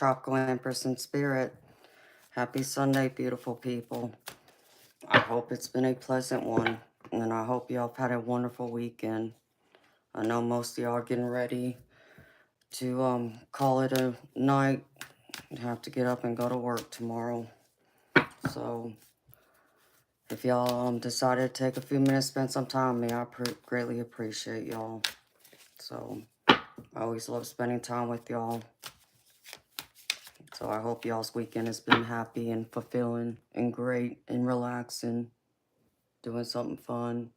Tropical Empress in Spirit. Happy Sunday, beautiful people. I hope it's been a pleasant one, and I hope y'all have had a wonderful weekend. I know most of y'all are getting ready to call it a night and have to get up and go to work tomorrow. So if y'all decided to take a few minutes, spend some time with me, I greatly appreciate y'all. So I always love spending time with y'all. So I hope y'all's weekend has been happy and fulfilling and great and relaxing, doing something fun,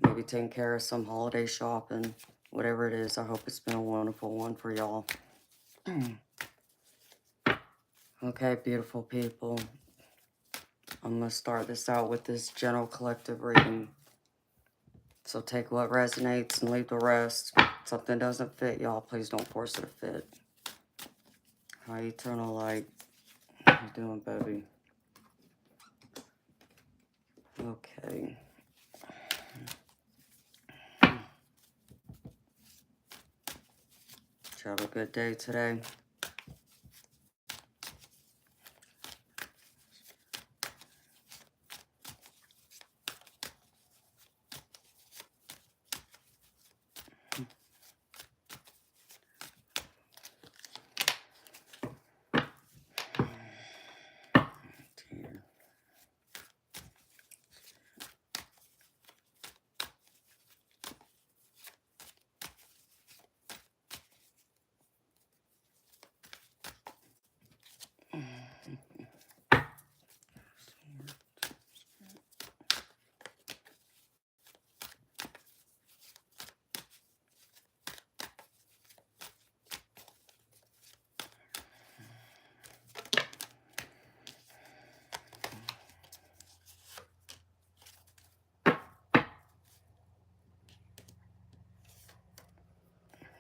maybe taking care of some holiday shopping, whatever it is. I hope it's been a wonderful one for y'all. Okay, beautiful people. I'm going to start this out with this general collective reading. So take what resonates and leave the rest. If something doesn't fit, y'all, please don't force it to fit. Hi, Eternal Light. How you doing, baby? Okay. Did you have a good day today?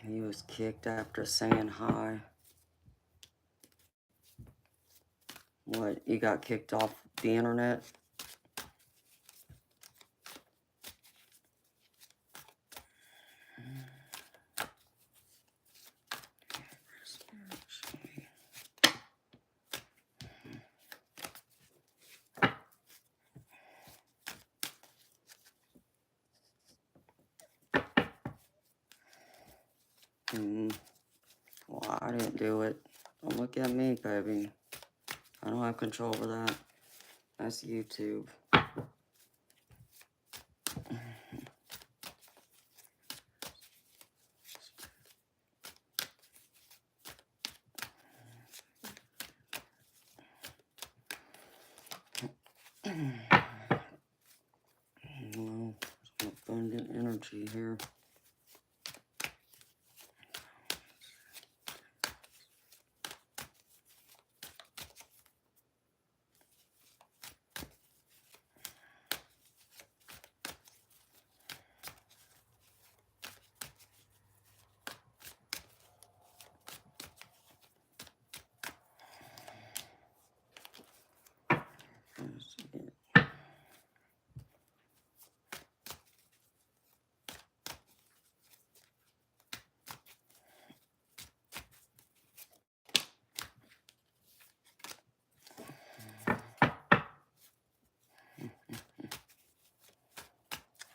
He was kicked after saying hi. What, you got kicked off the internet? Well, I didn't do it. Don't look at me, baby. I don't have control over that. That's YouTube. Well, some abundant energy here.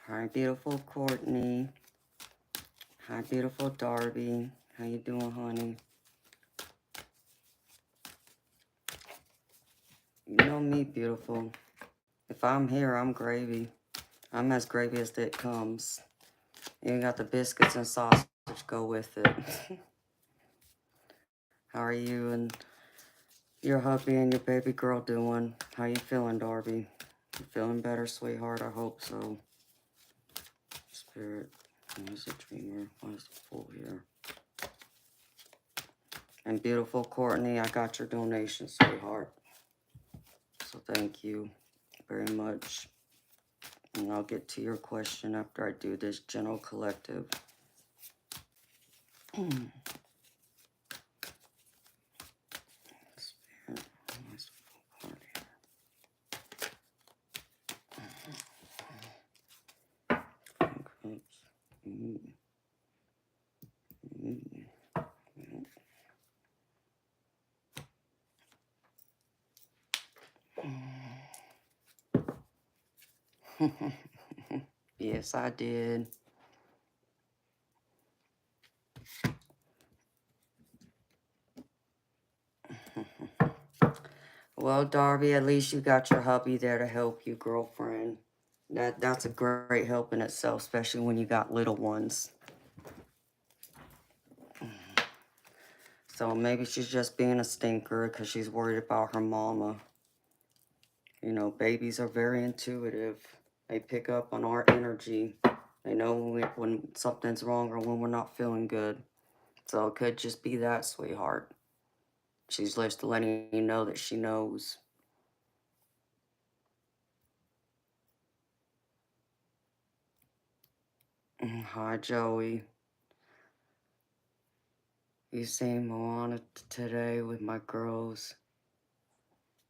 Hi, beautiful Courtney. Hi, beautiful Darby. How you doing, honey? You know me, beautiful. If I'm here, I'm gravy. I'm as gravy as it comes. You got the biscuits and sausage go with it. How are you and your hubby and your baby girl doing? How you feeling, Darby? You feeling better, sweetheart? I hope so. Spirit, why is it dreamer? Why is it full here? And beautiful Courtney, I got your donation, sweetheart. So thank you very much. And I'll get to your question after I do this general collective. Spirit, where's the full card here? Yes, I did. Well, Darby, at least you got your hubby there to help you, girlfriend. That's a great help in itself, especially when you got little ones. So maybe she's just being a stinker because she's worried about her mama. You know, babies are very intuitive. They pick up on our energy. They know when something's wrong or when we're not feeling good. So it could just be that, sweetheart. She's just letting you know that she knows. Hi, Joey. You seen Moana today with my girls?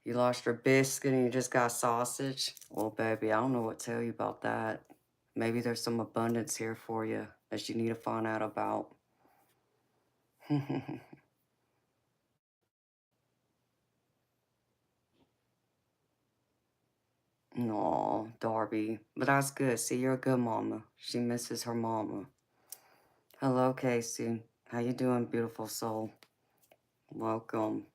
You lost your biscuit and you just got sausage? Well, baby, I don't know what to tell you about that. Maybe there's some abundance here for you that you need to find out about. Aw, Darby. But that's good. See, you're a good mama. She misses her mama. Hello, Casey. How you doing, beautiful soul? Welcome.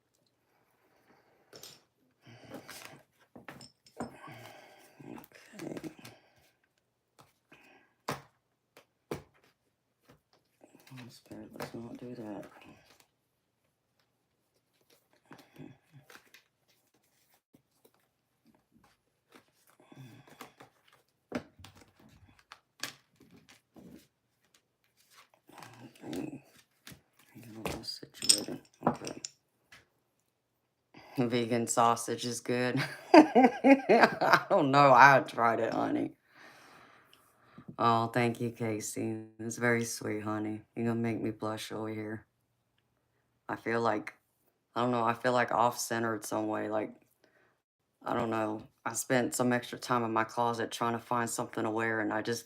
Okay. Oh, Spirit, let's not do that. Okay. Get all this situated. Okay. Vegan sausage is good. I don't know. I had tried it, honey. Oh, thank you, Casey. It's very sweet, honey. You're gonna make me blush over here. I feel like, I don't know, I feel like off-centered some way. Like, I don't know. I spent some extra time in my closet trying to find something to wear, and I just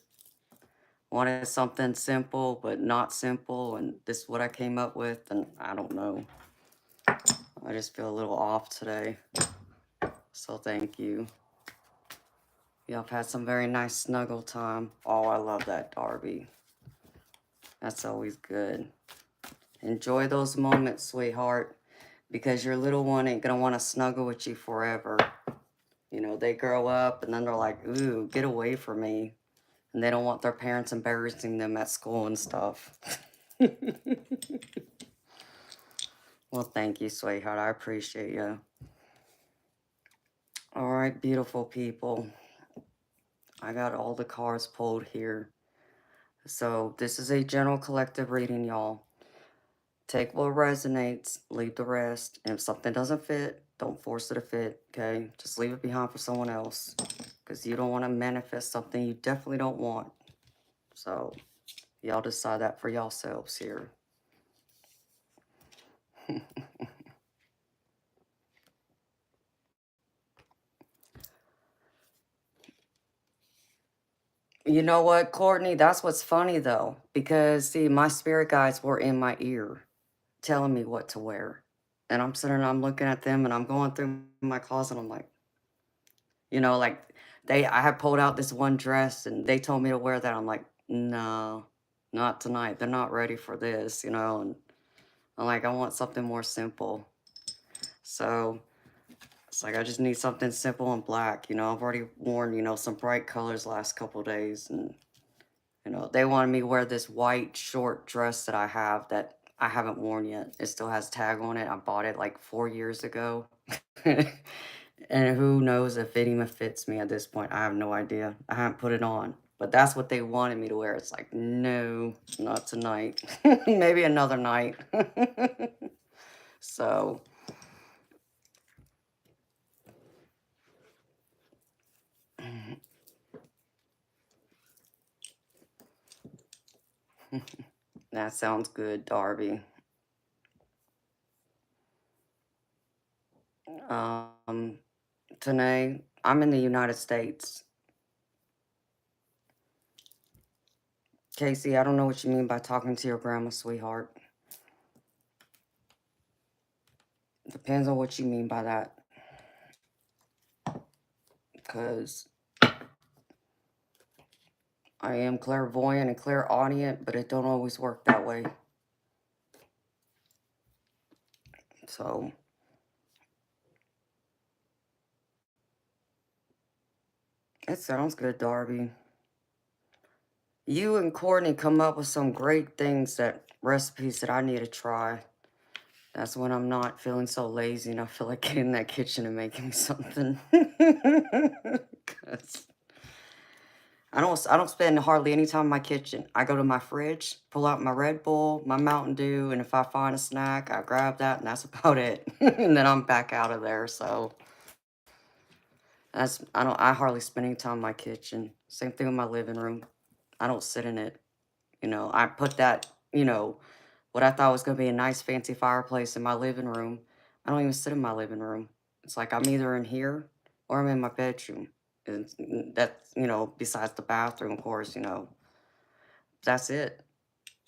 wanted something simple, but not simple. And this is what I came up with, and I don't know. I just feel a little off today. So thank you. Y'all have had some very nice snuggle time. Oh, I love that, Darby. That's always good. Enjoy those moments, sweetheart, because your little one ain't gonna want to snuggle with you forever. You know, they grow up and then they're like, ooh, get away from me. And they don't want their parents embarrassing them at school and stuff. Well, thank you, sweetheart. I appreciate you. All right, beautiful people. I got all the cards pulled here. So this is a general collective reading, y'all. Take what resonates, leave the rest. And if something doesn't fit, don't force it to fit, okay? Just leave it behind for someone else. Because you don't want to manifest something you definitely don't want. So y'all decide that for yourselves here. You know what, Courtney? That's what's funny, though. Because, see, my spirit guides were in my ear telling me what to wear. And I'm sitting and I'm looking at them and I'm going through my closet. I'm like, you know, like I had pulled out this one dress and they told me to wear that. I'm like, no, not tonight. They're not ready for this, you know. And I'm like, I want something more simple. So it's like I just need something simple and black. You know, I've already worn, you know, some bright colors last couple of days. And, you know, they wanted me to wear this white short dress that I have that I haven't worn yet. It still has tag on it. I bought it like 4 years ago. And who knows if it even fits me at this point. I have no idea. I haven't put it on. But that's what they wanted me to wear. It's like, no, not tonight. Maybe another night. So, that sounds good, Darby. Um, Tanae, I'm in the United States. Casey, I don't know what you mean by talking to your grandma, sweetheart. Depends on what you mean by that. Because I am clairvoyant and clairaudient, but it don't always work that way. So, it sounds good, Darby. You and Courtney come up with some great things, that recipes that I need to try. That's when I'm not feeling so lazy and I feel like getting in that kitchen and making me something. 'Cause I don't spend hardly any time in my kitchen. I go to my fridge, pull out my Red Bull, my Mountain Dew, and if I find a snack, I grab that and that's about it. And then I'm back out of there. So I hardly spend any time in my kitchen. Same thing with my living room. I don't sit in it. I put that, what I thought was gonna be a nice fancy fireplace in my living room. I don't even sit in my living room. It's like I'm either in here or I'm in my bedroom. And that's, besides the bathroom, of course, that's it.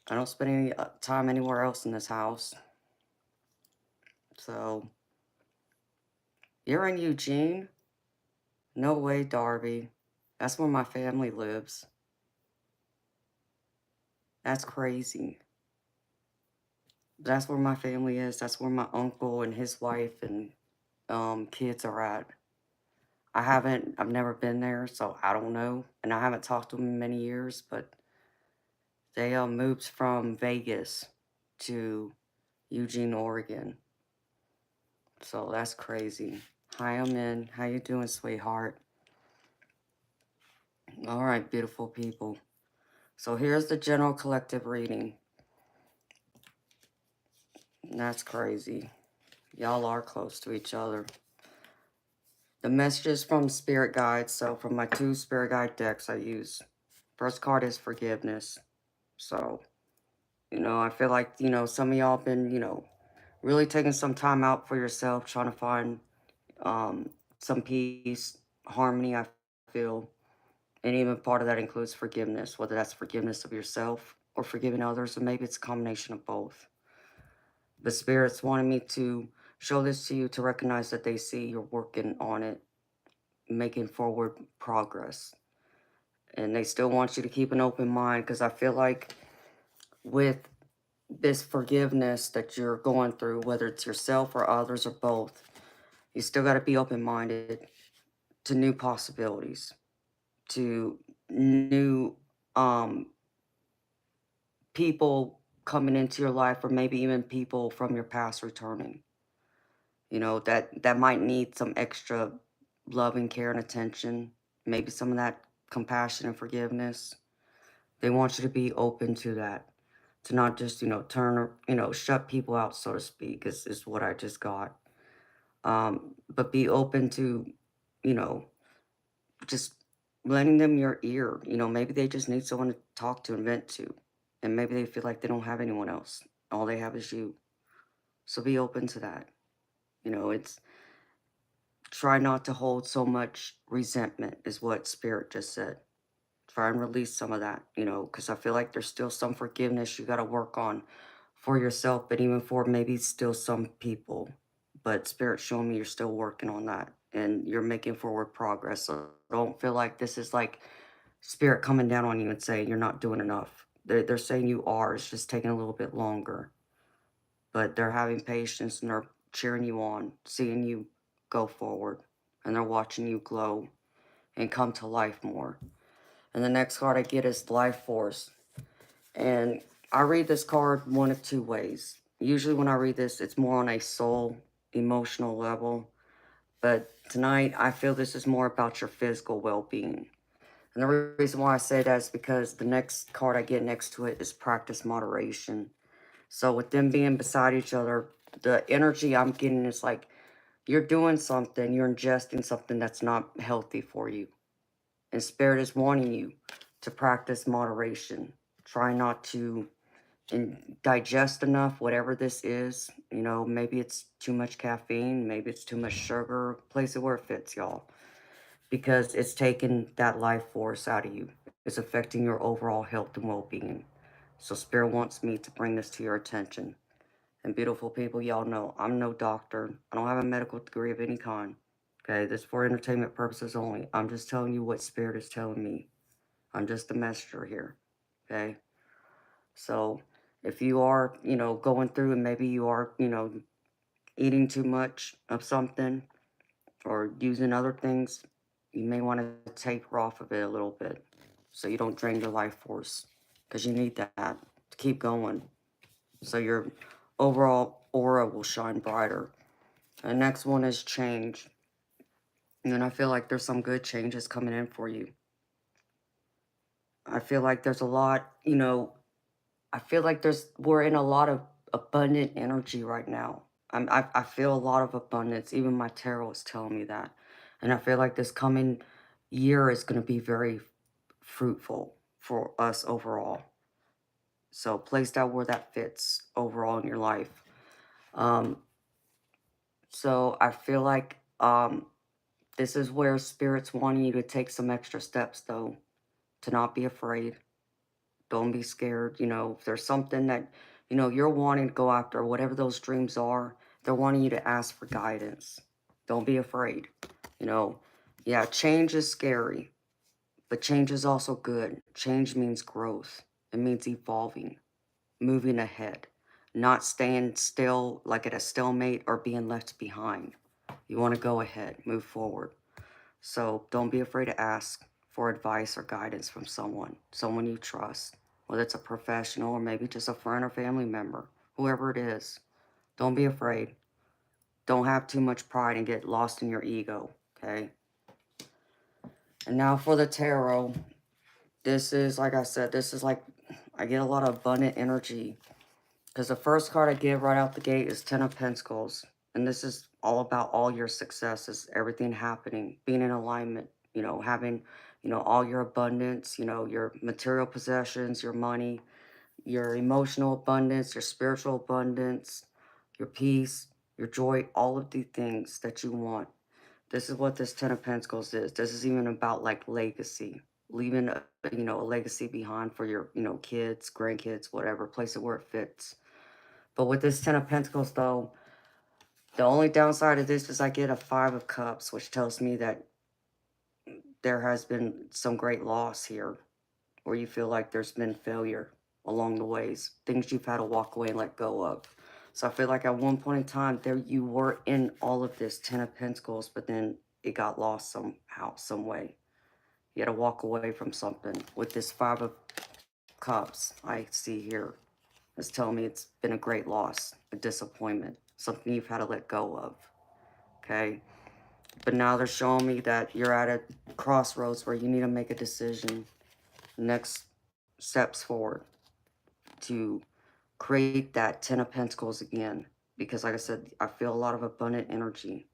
I don't spend any time anywhere else in this house. So, you're in Eugene? No way, Darby. That's where my family lives. That's crazy. That's where my family is. That's where my uncle and his wife and kids are at. I've never been there, so I don't know. And I haven't talked to them in many years, but they moved from Vegas to Eugene, Oregon. So that's crazy. Hi, I'm in. How you doing, sweetheart? All right, beautiful people. So here's the general collective reading. That's crazy. Y'all are close to each other. The messages from spirit guides. So from my 2 spirit guide decks I use. First card is forgiveness. So, I feel like, some of y'all been, really taking some time out for yourself, trying to find some peace, harmony, I feel. And even part of that includes forgiveness, whether that's forgiveness of yourself or forgiving others, or maybe it's a combination of both. The spirits wanted me to show this to you to recognize that they see you're working on it, making forward progress. And they still want you to keep an open mind, because I feel like with this forgiveness that you're going through, whether it's yourself or others or both, you still got to be open minded to new possibilities, to new people coming into your life, or maybe even people from your past returning. That might need some extra love and care and attention, maybe some of that compassion and forgiveness. They want you to be open to that, to not just, turn or, shut people out, so to speak, is what I just got. But be open to, you know, just letting them your ear. Maybe they just need someone to talk to and vent to. And maybe they feel like they don't have anyone else. All they have is you. So be open to that. It's try not to hold so much resentment, is what Spirit just said. Try and release some of that, because I feel like there's still some forgiveness you got to work on for yourself, but even for maybe still some people. But Spirit showing me you're still working on that and you're making forward progress. So don't feel like this is like Spirit coming down on you and saying you're not doing enough. They're saying you are. It's just taking a little bit longer. But they're having patience and they're cheering you on, seeing you go forward, and they're watching you glow and come to life more. And the next card I get is Life Force. And I read this card one of 2 ways. Usually when I read this, it's more on a soul, emotional level. But tonight, I feel this is more about your physical well-being. And the reason why I say that is because the next card I get next to it is Practice Moderation. So with them being beside each other, the energy I'm getting is like you're doing something, you're ingesting something that's not healthy for you. And Spirit is wanting you to practice moderation. Try not to digest enough, whatever this is. Maybe it's too much caffeine, maybe it's too much sugar. Place it where it fits, y'all. Because it's taking that life force out of you. It's affecting your overall health and well being. So, Spirit wants me to bring this to your attention. And, beautiful people, y'all know I'm no doctor, I don't have a medical degree of any kind. Okay, this is for entertainment purposes only. I'm just telling you what Spirit is telling me. I'm just the messenger here. Okay. So if you are, going through and maybe you are, eating too much of something or using other things, you may want to taper off of it a little bit so you don't drain your life force because you need that to keep going. So your overall aura will shine brighter. The next one is change. And I feel like there's some good changes coming in for you. I feel like there's a lot, I feel like we're in a lot of abundant energy right now. I feel a lot of abundance. Even my tarot is telling me that. And I feel like this coming year is going to be very fruitful for us overall. So place that where that fits overall in your life. Um, so I feel like this is where spirit's wanting you to take some extra steps though, to not be afraid. Don't be scared. If there's something that, you're wanting to go after, whatever those dreams are, they're wanting you to ask for guidance. Don't be afraid. You know, yeah, change is scary, but change is also good. Change means growth. It means evolving, moving ahead, not staying still like at a stalemate or being left behind. You want to go ahead, move forward. So don't be afraid to ask for advice or guidance from someone you trust, whether it's a professional or maybe just a friend or family member, whoever it is. Don't be afraid. Don't have too much pride and get lost in your ego, okay? And now for the tarot, this is, like I said, this is like, I get a lot of abundant energy because the first card I give right out the gate is Ten of Pentacles. And this is all about all your successes, everything happening, being in alignment, having, all your abundance, your material possessions, your money, your emotional abundance, your spiritual abundance, your peace, your joy, all of the things that you want. This is what this Ten of Pentacles is. This is even about like legacy, leaving a legacy behind for your, kids, grandkids, whatever, place it where it fits. But with this Ten of Pentacles, though, the only downside of this is I get a Five of Cups, which tells me that there has been some great loss here, or you feel like there's been failure along the ways, things you've had to walk away and let go of. So I feel like at one point in time, there you were in all of this Ten of Pentacles, but then it got lost somehow, some way. You had to walk away from something. With this Five of Cups, I see here, it's telling me it's been a great loss, a disappointment, something you've had to let go of, okay? But now they're showing me that you're at a crossroads where you need to make a decision, next steps forward to create that Ten of Pentacles again. Because like I said, I feel a lot of abundant energy.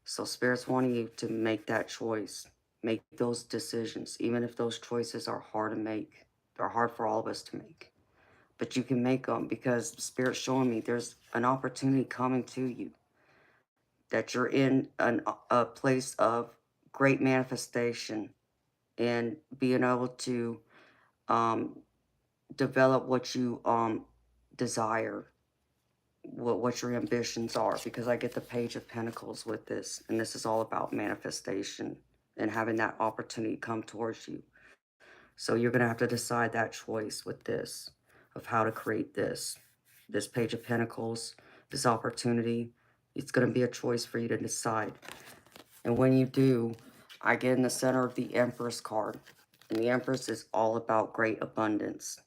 So Spirit's wanting you to make that choice, make those decisions, even if those choices are hard to make. They're hard for all of us to make. But you can make them because Spirit's showing me there's an opportunity coming to you, that you're in a place of great manifestation and being able to um, develop what you desire, what your ambitions are, because I get the Page of Pentacles with this, and this is all about manifestation and having that opportunity come towards you. So you're going to have to decide that choice with this, of how to create this Page of Pentacles, this opportunity. It's going to be a choice for you to decide. And when you do, I get in the center of the Empress card. And the Empress is all about great abundance.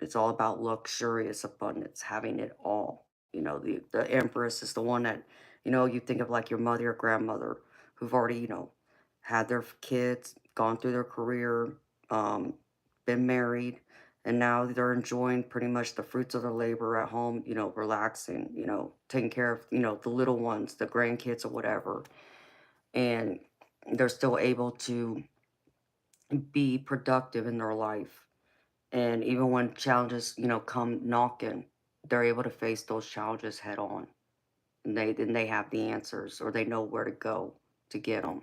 It's all about luxurious abundance, having it all. The Empress is the one that, you think of like your mother or grandmother who've already, had their kids, gone through their career, um, been married, and now they're enjoying pretty much the fruits of their labor at home, relaxing, taking care of, the little ones, the grandkids or whatever. And they're still able to be productive in their life. And even when challenges, come knocking, they're able to face those challenges head on. And they have the answers, or they know where to go to get them.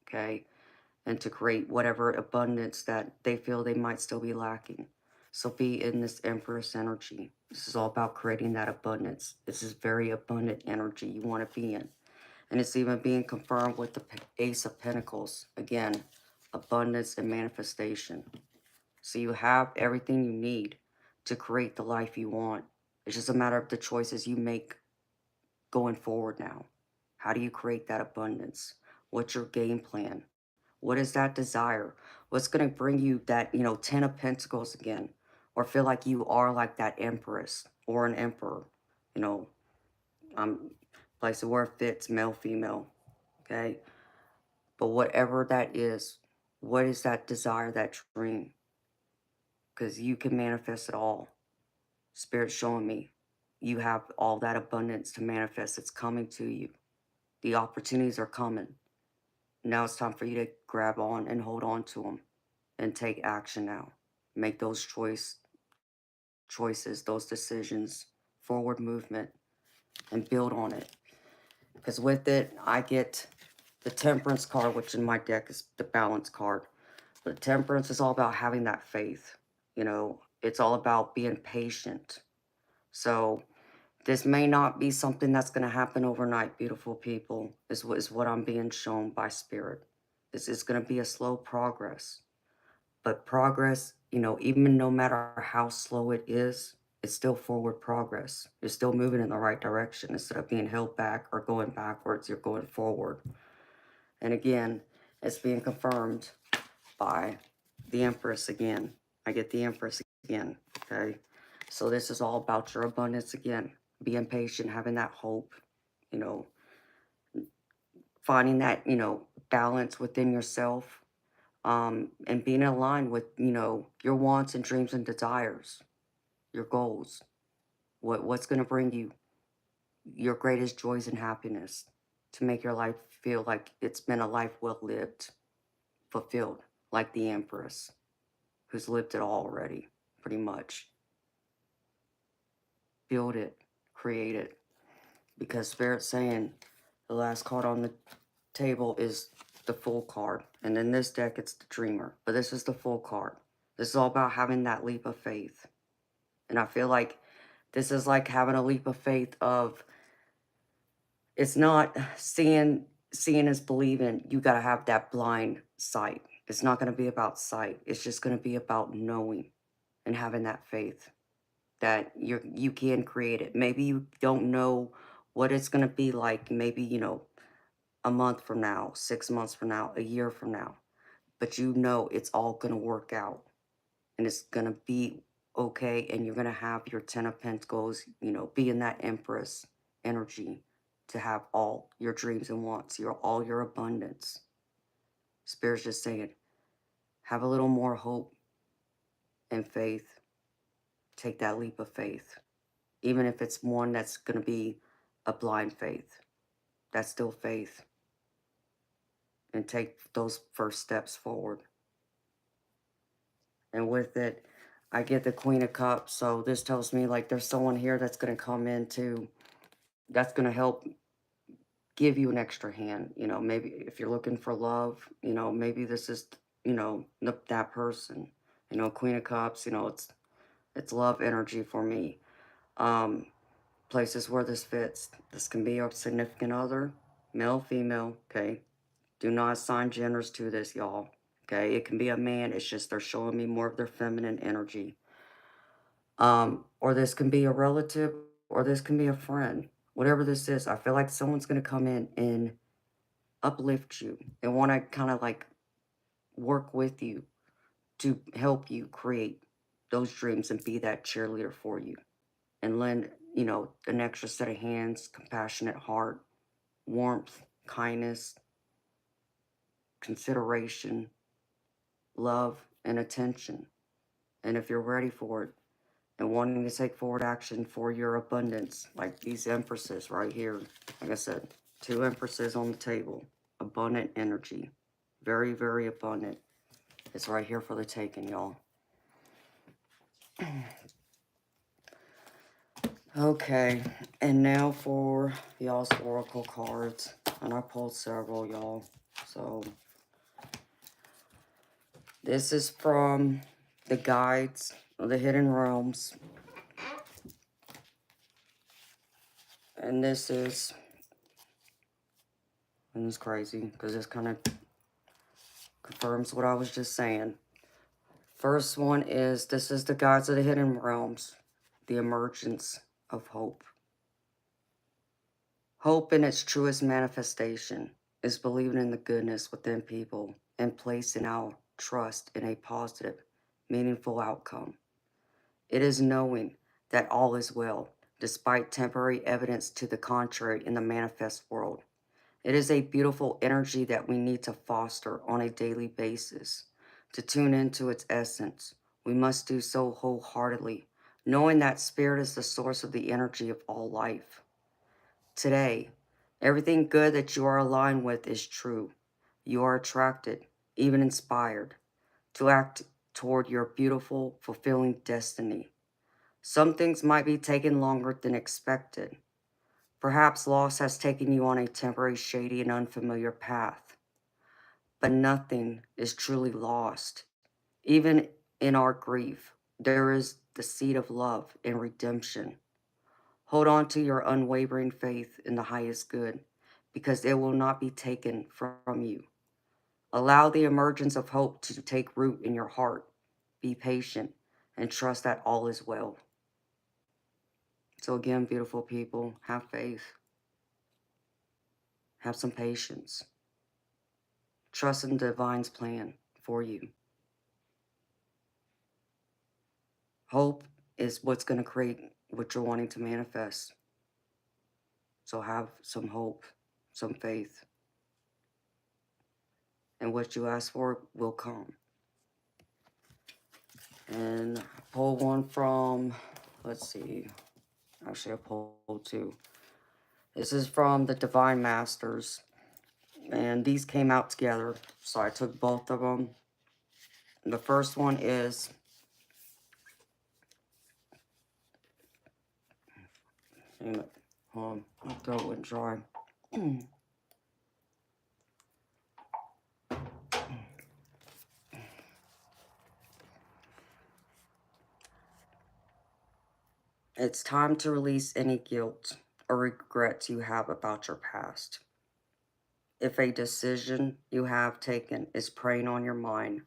Okay. And to create whatever abundance that they feel they might still be lacking. So be in this Empress energy. This is all about creating that abundance. This is very abundant energy you want to be in. And it's even being confirmed with the Ace of Pentacles. Again, abundance and manifestation. So you have everything you need to create the life you want. It's just a matter of the choices you make going forward now. How do you create that abundance? What's your game plan? What is that desire? What's going to bring you that, 10 of Pentacles again? Or feel like you are like that Empress or an Emperor? You know, place where it fits, male, female. Okay? But whatever that is, what is that desire, that dream? Because you can manifest it all. Spirit's showing me you have all that abundance to manifest. It's coming to you. The opportunities are coming. Now it's time for you to grab on and hold on to them and take action now. Make those choices, those decisions, forward movement, and build on it. Because with it, I get the Temperance card, which in my deck is the Balance card. But Temperance is all about having that faith. It's all about being patient. So this may not be something that's going to happen overnight, beautiful people, is what I'm being shown by Spirit. This is going to be a slow progress. But progress, even no matter how slow it is, it's still forward progress. You're still moving in the right direction. Instead of being held back or going backwards, you're going forward. And again, it's being confirmed by the Empress again. I get the Empress again, okay? So this is all about your abundance again. Being patient, having that hope, you know, finding that, balance within yourself, and being aligned with, your wants and dreams and desires, your goals, what's going to bring you your greatest joys and happiness to make your life feel like it's been a life well lived, fulfilled, like the Empress, who's lived it all already, pretty much. Build it, create it, because Spirit's saying the last card on the table is the Fool card, and in this deck it's the Dreamer, but this is the Fool card. This is all about having that leap of faith, and I feel like this is like having a leap of faith of, it's not seeing is believing. You got to have that blind sight. It's not going to be about sight. It's just going to be about knowing and having that faith that you can create it. Maybe you don't know what it's going to be like, maybe, a month from now, 6 months from now, a year from now, but it's all going to work out and it's going to be okay, and you're going to have your 10 of Pentacles, being that Empress energy to have all your dreams and wants, all your abundance. Spirit's just saying, have a little more hope and faith. Take that leap of faith. Even if it's one that's going to be a blind faith, that's still faith. And take those first steps forward. And with it, I get the Queen of Cups. So this tells me like there's someone here that's going to come in that's going to help give you an extra hand. Maybe if you're looking for love, maybe this is, that person. Queen of Cups, it's love energy for me. Places where this fits. This can be a significant other, male, female, okay? Do not assign genders to this, y'all. Okay, it can be a man. It's just they're showing me more of their feminine energy. Or this can be a relative, or this can be a friend. Whatever this is, I feel like someone's gonna come in and uplift you and want to kind of like work with you to help you create those dreams and be that cheerleader for you and lend, an extra set of hands, compassionate heart, warmth, kindness, consideration, love, and attention. And if you're ready for it and wanting to take forward action for your abundance, like these Empresses right here, like I said, 2 Empresses on the table, abundant energy, very, very abundant. It's right here for the taking, y'all. Okay, and now for y'all's oracle cards. And I pulled several, y'all. So this is from the guides of the hidden realms. And this is, and it's crazy because this kind of confirms what I was just saying. First one is, this is the gods of the hidden realms, the emergence of hope. Hope in its truest manifestation is believing in the goodness within people and placing our trust in a positive, meaningful outcome. It is knowing that all is well, despite temporary evidence to the contrary in the manifest world. It is a beautiful energy that we need to foster on a daily basis. To tune into its essence, we must do so wholeheartedly, knowing that spirit is the source of the energy of all life. Today, everything good that you are aligned with is true. You are attracted, even inspired, to act toward your beautiful, fulfilling destiny. Some things might be taking longer than expected. Perhaps loss has taken you on a temporary, shady, and unfamiliar path. But nothing is truly lost. Even in our grief, there is the seed of love and redemption. Hold on to your unwavering faith in the highest good, because it will not be taken from you. Allow the emergence of hope to take root in your heart. Be patient and trust that all is well. So, again, beautiful people, have faith, have some patience, trust in the divine's plan for you. Hope is what's going to create what you're wanting to manifest. So, have some hope, some faith, and what you ask for will come. And pull one from, let's see, actually I pulled two. This is from the Divine Masters, and these came out together, so I took both of them. The first one is, damn it, hold on, my throat went dry. It's time to release any guilt or regrets you have about your past. If a decision you have taken is preying on your mind,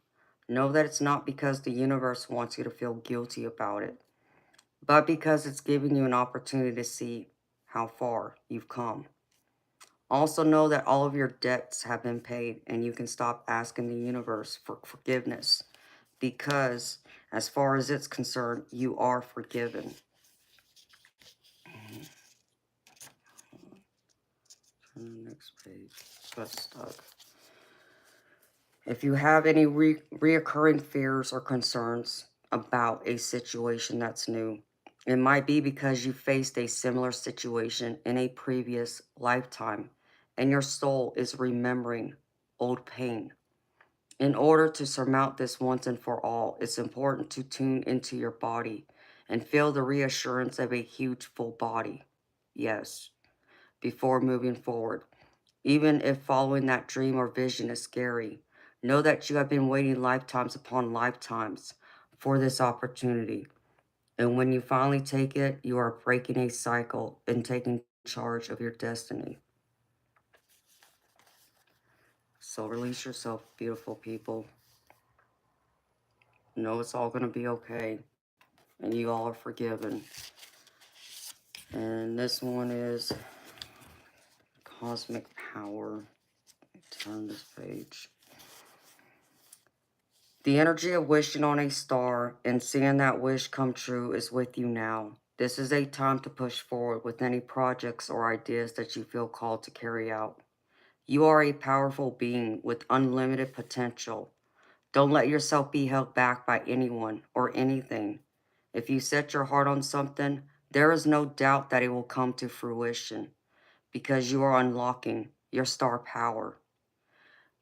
know that it's not because the universe wants you to feel guilty about it, but because it's giving you an opportunity to see how far you've come. Also, know that all of your debts have been paid and you can stop asking the universe for forgiveness because, as far as it's concerned, you are forgiven. Turn to the next page. Got stuck. If you have any reoccurring fears or concerns about a situation that's new, it might be because you faced a similar situation in a previous lifetime and your soul is remembering old pain. In order to surmount this once and for all, it's important to tune into your body and feel the reassurance of a huge full body. Yes, before moving forward. Even if following that dream or vision is scary, know that you have been waiting lifetimes upon lifetimes for this opportunity. And when you finally take it, you are breaking a cycle and taking charge of your destiny. So release yourself, beautiful people. Know it's all going to be okay. And you all are forgiven. And this one is Cosmic Power. Turn this page. The energy of wishing on a star and seeing that wish come true is with you now. This is a time to push forward with any projects or ideas that you feel called to carry out. You are a powerful being with unlimited potential. Don't let yourself be held back by anyone or anything. If you set your heart on something, there is no doubt that it will come to fruition because you are unlocking your star power.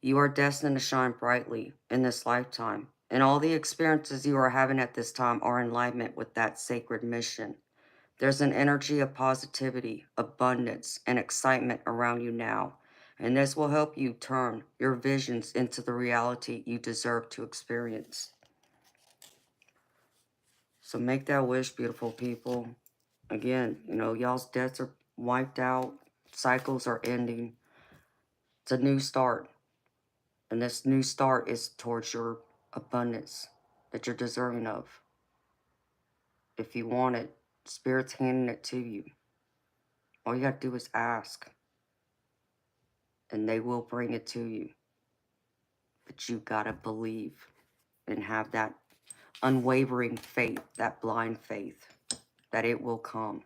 You are destined to shine brightly in this lifetime, and all the experiences you are having at this time are in alignment with that sacred mission. There's an energy of positivity, abundance, and excitement around you now, and this will help you turn your visions into the reality you deserve to experience. So make that wish, beautiful people. Again, y'all's debts are wiped out, cycles are ending. It's a new start. And this new start is towards your abundance, that you're deserving of. If you want it, Spirit's handing it to you. All you got to do is ask, and they will bring it to you. But you got to believe and have that unwavering faith, that blind faith, that it will come,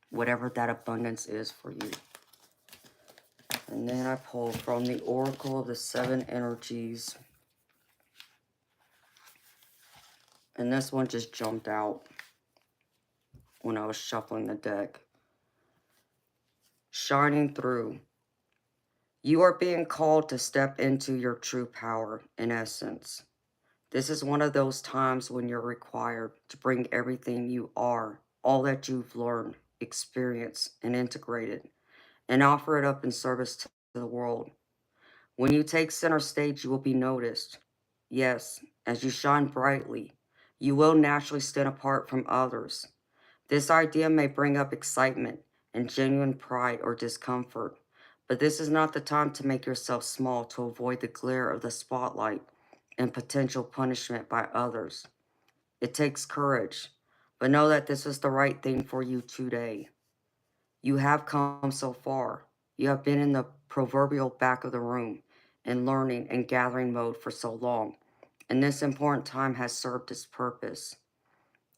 whatever that abundance is for you. And then I pull from the Oracle of the Seven Energies. And this one just jumped out when I was shuffling the deck. Shining through. You are being called to step into your true power, in essence. This is one of those times when you're required to bring everything you are, all that you've learned, experienced, and integrated, and offer it up in service to the world. When you take center stage, you will be noticed. Yes, as you shine brightly, you will naturally stand apart from others. This idea may bring up excitement and genuine pride or discomfort, but this is not the time to make yourself small to avoid the glare of the spotlight and potential punishment by others. It takes courage, but know that this is the right thing for you today. You have come so far. You have been in the proverbial back of the room in learning and gathering mode for so long, and this important time has served its purpose.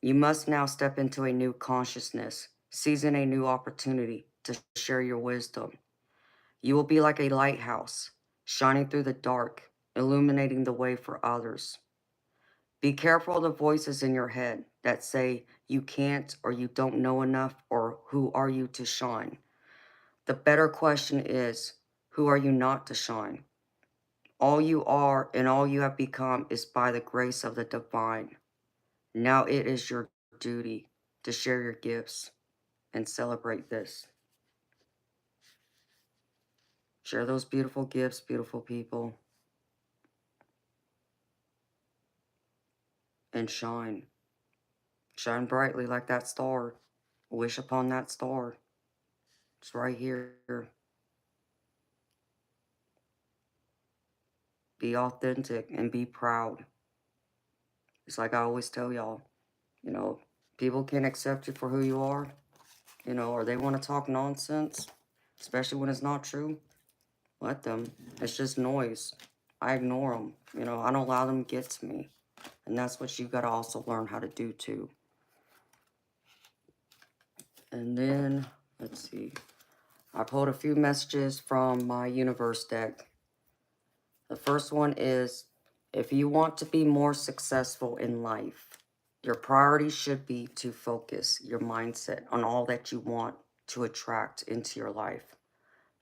You must now step into a new consciousness, seizing a new opportunity to share your wisdom. You will be like a lighthouse, shining through the dark, illuminating the way for others. Be careful of the voices in your head that say you can't or you don't know enough or who are you to shine. The better question is, who are you not to shine? All you are and all you have become is by the grace of the divine. Now it is your duty to share your gifts and celebrate this. Share those beautiful gifts, beautiful people, and shine. Shine brightly like that star. Wish upon that star. It's right here. Be authentic and be proud. It's like I always tell y'all, people can't accept you for who you are, or they want to talk nonsense, especially when it's not true. Let them. It's just noise. I ignore them. I don't allow them to get to me. And that's what you got to also learn how to do too. And then, let's see. I pulled a few messages from my universe deck. The first one is, if you want to be more successful in life, your priority should be to focus your mindset on all that you want to attract into your life.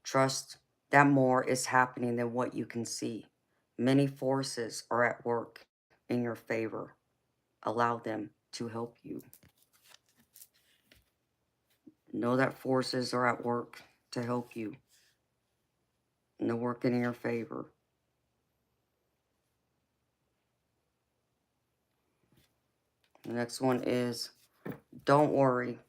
Trust that more is happening than what you can see. Many forces are at work in your favor. Allow them to help you. Know that forces are at work to help you. And they're working in your favor. The next one is, don't worry.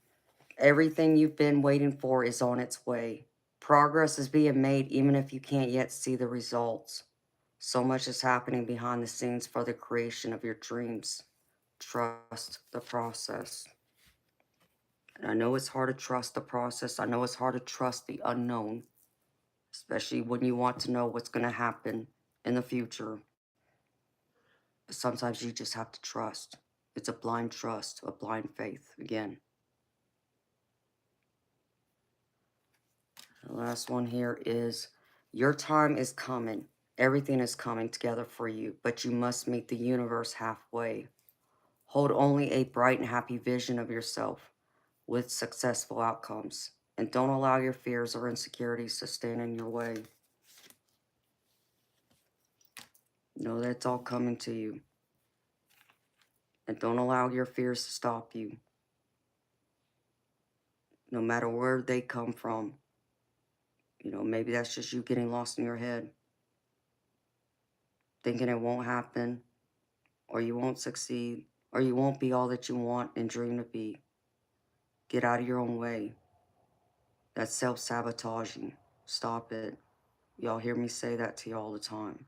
Everything you've been waiting for is on its way. Progress is being made even if you can't yet see the results. So much is happening behind the scenes for the creation of your dreams. Trust the process. And I know it's hard to trust the process. I know it's hard to trust the unknown, especially when you want to know what's going to happen in the future. But sometimes you just have to trust. It's a blind trust, a blind faith, again. The last one here is, your time is coming. Everything is coming together for you, but you must meet the universe halfway. Hold only a bright and happy vision of yourself with successful outcomes, and don't allow your fears or insecurities to stand in your way. Know that it's all coming to you, and don't allow your fears to stop you. No matter where they come from, maybe that's just you getting lost in your head, thinking it won't happen, or you won't succeed, or you won't be all that you want and dream to be. Get out of your own way. That's self-sabotaging. Stop it. Y'all hear me say that to you all the time.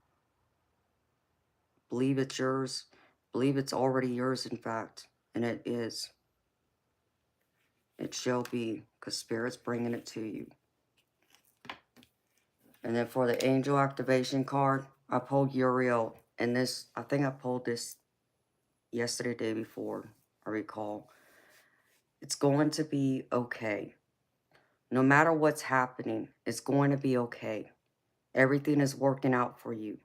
Believe it's yours Believe it's already yours, in fact. And it is. It shall be, because Spirit's bringing it to you. And then for the angel activation card, I pulled Uriel. And this, I think I pulled this yesterday, day before, I recall. It's going to be okay. No matter what's happening, it's going to be okay. Everything is working out for you.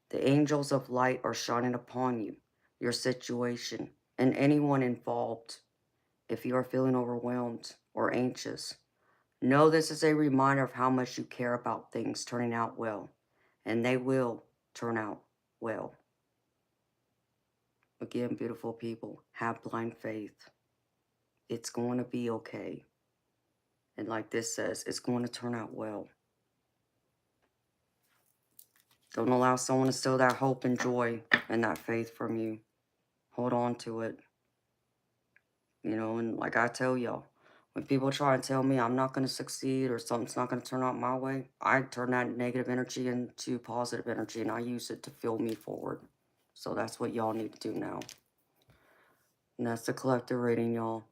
The angels of light are shining upon you, your situation, and anyone involved. If you are feeling overwhelmed or anxious, know this is a reminder of how much you care about things turning out well, and they will turn out well. Again, beautiful people, have blind faith. It's going to be okay. And like this says, it's going to turn out well. Don't allow someone to steal that hope and joy and that faith from you. Hold on to it. You know, and like I tell y'all, when people try and tell me I'm not going to succeed or something's not going to turn out my way, I turn that negative energy into positive energy and I use it to fuel me forward. So that's what y'all need to do now. And that's the collective reading, y'all.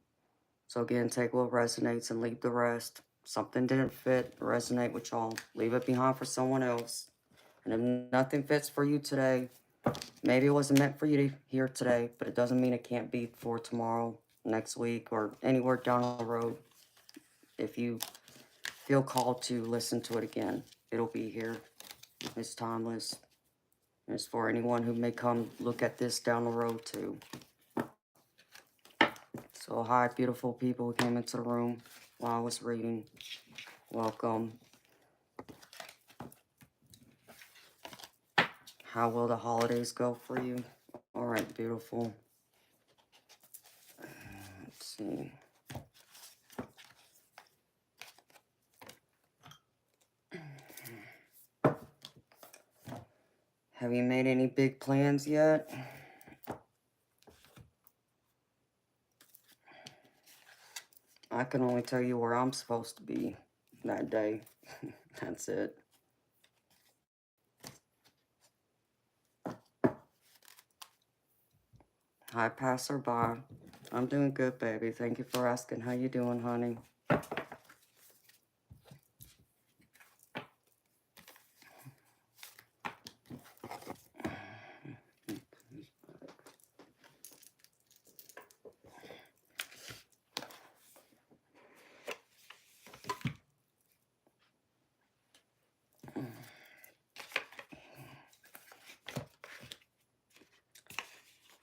So again, take what resonates and leave the rest. Something didn't fit, resonate with y'all. Leave it behind for someone else. And if nothing fits for you today, maybe it wasn't meant for you to hear today, but it doesn't mean it can't be for tomorrow, next week, or anywhere down the road. If you feel called to listen to it again, it'll be here. It's timeless. It's for anyone who may come look at this down the road too. So hi, beautiful people who came into the room while I was reading. Welcome. How will the holidays go for you? All right, beautiful. Let's see. Have you made any big plans yet? I can only tell you where I'm supposed to be that day. That's it. Hi, passerby. I'm doing good, baby. Thank you for asking. How you doing, honey?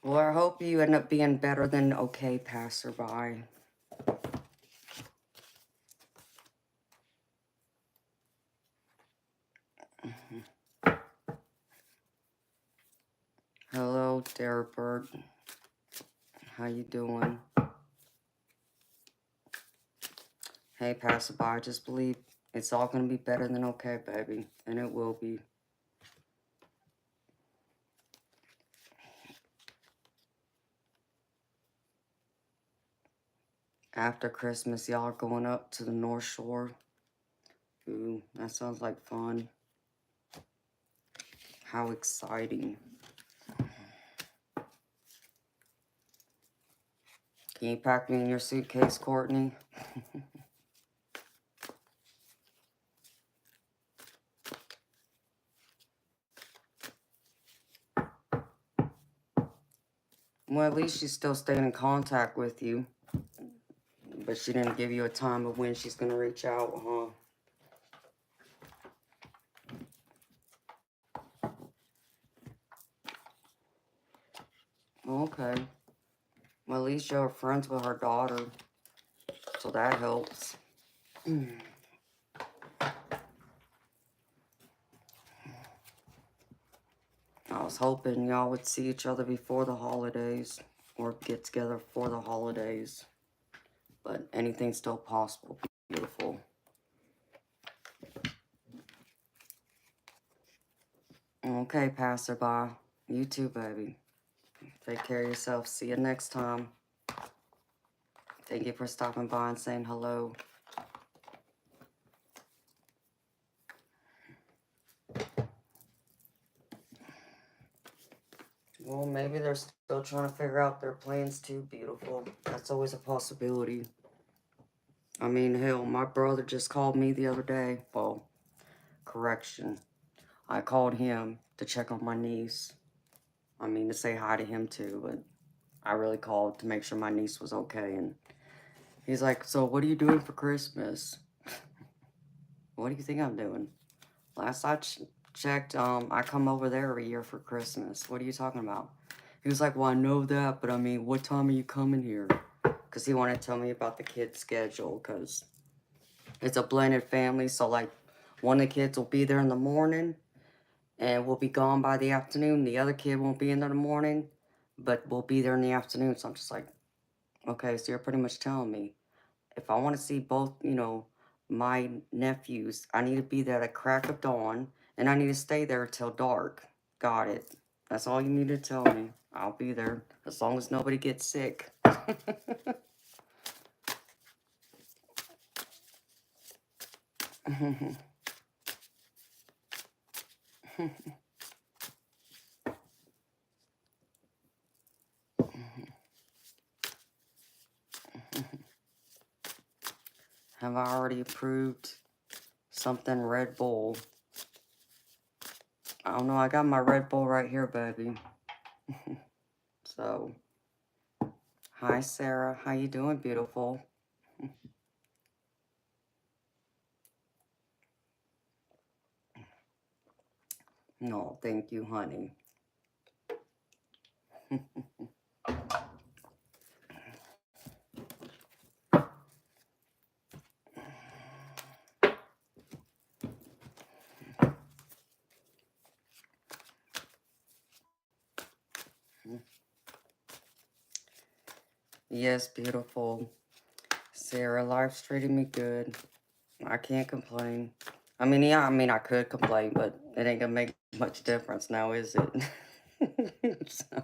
Well, I hope you end up being better than okay, passerby. Hello, Dare Bird. How you doing? Hey, passerby, I just believe it's all going to be better than okay, baby. And it will be. After Christmas, y'all are going up to the North Shore. Ooh, that sounds like fun. How exciting. Can you pack me in your suitcase, Courtney? Well, at least she's still staying in contact with you. But she didn't give you a time of when she's going to reach out, huh? Okay. Well, at least you're friends with her daughter. So that helps. I was hoping y'all would see each other before the holidays. Or get together for the holidays. But anything's still possible. Beautiful. Okay, passerby. You too, baby. Take care of yourself. See you next time. Thank you for stopping by and saying hello. Well, maybe they're still trying to figure out their plans too, beautiful. That's always a possibility. I mean, hell, my brother just called me the other day. Well, correction. I called him to check on my niece. I mean, to say hi to him too, but I really called to make sure my niece was okay. And he's like, so what are you doing for Christmas? What do you think I'm doing? Last I checked, I come over there every year for Christmas. What are you talking about? He was like, well, I know that, but I mean, what time are you coming here? Because he wanted to tell me about the kids' schedule, because it's a blended family. So, like, one of the kids will be there in the morning and will be gone by the afternoon. The other kid won't be in there in the morning, but will be there in the afternoon. So I'm just like, okay, so you're pretty much telling me if I want to see both, you know, my nephews, I need to be there at crack of dawn, and I need to stay there till dark. Got it. That's all you need to tell me. I'll be there as long as nobody gets sick. Have I already approved something Red Bull? I don't know. I got my Red Bull right here, baby. So, hi, Sarah. How you doing, beautiful? No, thank you, honey. Yes, beautiful. Sarah, life's treating me good. I can't complain. I mean, yeah, I could complain, but it ain't gonna make much difference now, is it? So,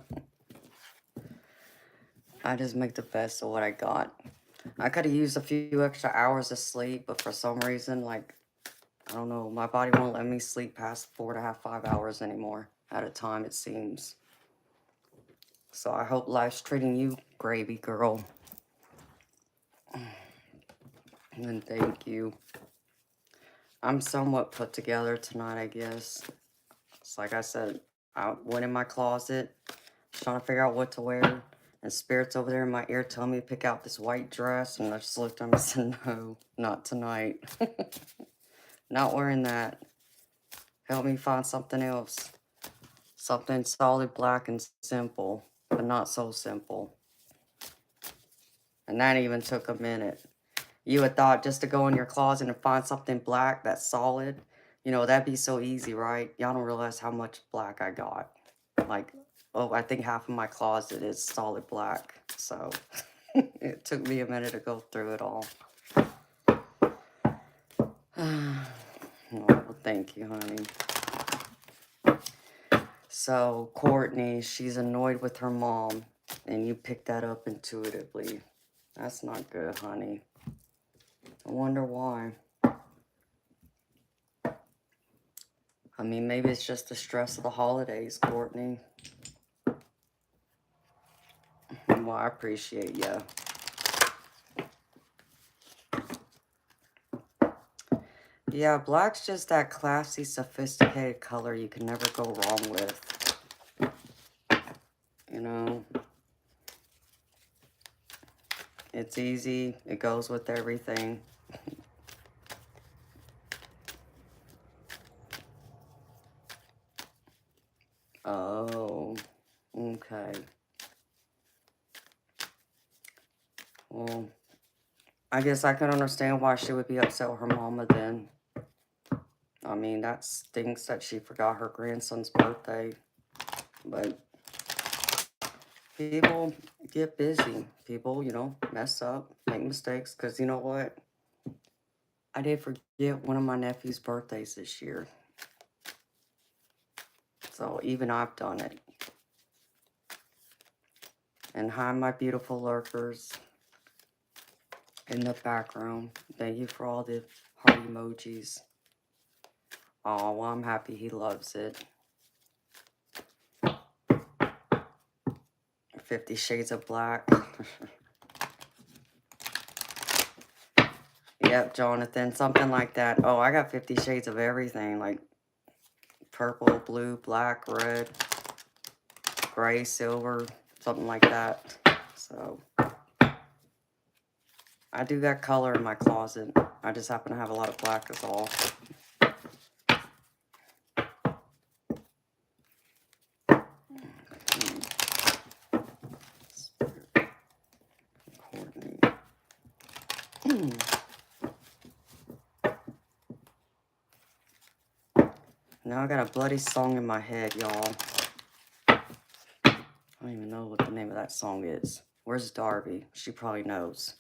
I just make the best of what I got. I could have used a few extra hours of sleep, but for some reason, like, I don't know, my body won't let me sleep past 4.5, 5 hours anymore at a time, it seems. So I hope life's treating you gravy, girl. And thank you. I'm somewhat put together tonight, I guess. It's like I said, I went in my closet, trying to figure out what to wear. And Spirit's over there in my ear telling me to pick out this white dress. And I just looked at him and said, no, not tonight. Not wearing that. Help me find something else. Something solid, black, and simple. But not so simple. And that even took a minute. You would thought just to go in your closet and find something black that's solid, you know, that'd be so easy, right? Y'all don't realize how much black I got. Like, oh, I think half of my closet is solid black. So it took me a minute to go through it all. Oh, well, thank you, honey. So Courtney, she's annoyed with her mom, and you picked that up intuitively. That's not good, honey. I wonder why. I mean, maybe it's just the stress of the holidays, Courtney. Well, I appreciate ya. Yeah, black's just that classy, sophisticated color you can never go wrong with. You know? It's easy. It goes with everything. Oh, okay. Well, I guess I can understand why she would be upset with her mama then. I mean, that stinks that she forgot her grandson's birthday. But people get busy. People, you know, mess up, make mistakes. Because you know what? I did forget one of my nephew's birthdays this year. So even I've done it. And hi, my beautiful lurkers in the background. Thank you for all the heart emojis. Oh, well, I'm happy he loves it. 50 Shades of Black. Yep, Jonathan, something like that. Oh, I got 50 Shades of everything, like purple, blue, black, red, gray, silver, something like that. So, I do got color in my closet. I just happen to have a lot of black is all. Now I got a bloody song in my head, y'all. I don't even know what the name of that song is. Where's Darby? She probably knows.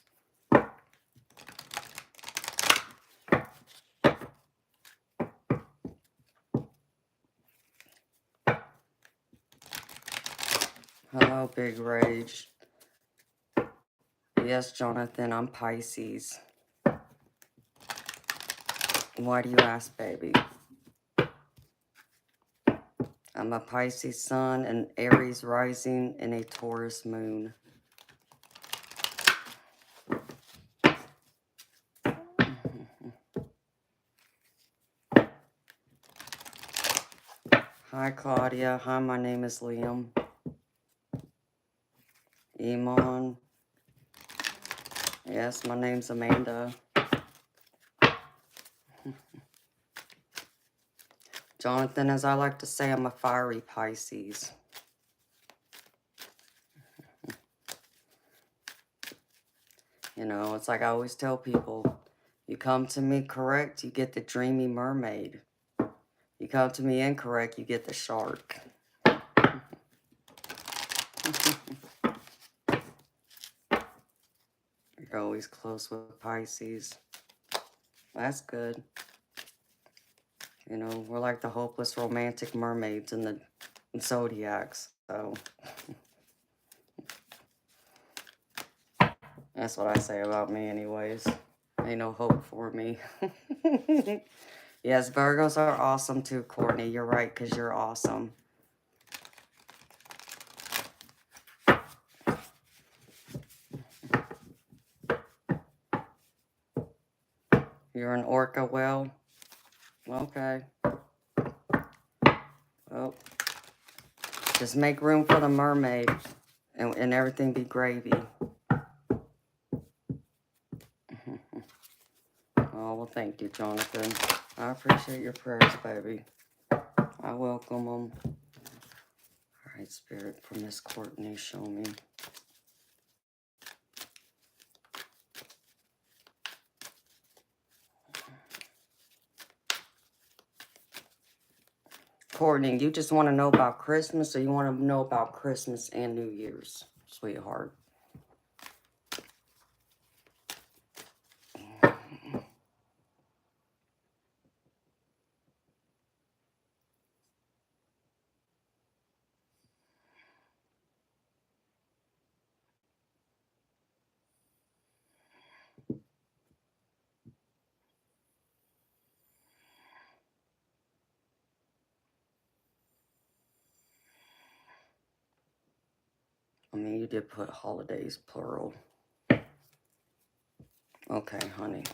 Hello, Big Rage. Yes, Jonathan, I'm Pisces. Why do you ask, baby? I'm a Pisces sun, an Aries rising, and a Taurus moon. Hi, Claudia. Hi, my name is Liam. Iman. Yes, my name's Amanda. Jonathan, as I like to say, I'm a fiery Pisces. You know, it's like I always tell people, you come to me correct, you get the dreamy mermaid. You come to me incorrect, you get the shark. You're always close with Pisces. That's good. You know, we're like the hopeless romantic mermaids in the zodiacs, so that's what I say about me anyways. Ain't no hope for me. Yes, Virgos are awesome too, Courtney. You're right, because you're awesome. You're an orca whale? Okay. Well, just make room for the mermaid and everything be gravy. Oh, well, thank you, Jonathan. I appreciate your prayers, baby. I welcome them. All right, Spirit, for Miss Courtney, show me. Courtney, you just want to know about Christmas, or you want to know about Christmas and New Year's, sweetheart? I mean, you did put holidays, plural. Okay, honey.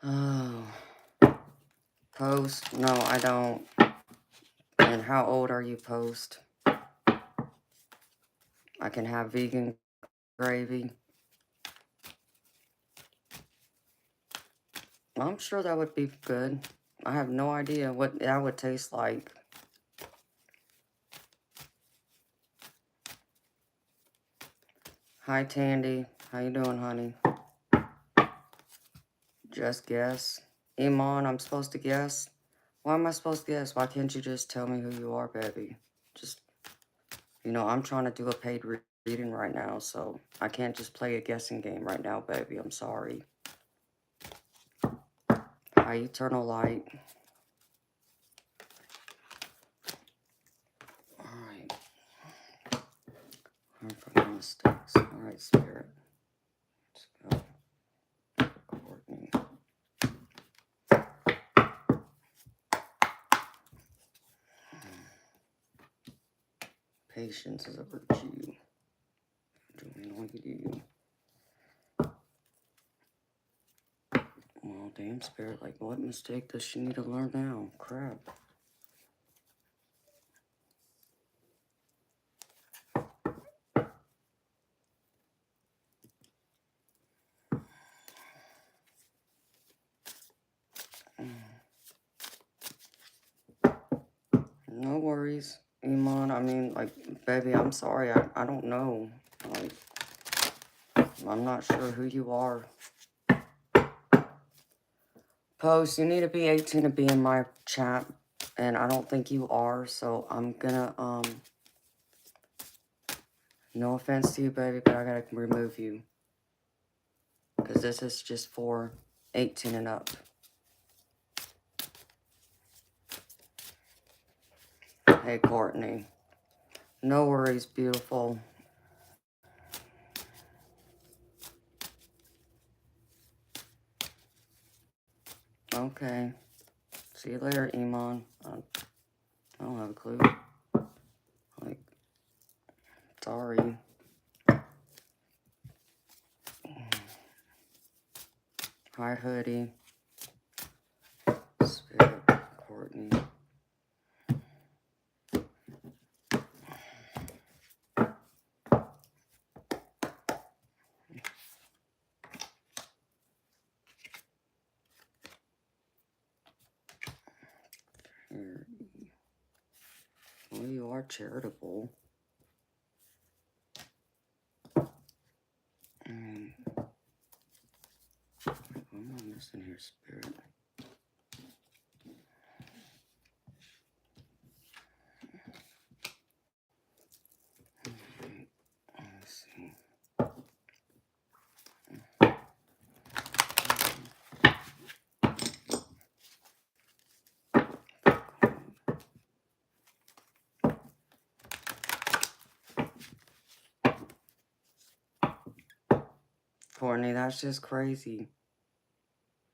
Oh. Post? No, I don't. And how old are you, Post? I can have vegan gravy. I'm sure that would be good. I have no idea what that would taste like. Hi, Tandy. How you doing, honey? Just guess. Iman, I'm supposed to guess? Why am I supposed to guess? Why can't you just tell me who you are, baby? Just You know, I'm trying to do a paid reading right now, so I can't just play a guessing game right now, baby. I'm sorry. High eternal light. Alright. Learn from your mistakes. Alright, Spirit. Let's go. Courtney. Patience is a virtue. Doing all you do. Well, damn, Spirit, like, what mistake does she need to learn now? Crap. No worries, Iman. I mean, like, baby, I'm sorry. I don't know. Like, I'm not sure who you are. Post, you need to be 18 to be in my chat, and I don't think you are, so I'm gonna, no offense to you, baby, but I gotta remove you. Because this is just for 18 and up. Hey, Courtney. No worries, beautiful. Okay. See you later, Iman. I don't have a clue. Like, sorry. Hi, Hoodie. Spirit, Courtney. Well, you are charitable. What am I missing here, Spirit? Let's see. Courtney, that's just crazy.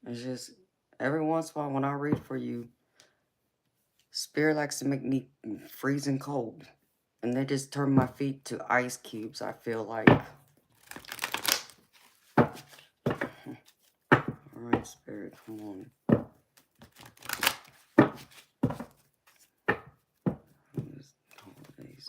It's just, every once in a while when I read for you, Spirit likes to make me freezing cold. And they just turn my feet to ice cubes, I feel like. Alright, Spirit, come on. Holidays.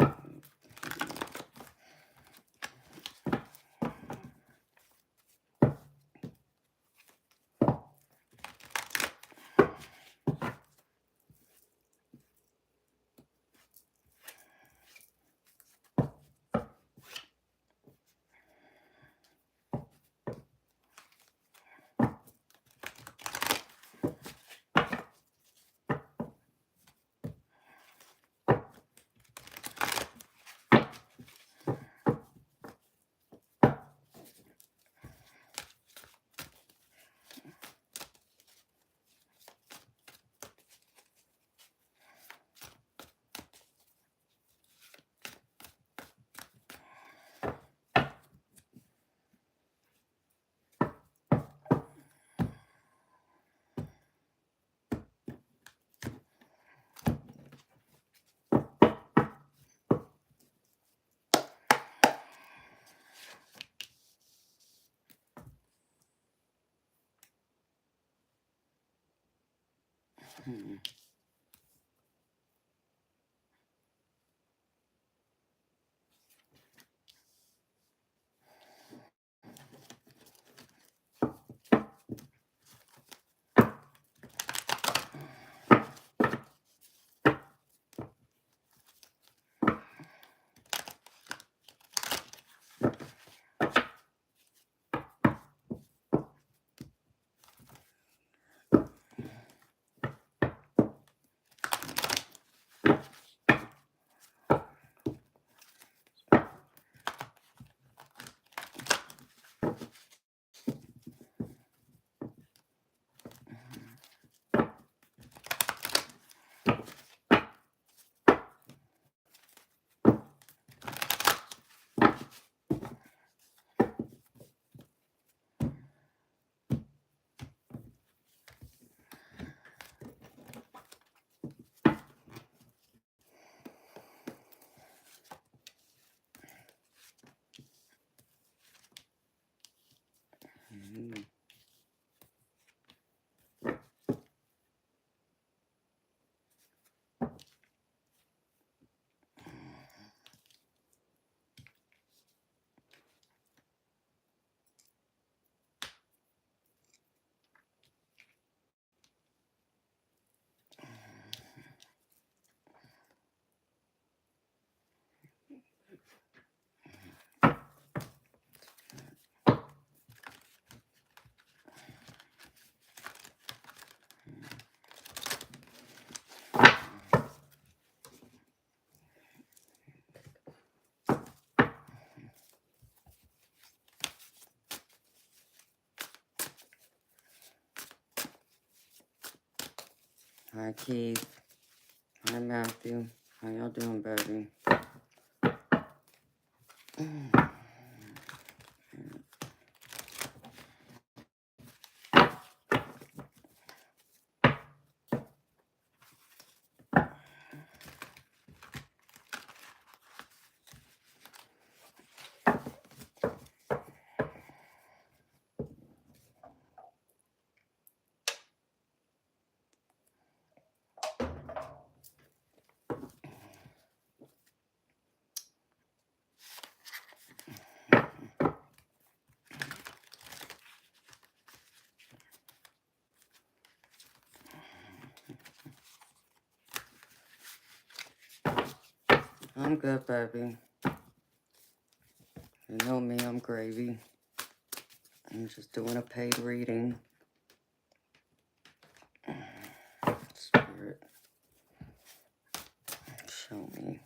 Hi, Keith. Hi, Matthew. How y'all doing, baby? I'm good, baby. You know me, I'm gravy. I'm just doing a paid reading. Spirit, show me.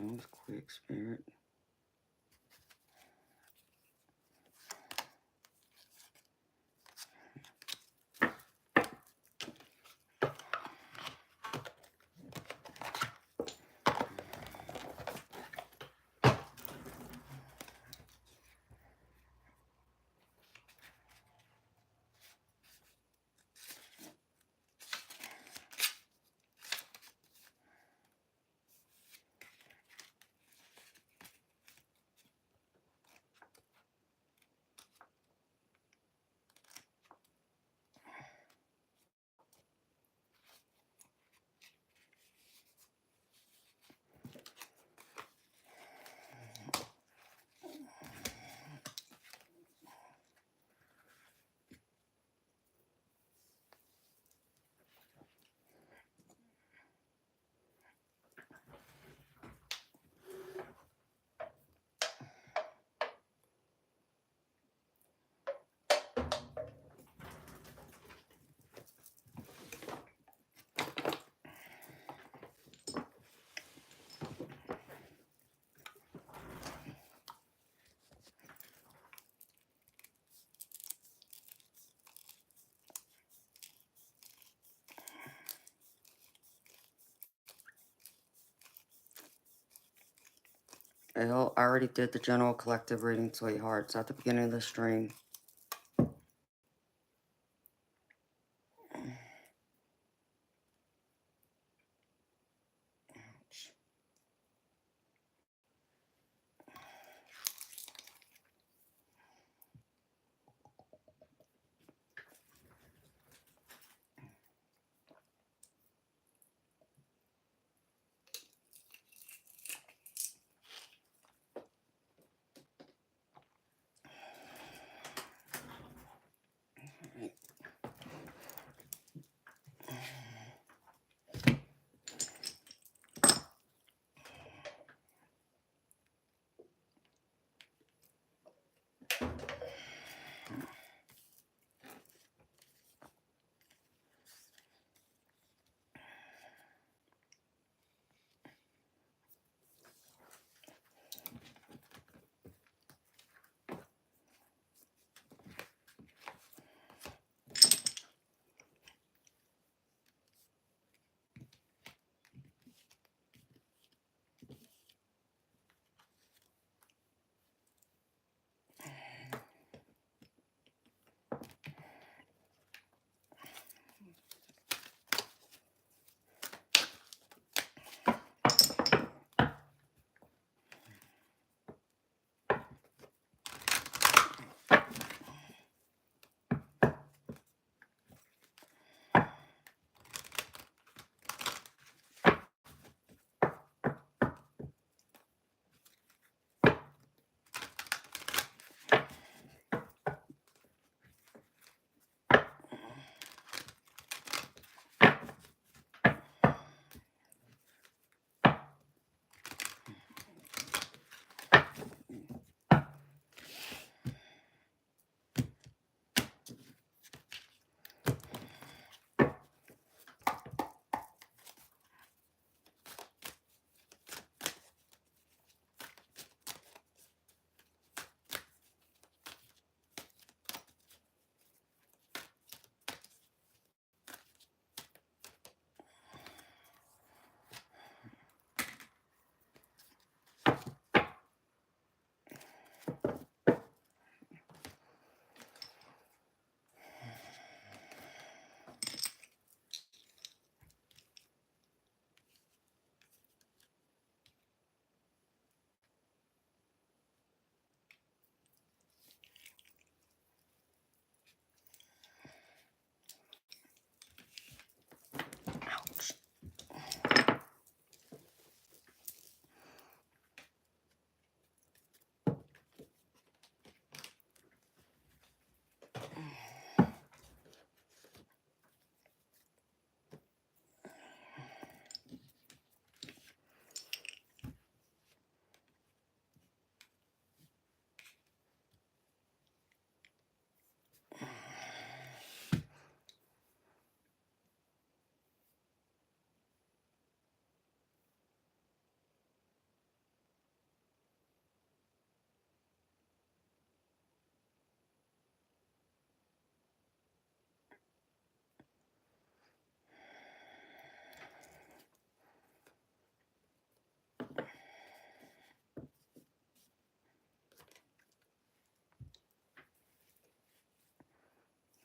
That was quick, Spirit. I already did the general collective reading, sweethearts, at the beginning of the stream.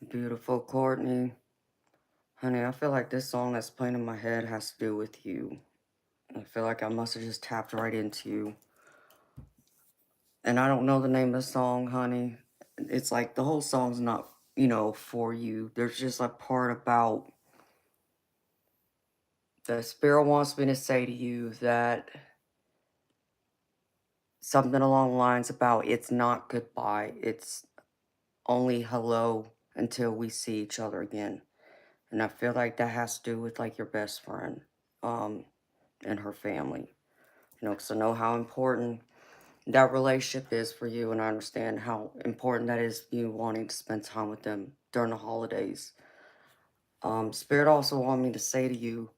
Beautiful Courtney. Honey, I feel like this song that's playing in my head has to do with you. I feel like I must have just tapped right into you. And I don't know the name of the song, honey. It's like the whole song's not, for you. There's just a part about the spirit wants me to say to you that something along the lines about it's not goodbye. It's only hello until we see each other again. And I feel like that has to do with like your best friend, um, and her family. Because I know how important that relationship is for you, and I understand how important that is you wanting to spend time with them during the holidays. Spirit also want me to say to you,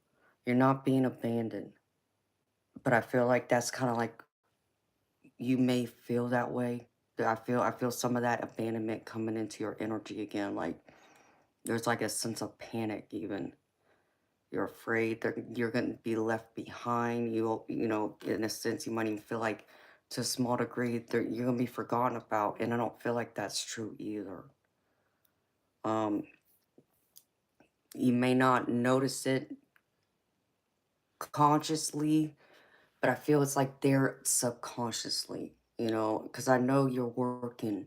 you're not being abandoned, but I feel like that's kind of like you may feel that way. I feel some of that abandonment coming into your energy again. Like there's like a sense of panic even. You're afraid that you're going to be left behind. In a sense, you might even feel like, to a small degree, that you're going to be forgotten about. And I don't feel like that's true either. Um, you may not notice it consciously, but I feel it's like there subconsciously, because I know you're working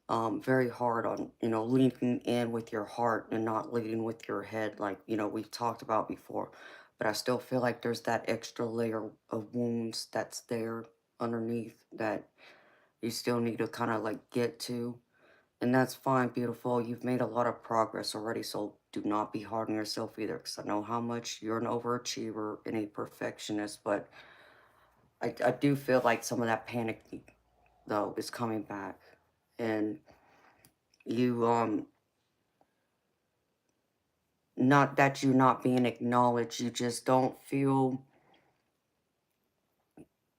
very hard on, leaning in with your heart and not leading with your head, like, we've talked about before. But I still feel like there's that extra layer of wounds that's there underneath that you still need to kind of like get to. And that's fine, beautiful. You've made a lot of progress already, so do not be hard on yourself either, because I know how much you're an overachiever and a perfectionist, but I do feel like some of that panic, though, is coming back. And you, not that you're not being acknowledged, you just don't feel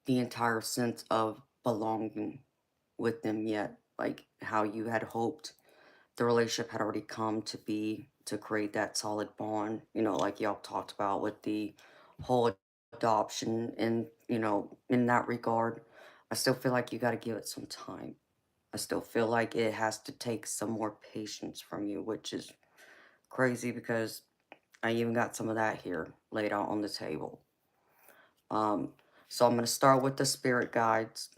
the entire sense of belonging with them yet, like how you had hoped the relationship had already come to be to create that solid bond, like y'all talked about with the whole adoption. And, in that regard, I still feel like you got to give it some time. I still feel like it has to take some more patience from you, which is crazy because I even got some of that here laid out on the table. Um, so I'm going to start with the spirit guides,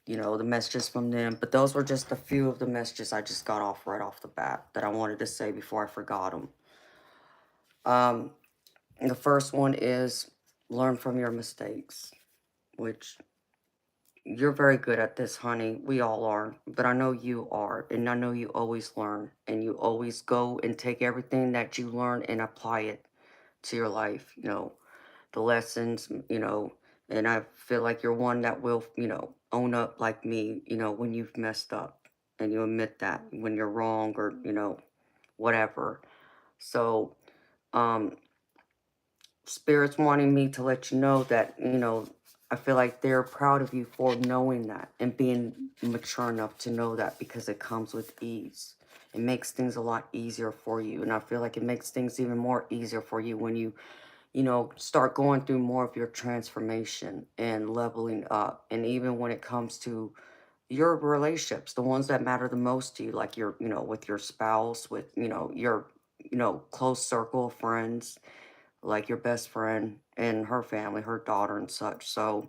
the messages from them. But those were just a few of the messages I just got off right off the bat that I wanted to say before I forgot them. Um, the first one is learn from your mistakes, which you're very good at this, honey. We all are. But I know you are. And I know you always learn. And you always go and take everything that you learn and apply it to your life, the lessons, and I feel like you're one that will, own up like me, when you've messed up and you admit that when you're wrong or, whatever. So, um, Spirit's wanting me to let you know that, I feel like they're proud of you for knowing that and being mature enough to know that because it comes with ease. It makes things a lot easier for you. And I feel like it makes things even more easier for you when you start going through more of your transformation and leveling up. And even when it comes to your relationships, the ones that matter the most to you, like your, with your spouse, with, your, close circle of friends, like your best friend and her family, her daughter and such. So,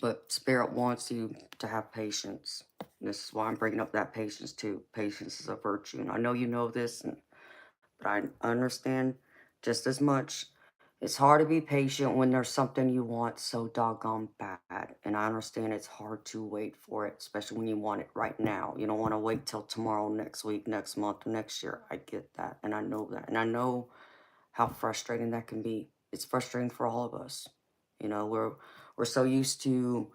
but Spirit wants you to have patience. This is why I'm bringing up that patience too. Patience is a virtue. And I know you know this, but I understand just as much. It's hard to be patient when there's something you want so doggone bad. And I understand it's hard to wait for it, especially when you want it right now. You don't want to wait till tomorrow, next week, next month, or next year. I get that. And I know that. And I know how frustrating that can be. It's frustrating for all of us. We're so used to,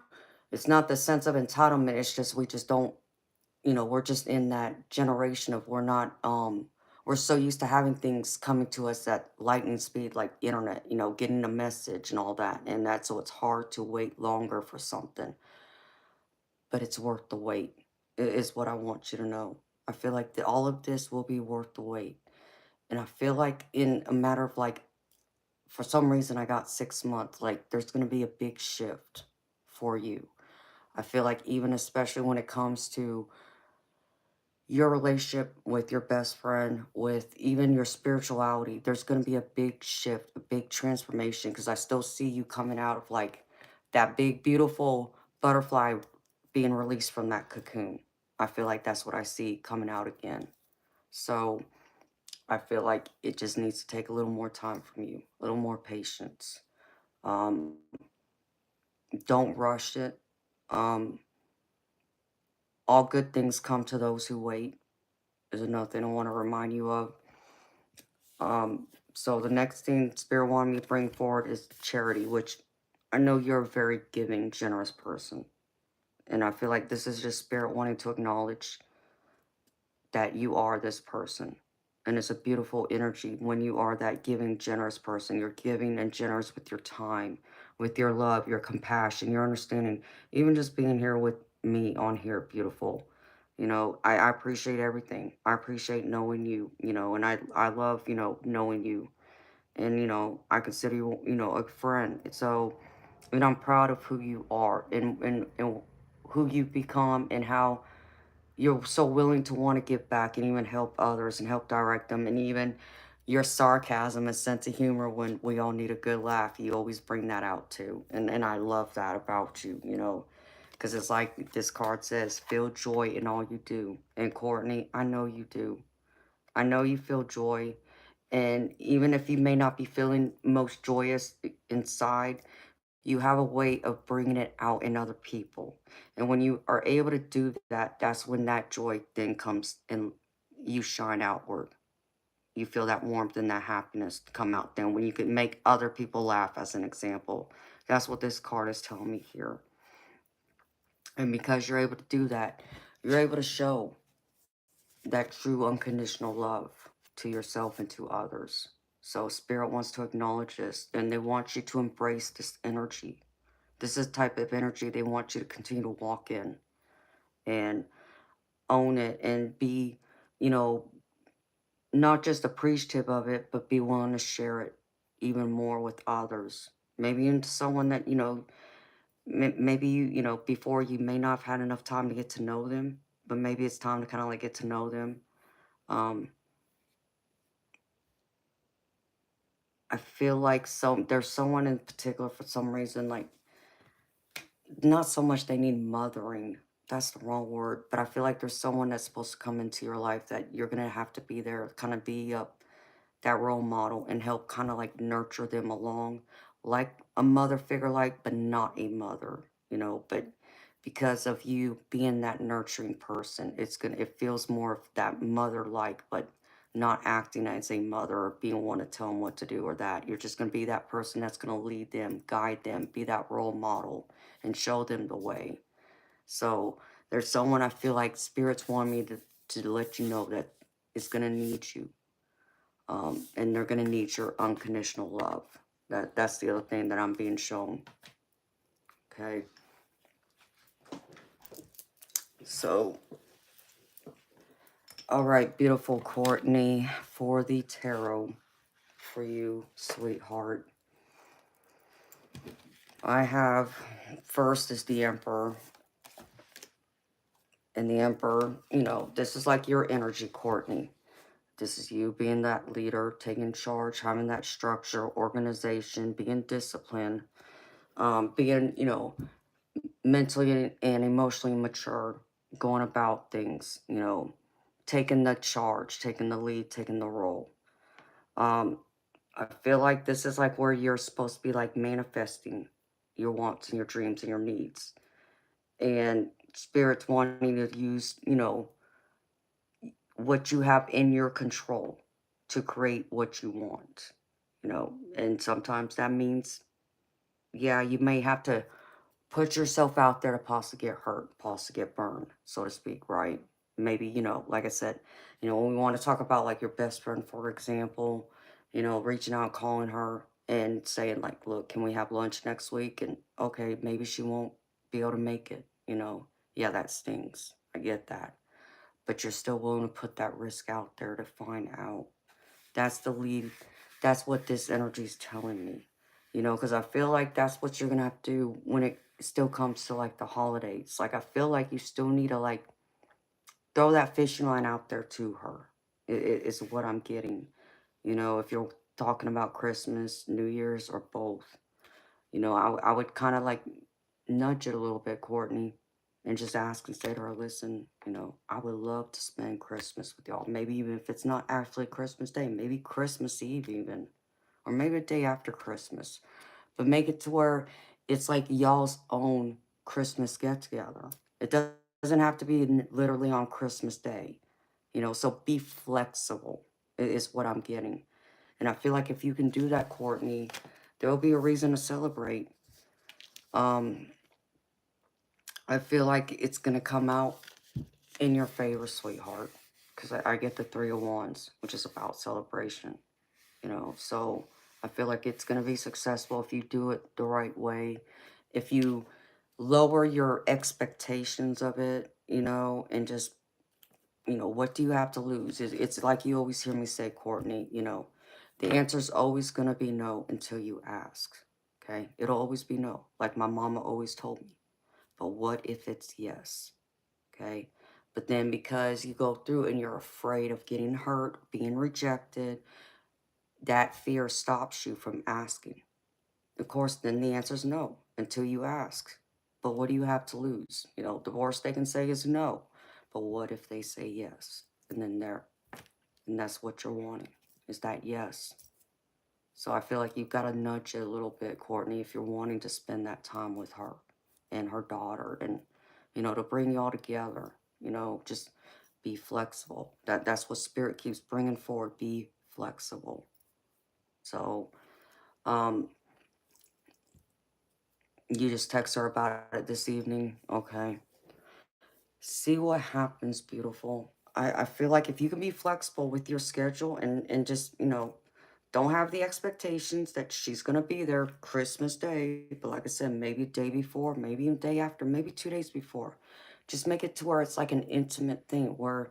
it's not the sense of entitlement, it's just we just don't, we're just in that generation of we're so used to having things coming to us at lightning speed, like internet, getting a message and all that. And that's so it's hard to wait longer for something, but it's worth the wait, is what I want you to know. I feel like all of this will be worth the wait. And I feel like in a matter of like, for some reason, I got 6 months, like there's going to be a big shift for you. I feel like even especially when it comes to your relationship with your best friend, with even your spirituality, there's going to be a big shift, a big transformation, because I still see you coming out of like that big, beautiful butterfly being released from that cocoon. I feel like that's what I see coming out again. So I feel like it just needs to take a little more time from you, a little more patience. Um, don't rush it. Um, all good things come to those who wait, is another thing I want to remind you of. So the next thing Spirit wanted me to bring forward is charity, which I know you're a very giving, generous person. And I feel like this is just Spirit wanting to acknowledge that you are this person. And it's a beautiful energy when you are that giving, generous person. You're giving and generous with your time, with your love, your compassion, your understanding. Even just being here with me on here, beautiful. I appreciate everything. I appreciate knowing you, and I love, knowing you. And, I consider you, a friend. So, and I'm proud of who you are and who you've become and how you're so willing to want to give back and even help others and help direct them, and even your sarcasm and sense of humor when we all need a good laugh, you always bring that out too. And I love that about you, because it's like this card says, feel joy in all you do. And Courtney, I know you do. I know you feel joy, and even if you may not be feeling most joyous inside, you have a way of bringing it out in other people. And when you are able to do that, that's when that joy then comes and you shine outward. You feel that warmth and that happiness come out then when you can make other people laugh, as an example. That's what this card is telling me here. And because you're able to do that, you're able to show that true unconditional love to yourself and to others. So Spirit wants to acknowledge this, and they want you to embrace this energy. This is the type of energy they want you to continue to walk in and own it and be, you know, not just appreciative of it, but be willing to share it even more with others. Maybe into someone that, maybe before you may not have had enough time to get to know them, but maybe it's time to kind of like get to know them. Um, I feel like there's someone in particular for some reason, like not so much they need mothering. That's the wrong word, but I feel like there's someone that's supposed to come into your life that you're gonna have to be there, kind of be that role model and help kind of like nurture them along, like a mother figure, like, but not a mother, but because of you being that nurturing person, it feels more of that mother like, but not acting as a mother or being one to tell them what to do or that. You're just going to be that person that's going to lead them, guide them, be that role model and show them the way. So there's someone I feel like spirits want me to let you know that is going to need you. And they're going to need your unconditional love. That's the other thing that I'm being shown. Okay. So, all right, beautiful Courtney, for the tarot for you, sweetheart. I have, first is the Emperor. And the Emperor, this is like your energy, Courtney. This is you being that leader, taking charge, having that structure, organization, being disciplined, being, mentally and emotionally mature, going about things, taking the charge, taking the lead, taking the role. Um, I feel like this is like where you're supposed to be like manifesting your wants and your dreams and your needs. And Spirit's wanting to use, what you have in your control to create what you want, and sometimes that means, yeah, you may have to put yourself out there to possibly get hurt, possibly get burned, so to speak, right? Maybe, like I said, when we want to talk about like your best friend, for example, reaching out, calling her and saying like, look, can we have lunch next week? And okay, maybe she won't be able to make it, yeah, that stings. I get that. But you're still willing to put that risk out there to find out. That's the lead. That's what this energy is telling me. Because I feel like that's what you're going to have to do when it still comes to like the holidays. Like, I feel like you still need to like throw that fishing line out there to her. Is what I'm getting. If you're talking about Christmas, New Year's, or both, I would kind of like nudge it a little bit, Courtney, and just ask and say to her, listen, I would love to spend Christmas with y'all. Maybe even if it's not actually Christmas Day, maybe Christmas Eve even, or maybe a day after Christmas. But make it to where it's like y'all's own Christmas get together. It doesn't have to be literally on Christmas Day, so be flexible is what I'm getting. And I feel like if you can do that, Courtney, there'll be a reason to celebrate. Um, I feel like it's going to come out in your favor, sweetheart, because I get the Three of Wands, which is about celebration, so I feel like it's going to be successful if you do it the right way. If you lower your expectations of it, and just, what do you have to lose? It's like you always hear me say, Courtney, the answer's always going to be no until you ask. Okay? It'll always be no, like my mama always told me. But what if it's yes? Okay? But then because you go through and you're afraid of getting hurt, being rejected, that fear stops you from asking. Of course, then the answer is no until you ask. But what do you have to lose? The worst they can say is no. But what if they say yes? And then and that's what you're wanting, is that yes. So I feel like you've got to nudge it a little bit, Courtney, if you're wanting to spend that time with her and her daughter, and, to bring you all together, just be flexible. That's what Spirit keeps bringing forward. Be flexible. So, um, you just text her about it this evening. Okay. See what happens, beautiful. I feel like if you can be flexible with your schedule and just, don't have the expectations that she's going to be there Christmas Day. But like I said, maybe a day before, maybe a day after, maybe 2 days before. Just make it to where it's like an intimate thing where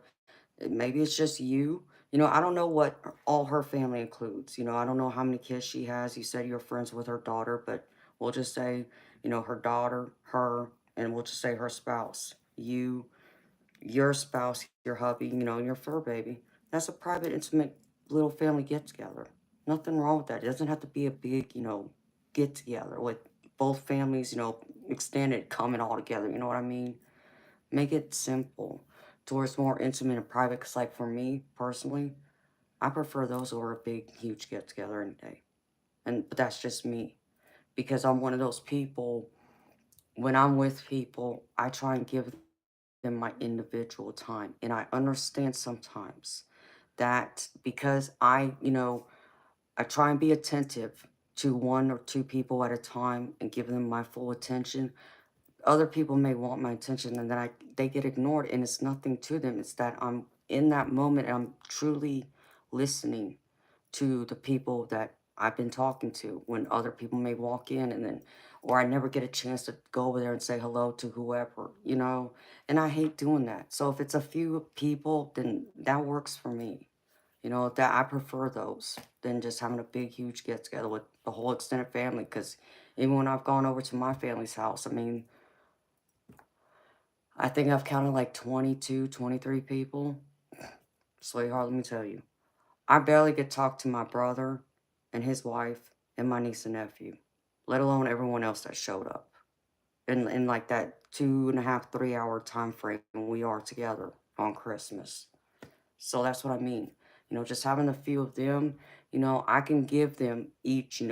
maybe it's just you. I don't know what all her family includes. I don't know how many kids she has. You said you're friends with her daughter, but we'll just say, her daughter, her, and we'll just say her spouse. You, your spouse, your hubby, and your fur baby. That's a private, intimate little family get together. Nothing wrong with that. It doesn't have to be a big, get together with both families, extended coming all together. You know what I mean? Make it simple to where it's more intimate and private. Because, like, for me personally, I prefer those over a big, huge get together any day. But that's just me, because I'm one of those people. When I'm with people, I try and give them my individual time, and I understand sometimes that because I try and be attentive to one or two people at a time and give them my full attention. Other people may want my attention, and then they get ignored, and it's nothing to them. It's that I'm in that moment and I'm truly listening to the people that I've been talking to, when other people may walk in, and then, or I never get a chance to go over there and say hello to whoever, and I hate doing that. So if it's a few people, then that works for me. That I prefer those than just having a big, huge get together with the whole extended family. Because even when I've gone over to my family's house, I mean, I think I've counted like 22, 23 people. Sweetheart, let me tell you, I barely get to talk to my brother and his wife and my niece and nephew, let alone everyone else that showed up in like that 2.5, 3 hour time frame we are together on Christmas. So that's what I mean. Just having a few of them, I can give them each,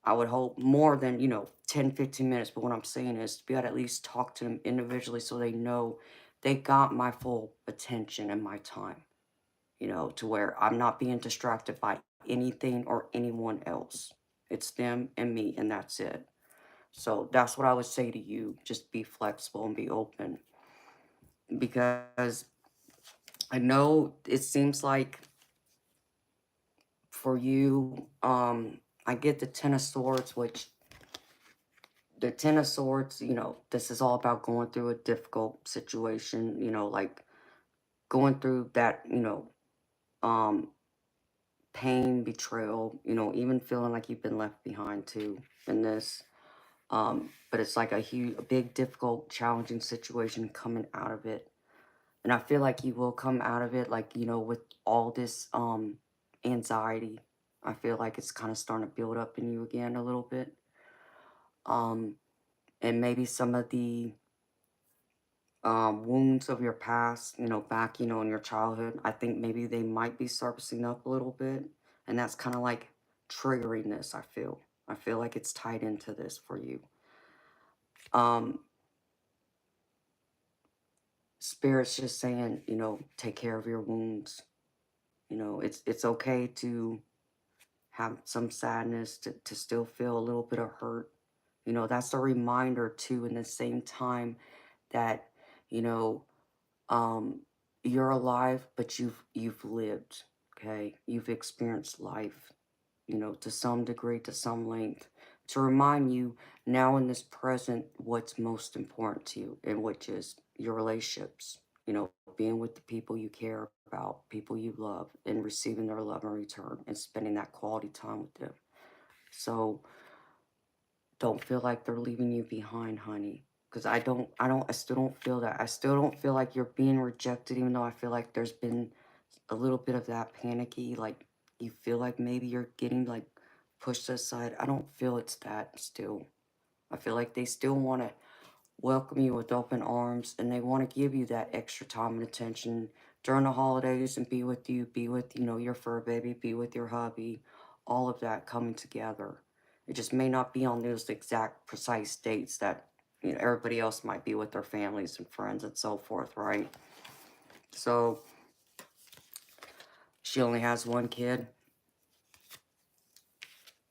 I would hope more than, 10, 15 minutes. But what I'm saying is to be able to at least talk to them individually so they know they got my full attention and my time, to where I'm not being distracted by anything or anyone else. It's them and me, and that's it. So that's what I would say to you. Just be flexible and be open. Because I know it seems like for you, I get the Ten of Swords, which the Ten of Swords, this is all about going through a difficult situation, like going through that, um, pain, betrayal, even feeling like you've been left behind too in this. But it's like a big, difficult, challenging situation coming out of it. And I feel like you will come out of it, like, with all this anxiety. I feel like it's kind of starting to build up in you again a little bit. Um, and maybe some of the wounds of your past, back, in your childhood, I think maybe they might be surfacing up a little bit. And that's kind of like triggering this, I feel. I feel like it's tied into this for you. Um, Spirit's just saying, take care of your wounds. It's okay to have some sadness, to still feel a little bit of hurt. That's a reminder too, in the same time, that, you know, um, you're alive, but you've lived, okay? You've experienced life, to some degree, to some length, to remind you now in this present what's most important to you, and which is your relationships, being with the people you care about, people you love, and receiving their love in return and spending that quality time with them. So don't feel like they're leaving you behind, honey. Because I still don't feel that. I still don't feel like you're being rejected, even though I feel like there's been a little bit of that panicky, like you feel like maybe you're getting like pushed aside. I don't feel it's that still. I feel like they still want to welcome you with open arms, and they want to give you that extra time and attention during the holidays and be with you, be with, your fur baby, be with your hubby, all of that coming together. It just may not be on those exact precise dates that, everybody else might be with their families and friends and so forth, right? So she only has one kid.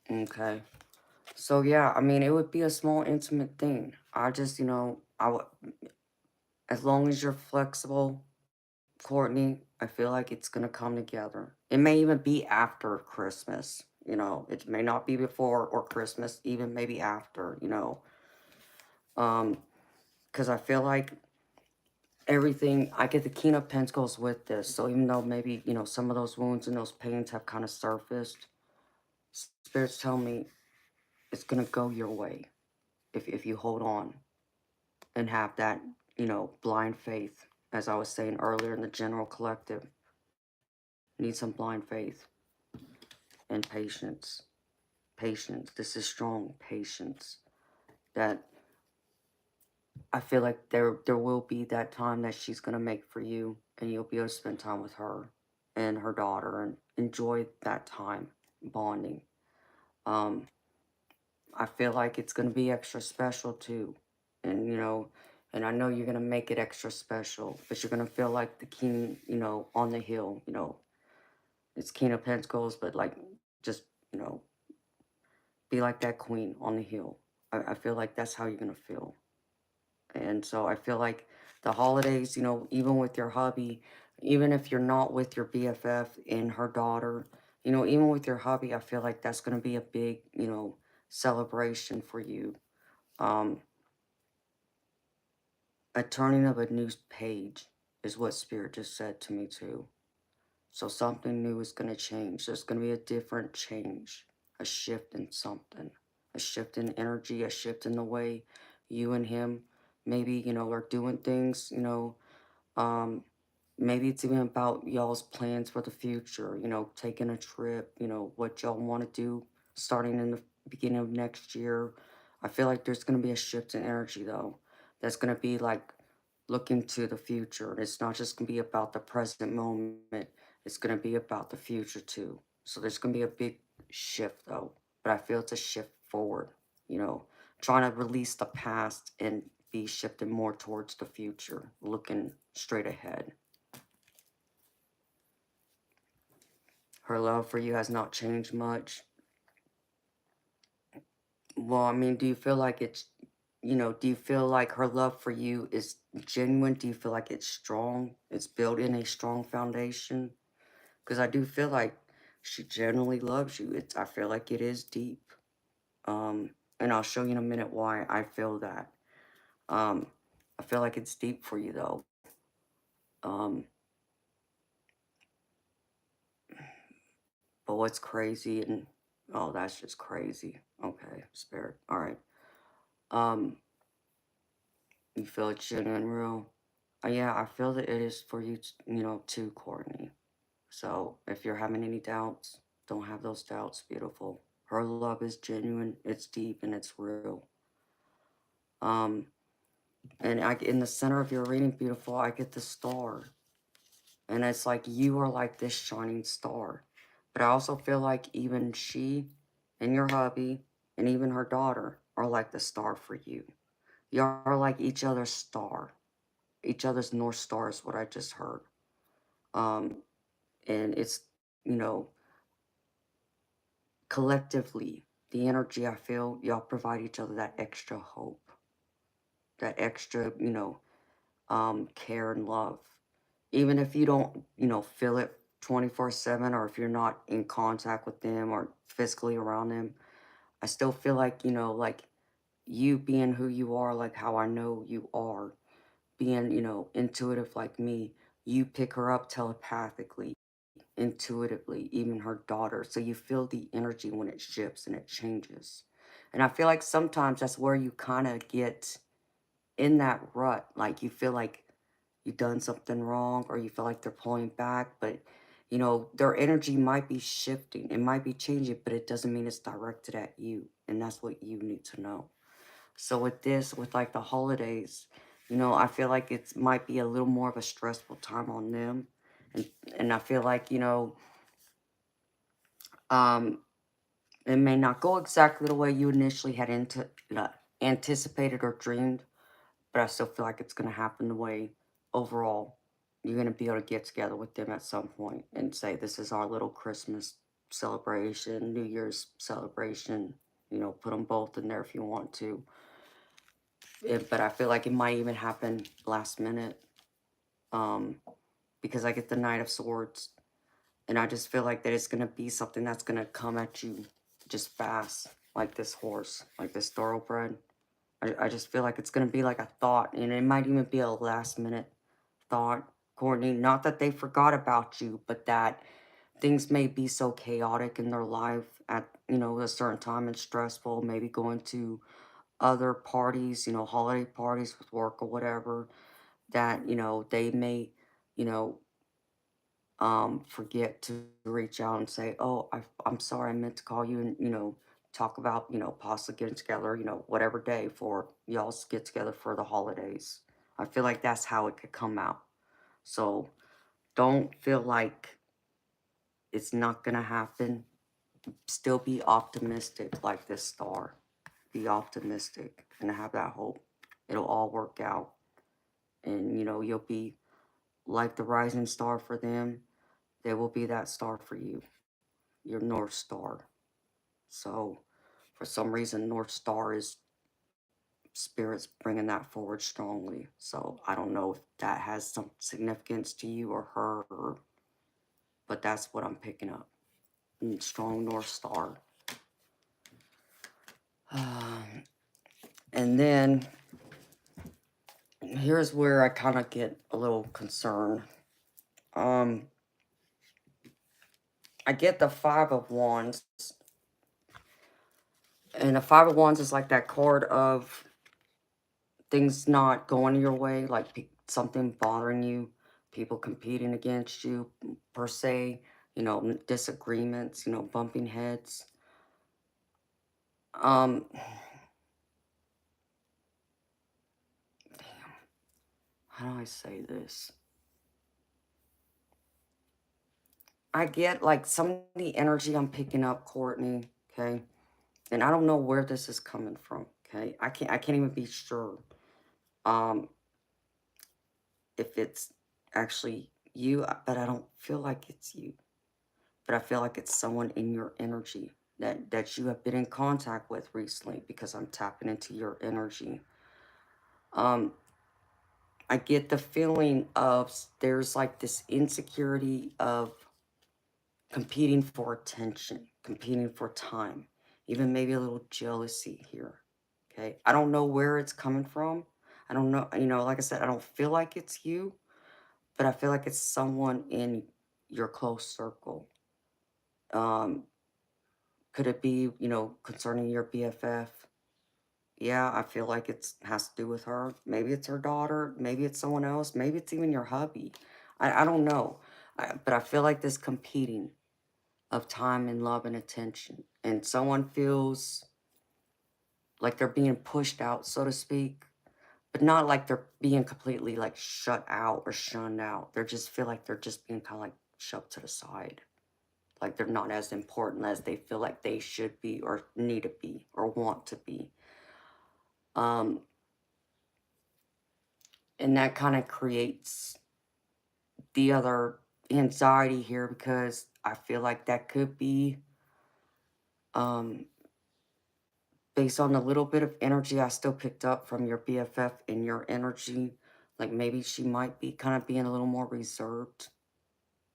Okay. So yeah, I mean, it would be a small, intimate thing. I just, as long as you're flexible, Courtney, I feel like it's gonna come together. It may even be after Christmas. It may not be before or Christmas, even maybe after. Um, because I feel like everything. I get the King of Pentacles with this. So even though maybe some of those wounds and those pains have kind of surfaced, spirits tell me it's gonna go your way if you hold on and have that, blind faith. As I was saying earlier in the general collective, need some blind faith and patience. Patience. This is strong patience. That I feel like there will be that time that she's gonna make for you, and you'll be able to spend time with her and her daughter and enjoy that time bonding. Um, I feel like it's gonna be extra special too, and and I know you're gonna make it extra special, but you're gonna feel like the king, on the hill. It's King of Pentacles, but like just you know be like that queen on the hill. I feel like that's how you're gonna feel. And so I feel like the holidays, even with your hubby, even if you're not with your BFF and her daughter, even with your hubby, I feel like that's gonna be a big, celebration for you. Um, a turning of a new page is what Spirit just said to me too. So something new is going to change. There's going to be a different change, a shift in something, a shift in energy, a shift in the way you and him maybe, are doing things, um, maybe it's even about y'all's plans for the future, taking a trip, what y'all want to do starting in the beginning of next year. I feel like there's going to be a shift in energy, though, that's going to be like looking to the future. And it's not just going to be about the present moment, it's going to be about the future, too. So there's going to be a big shift, though. But I feel it's a shift forward, you know, trying to release the past and be shifted more towards the future, looking straight ahead. Her love for you has not changed much. Well, I mean, do you feel like do you feel like her love for you is genuine? Do you feel like it's strong? It's built in a strong foundation? Because I do feel like she genuinely loves you. I feel like it is deep. And I'll show you in a minute why I feel that. Um, I feel like it's deep for you, though. Um, but what's crazy and oh, that's just crazy. Okay, Spirit. All right. Um, you feel it's genuine, real. Yeah, I feel that it is for you, too, Courtney. So if you're having any doubts, don't have those doubts, beautiful. Her love is genuine, it's deep, and it's real. Um, and in the center of your reading, beautiful, I get the star. And it's like you are like this shining star. But I also feel like even she and your hubby and even her daughter are like the star for you. You are like each other's star. Each other's North Star is what I just heard. Um, and it's, you know, collectively, the energy I feel, y'all provide each other that extra hope, that extra, care and love. Even if you don't, feel it 24/7, or if you're not in contact with them or physically around them, I still feel like, like you being who you are, like how I know you are, being, intuitive like me, you pick her up telepathically, intuitively, even her daughter. So you feel the energy when it shifts and it changes. And I feel like sometimes that's where you kind of get in that rut. Like you feel like you've done something wrong or you feel like they're pulling back, but their energy might be shifting, it might be changing, but it doesn't mean it's directed at you. And that's what you need to know. So with this, with like the holidays, I feel like it might be a little more of a stressful time on them. And I feel like, um, it may not go exactly the way you initially had anticipated or dreamed, but I still feel like it's going to happen the way overall you're going to be able to get together with them at some point and say, this is our little Christmas celebration, New Year's celebration. Put them both in there if you want to. But I feel like it might even happen last minute, um, because I get the Knight of Swords. And I just feel like that it's going to be something that's going to come at you just fast, like this horse, like this thoroughbred. I just feel like it's going to be like a thought, and it might even be a last minute thought, Courtney. Not that they forgot about you, but that things may be so chaotic in their life at, a certain time and stressful, maybe going to other parties, holiday parties with work or whatever, that, they may, you know, forget to reach out and say, oh, I'm sorry, I meant to call you and, talk about, possibly getting together, whatever day for y'all's get together for the holidays. I feel like that's how it could come out. So don't feel like it's not going to happen. Still be optimistic like this star. Be optimistic and have that hope. It'll all work out. And, you'll be like the rising star for them. They will be that star for you, your North Star. So, for some reason, North Star is spirits bringing that forward strongly. So, I don't know if that has some significance to you or her, but that's what I'm picking up. Strong North Star. And then, here's where I kind of get a little concerned. I get the Five of Wands. And the Five of Wands is like that card of things not going your way, like something bothering you, people competing against you, per se, disagreements, bumping heads. Damn, how do I say this? I get like some of the energy I'm picking up, Courtney, okay? And I don't know where this is coming from, okay? I can't even be sure um if it's actually you, but I don't feel like it's you. But I feel like it's someone in your energy that you have been in contact with recently, because I'm tapping into your energy. Um, I get the feeling of there's like this insecurity of competing for attention, competing for time, even maybe a little jealousy here. Okay. I don't know where it's coming from. I don't know, like I said, I don't feel like it's you, but I feel like it's someone in your close circle. Um, could it be, concerning your BFF? Yeah, I feel like it has to do with her. Maybe it's her daughter. Maybe it's someone else. Maybe it's even your hubby. I don't know. But I feel like this competing of time and love and attention. And someone feels like they're being pushed out, so to speak, but not like they're being completely like shut out or shunned out. They just feel like they're just being kind of like shoved to the side. Like they're not as important as they feel like they should be or need to be or want to be. Um, and that kind of creates the other anxiety here because I feel like that could be um, based on the little bit of energy I still picked up from your BFF and your energy. Like maybe she might be kind of being a little more reserved.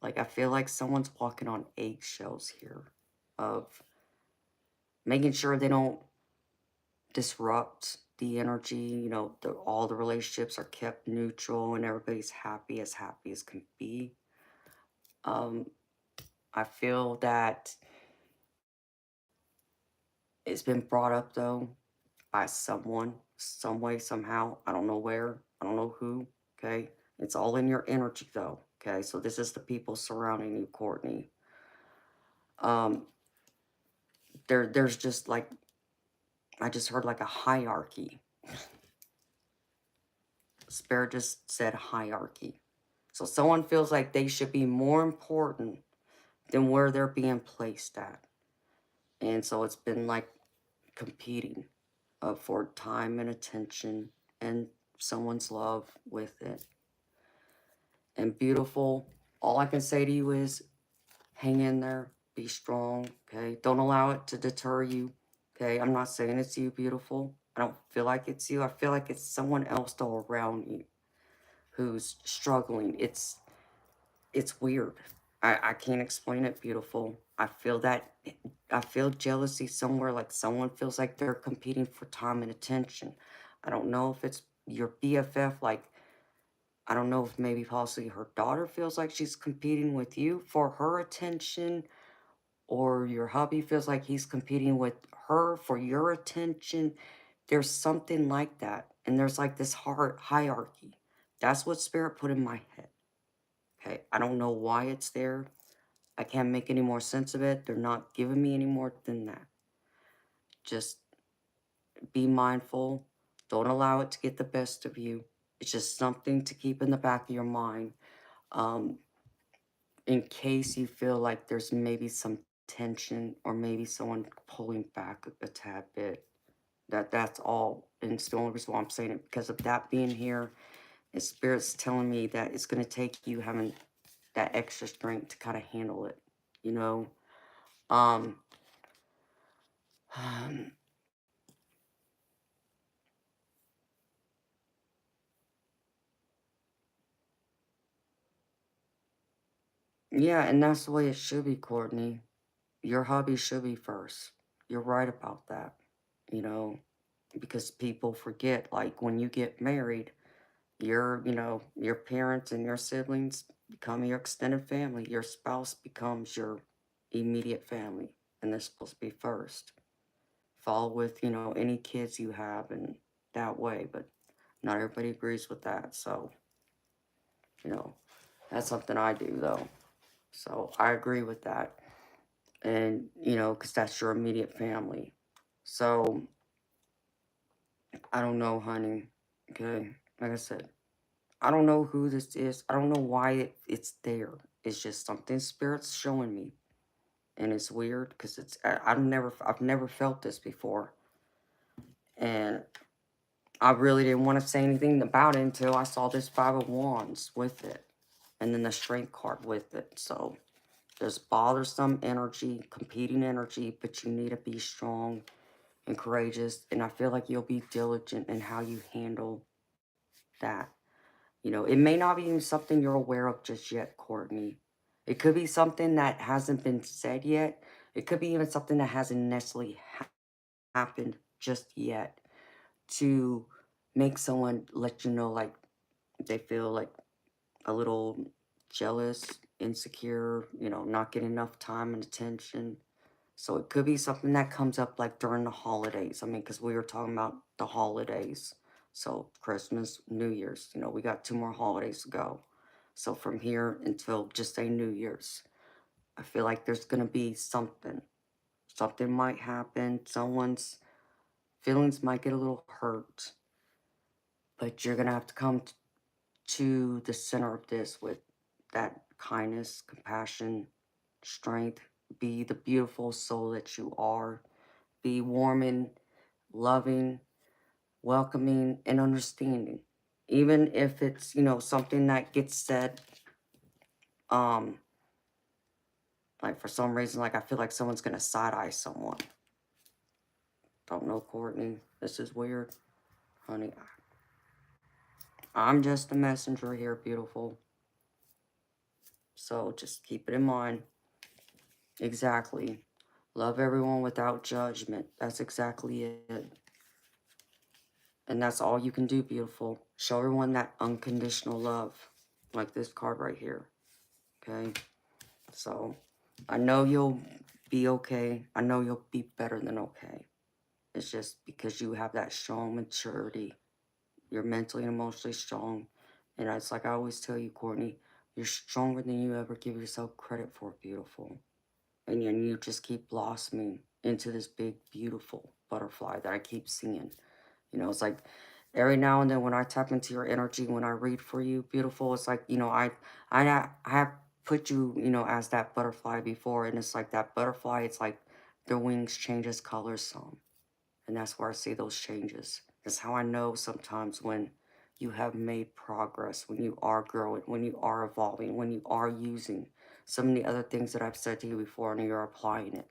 Like I feel like someone's walking on eggshells here of making sure they don't disrupt the energy. All the relationships are kept neutral and everybody's happy as can be. Um, I feel that it's been brought up though by someone, some way, somehow. I don't know where, I don't know who. Okay. It's all in your energy though. Okay. So this is the people surrounding you, Courtney. Um, there's just like, I just heard like a hierarchy. Spirit just said hierarchy. So someone feels like they should be more important than where they're being placed at. And so it's been like competing for time and attention and someone's love with it. And beautiful, all I can say to you is hang in there, be strong, okay? Don't allow it to deter you, okay? I'm not saying it's you, beautiful. I don't feel like it's you. I feel like it's someone else all around you who's struggling. It's weird. I can't explain it, beautiful. I feel jealousy somewhere, like someone feels like they're competing for time and attention. I don't know if it's your BFF, like I don't know if maybe possibly her daughter feels like she's competing with you for her attention, or your hubby feels like he's competing with her for your attention. There's something like that. And there's like this hard hierarchy. That's what spirit put in my head. Okay. I don't know why it's there. I can't make any more sense of it. They're not giving me any more than that. Just be mindful. Don't allow it to get the best of you. It's just something to keep in the back of your mind. Um, in case you feel like there's maybe some tension or maybe someone pulling back a tad bit. That's all. And it's the only reason why I'm saying it because of that being here. And spirit's telling me that it's gonna take you having that extra strength to kind of handle it, you know. Um, um yeah, and that's the way it should be, Courtney. Your hobby should be first. You're right about that, you know, because people forget, like when you get married, your parents and your siblings become your extended family. Your spouse becomes your immediate family, and they're supposed to be first. Follow with, any kids you have and that way, but not everybody agrees with that. So, you know, that's something I do though. So I agree with that. And, because that's your immediate family. So I don't know, honey. Okay. Like I said, I don't know who this is. I don't know why it's there. It's just something spirit's showing me, and it's weird because I've never felt this before, and I really didn't want to say anything about it until I saw this Five of Wands with it, and then the Strength card with it. So there's bothersome energy, competing energy, but you need to be strong and courageous, and I feel like you'll be diligent in how you handle that. It may not be even something you're aware of just yet, Courtney. It could be something that hasn't been said yet. It could be even something that hasn't necessarily happened just yet to make someone let you know, like, they feel like a little jealous, insecure, not getting enough time and attention. So it could be something that comes up like during the holidays. I mean, because we were talking about the holidays. So Christmas, New Year's, we got 2 more holidays to go. So from here until just say New Year's, I feel like there's going to be something. Something might happen. Someone's feelings might get a little hurt. But you're going to have to come to the center of this with that kindness, compassion, strength. Be the beautiful soul that you are. Be warm and loving, welcoming, and understanding. Even if it's, something that gets said, um, like for some reason, like I feel like someone's gonna side eye someone. Don't know, Courtney. This is weird. Honey, I'm just a messenger here, beautiful. So just keep it in mind. Exactly. Love everyone without judgment. That's exactly it. And that's all you can do, beautiful. Show everyone that unconditional love. Like this card right here. Okay? So, I know you'll be okay. I know you'll be better than okay. It's just because you have that strong maturity. You're mentally and emotionally strong. And it's like I always tell you, Courtney, you're stronger than you ever give yourself credit for, beautiful. And you just keep blossoming into this big, beautiful butterfly that I keep seeing. It's like every now and then when I tap into your energy, when I read for you, beautiful, it's like, I have put you, as that butterfly before. And it's like that butterfly, it's like their wings changes colors some. And that's where I see those changes. That's how I know sometimes when you have made progress, when you are growing, when you are evolving, when you are using some of the other things that I've said to you before and you're applying it.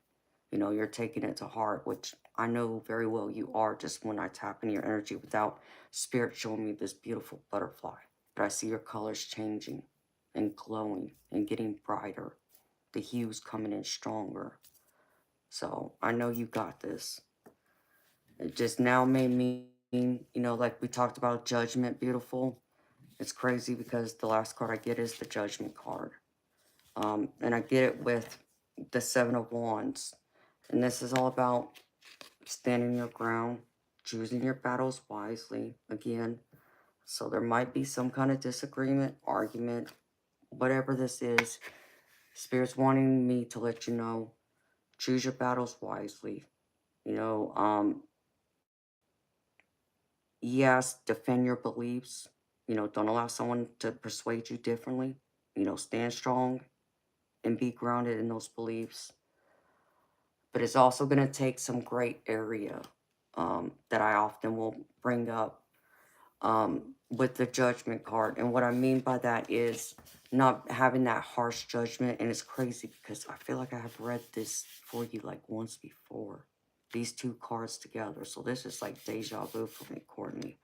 You're taking it to heart, which I know very well you are just when I tap into your energy without spirit showing me this beautiful butterfly. But I see your colors changing and glowing and getting brighter. The hues coming in stronger. So I know you got this. It just now made me, like we talked about judgment, beautiful. It's crazy because the last card I get is the judgment card. And I get it with the Seven of Wands. And this is all about standing your ground, choosing your battles wisely, again. So there might be some kind of disagreement, argument, whatever this is. Spirit's wanting me to let you know, choose your battles wisely. You know, um, yes, defend your beliefs. Don't allow someone to persuade you differently. Stand strong and be grounded in those beliefs. But it's also going to take some great area that I often will bring up with the judgment card. And what I mean by that is not having that harsh judgment. And it's crazy because I feel like I have read this for you like once before. These 2 cards together. So this is like deja vu for me, Courtney.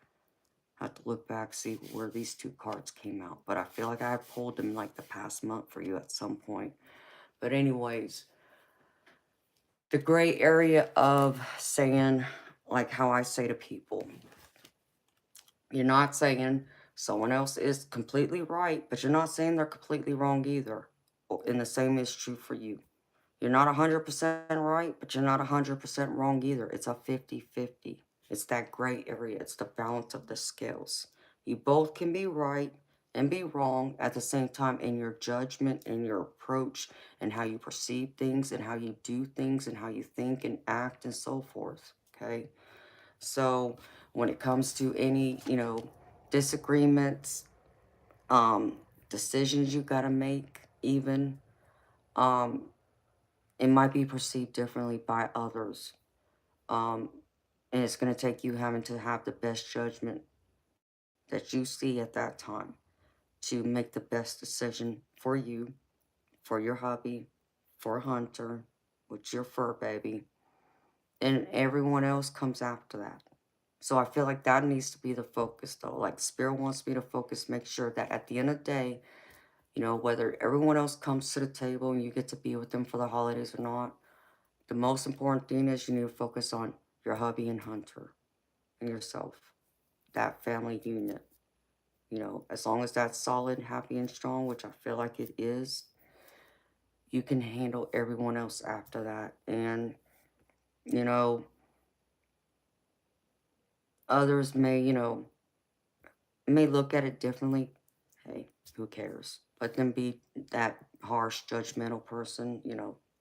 I have to look back, see where these 2 cards came out. But I feel like I have pulled them like the past month for you at some point. But anyways, the gray area of saying, like how I say to people, you're not saying someone else is completely right, but you're not saying they're completely wrong either. And the same is true for you. You're not 100% right, but you're not 100% wrong either. It's a 50-50. It's that gray area. It's the balance of the scales. You both can be right and be wrong at the same time in your judgment and your approach and how you perceive things and how you do things and how you think and act and so forth. Okay? So when it comes to any, disagreements, decisions you gotta make, even, um, it might be perceived differently by others. Um, and it's gonna take you having to have the best judgment that you see at that time to make the best decision for you, for your hubby, for Hunter, with your fur baby, and everyone else comes after that. So I feel like that needs to be the focus though. Like Spirit wants me to focus, make sure that at the end of the day, whether everyone else comes to the table and you get to be with them for the holidays or not, the most important thing is you need to focus on your hubby and Hunter and yourself, that family unit. As long as that's solid, happy, and strong, which I feel like it is, you can handle everyone else after that. And, you know, others may, may look at it differently. Hey, who cares? Let them be that harsh, judgmental person.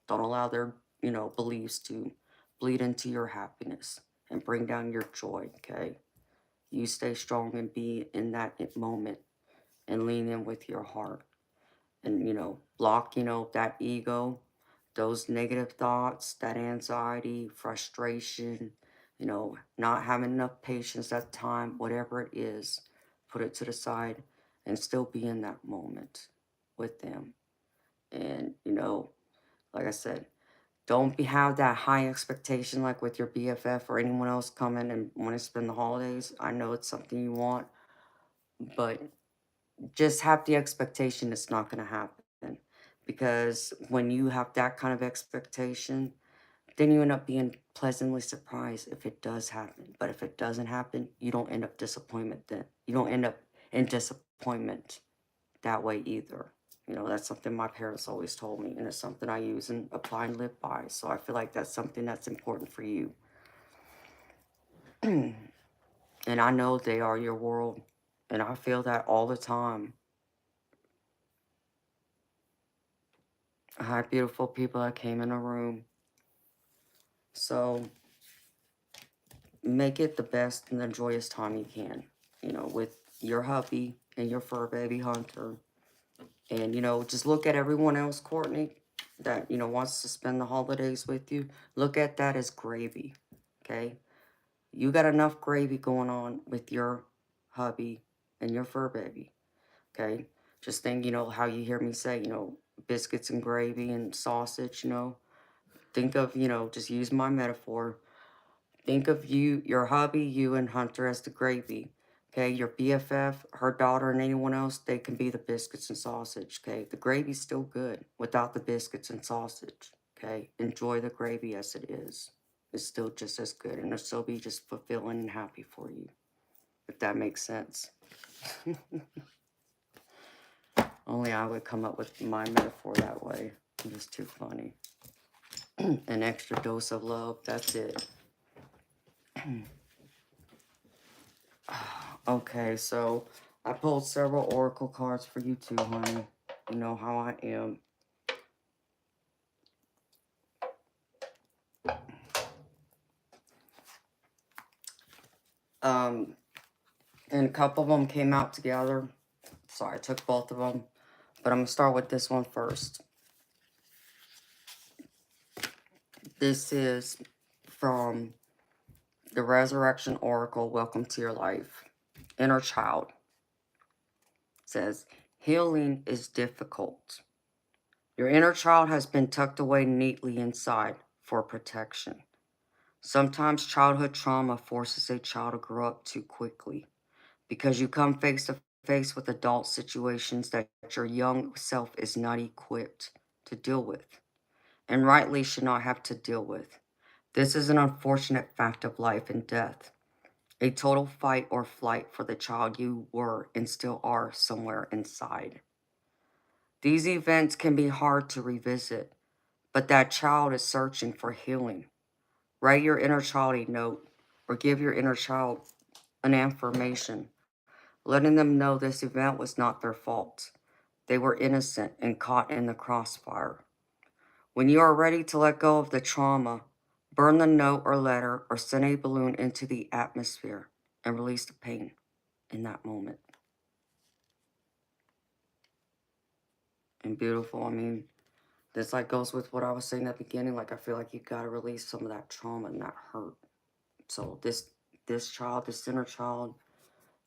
Don't allow their, beliefs to bleed into your happiness and bring down your joy, okay? You stay strong and be in that moment and lean in with your heart and, block, that ego, those negative thoughts, that anxiety, frustration, not having enough patience at time, whatever it is, put it to the side and still be in that moment with them. And, like I said, don't have that high expectation like with your BFF or anyone else coming and want to spend the holidays. I know it's something you want, but just have the expectation it's not going to happen. Because when you have that kind of expectation, then you end up being pleasantly surprised if it does happen. But if it doesn't happen, you don't end up disappointment then. You don't end up in disappointment that way either. That's something my parents always told me, and it's something I use and apply and live by. So I feel like that's something that's important for you. And I know they are your world, and I feel that all the time. I had beautiful people that came in the room. So make it the best and the joyous time you can, with your hubby and your fur baby Hunter. And, just look at everyone else, Courtney, that, wants to spend the holidays with you. Look at that as gravy, okay? You got enough gravy going on with your hubby and your fur baby, okay? Just think, how you hear me say, biscuits and gravy and sausage, Think of, just use my metaphor. Think of you, your hubby, you, and Hunter as the gravy. Okay, your BFF, her daughter, and anyone else, they can be the biscuits and sausage. Okay, the gravy's still good without the biscuits and sausage. Okay, enjoy the gravy as it is. It's still just as good, and it'll still be just fulfilling and happy for you, if that makes sense. Only I would come up with my metaphor that way. It's just too funny. An extra dose of love, that's it. Okay, so I pulled several oracle cards for you too, honey. You know how I am. And a couple of them came out together. So I took both of them. But I'm going to start with this one first. This is from the Resurrection Oracle, Welcome to Your Life. Inner Child. It says, healing is difficult. Your inner child has been tucked away neatly inside for protection. Sometimes childhood trauma forces a child to grow up too quickly because you come face to face with adult situations that your young self is not equipped to deal with and rightly should not have to deal with. This is an unfortunate fact of life and death, a total fight or flight for the child you were and still are somewhere inside. These events can be hard to revisit, but that child is searching for healing. Write your inner child a note or give your inner child an affirmation, letting them know this event was not their fault. They were innocent and caught in the crossfire. When you are ready to let go of the trauma, burn the note or letter or send a balloon into the atmosphere and release the pain in that moment. And beautiful, I mean, this like goes with what I was saying at the beginning. Like I feel like you gotta release some of that trauma and that hurt. So this child, this inner child,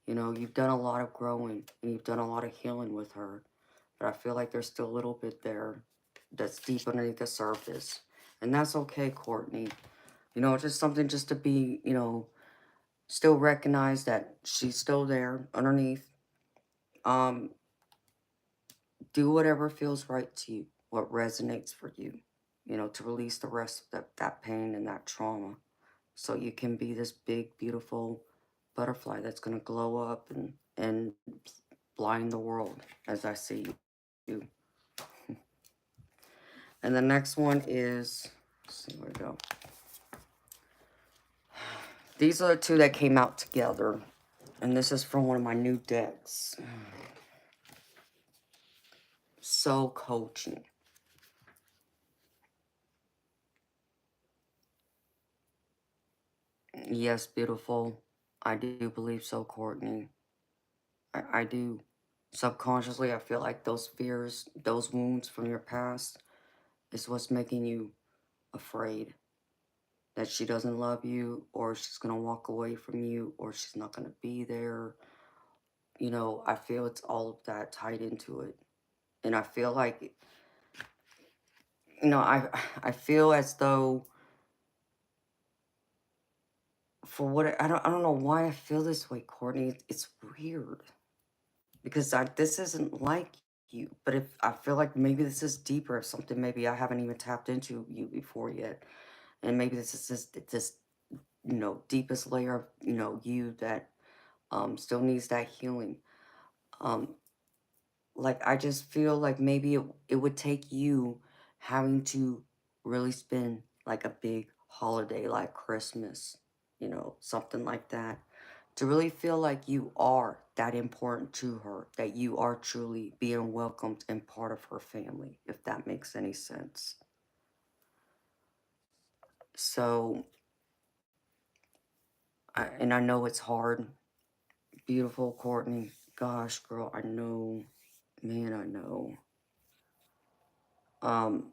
you've done a lot of growing and you've done a lot of healing with her. But I feel like there's still a little bit there that's deep underneath the surface. And that's okay, Courtney. Just something just to be, still recognize that she's still there underneath. Um, do whatever feels right to you, what resonates for you, to release the rest of that pain and that trauma. So you can be this big, beautiful butterfly that's going to glow up and blind the world as I see you. And the next one is, let's see where to go. These are the two that came out together. And this is from one of my new decks. Soul coaching. Yes, beautiful. I do believe so, Courtney. I do. Subconsciously, I feel like those fears, those wounds from your past is what's making you afraid that she doesn't love you, or she's going to walk away from you, or she's not going to be there. You know, I feel it's all of that tied into it. And I feel like, you know, I feel as though for what I don't know why I feel this way, Courtney. It's weird because this isn't like you, but if I feel like maybe this is deeper, something maybe I haven't even tapped into you before yet, and maybe this is just this you know deepest layer of you that still needs that healing. Um, like I just feel like maybe it would take you having to really spend like a big holiday like Christmas, you know, something like that, to really feel like you are that important to her, that you are truly being welcomed and part of her family, if that makes any sense. So, and I know it's hard. Beautiful Courtney. Gosh, girl, I know. Man, I know. Um,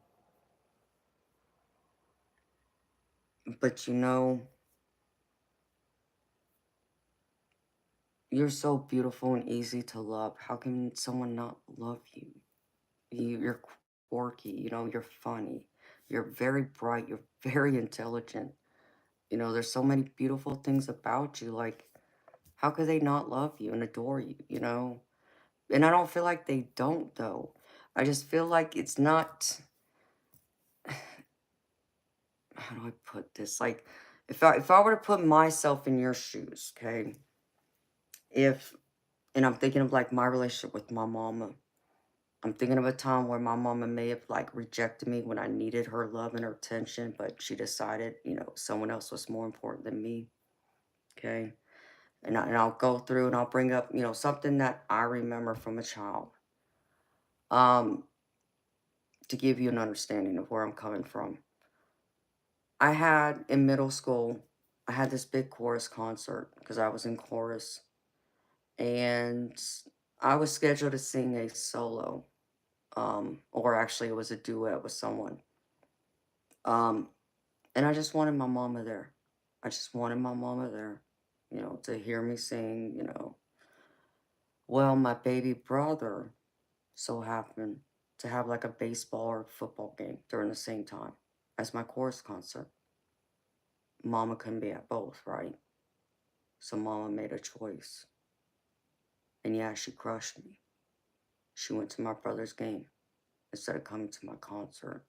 but you know, you're so beautiful and easy to love. How can someone not love you? You're quirky, you know, you're funny. You're very bright, you're very intelligent. You know, there's so many beautiful things about you. Like, how could they not love you and adore you, you know? And I don't feel like they don't, though. I just feel like it's not, how do I put this? Like, if I were to put myself in your shoes, okay? If, and I'm thinking of like my relationship with my mama. I'm thinking of a time where my mama may have like rejected me when I needed her love and her attention, but she decided, you know, someone else was more important than me. Okay. And I'll go through and I'll bring up, you know, something that I remember from a child. Um, to give you an understanding of where I'm coming from. I had in middle school, I had this big chorus concert because I was in chorus, and I was scheduled to sing a solo. Or actually it was a duet with someone. Um, and I just wanted my mama there. I just wanted my mama there, you know, to hear me sing, you know. Well, my baby brother so happened to have like a baseball or football game during the same time as my chorus concert. Mama couldn't be at both, right? So mama made a choice. And yeah, she crushed me. She went to my brother's game instead of coming to my concert.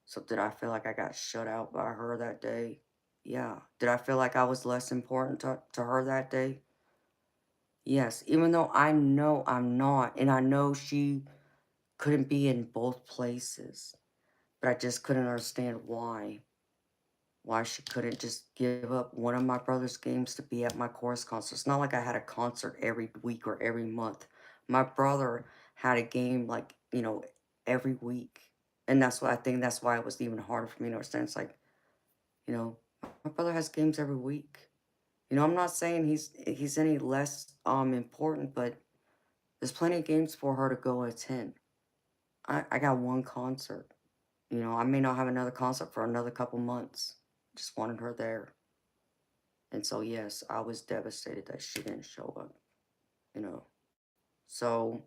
So did I feel like I got shut out by her that day? Yeah. Did I feel like I was less important to her that day? Yes. Even though I know I'm not, and I know she couldn't be in both places, but I just couldn't understand why. Why she couldn't just give up one of my brother's games to be at my chorus concert. It's not like I had a concert every week or every month. My brother had a game like, you know, every week. And that's why I think that's why it was even harder for me to understand. It's like, you know, my brother has games every week. You know, I'm not saying he's any less important, but there's plenty of games for her to go attend. I got one concert. You know, I may not have another concert for another couple months. Just wanted her there. And so yes, I was devastated that she didn't show up, you know. So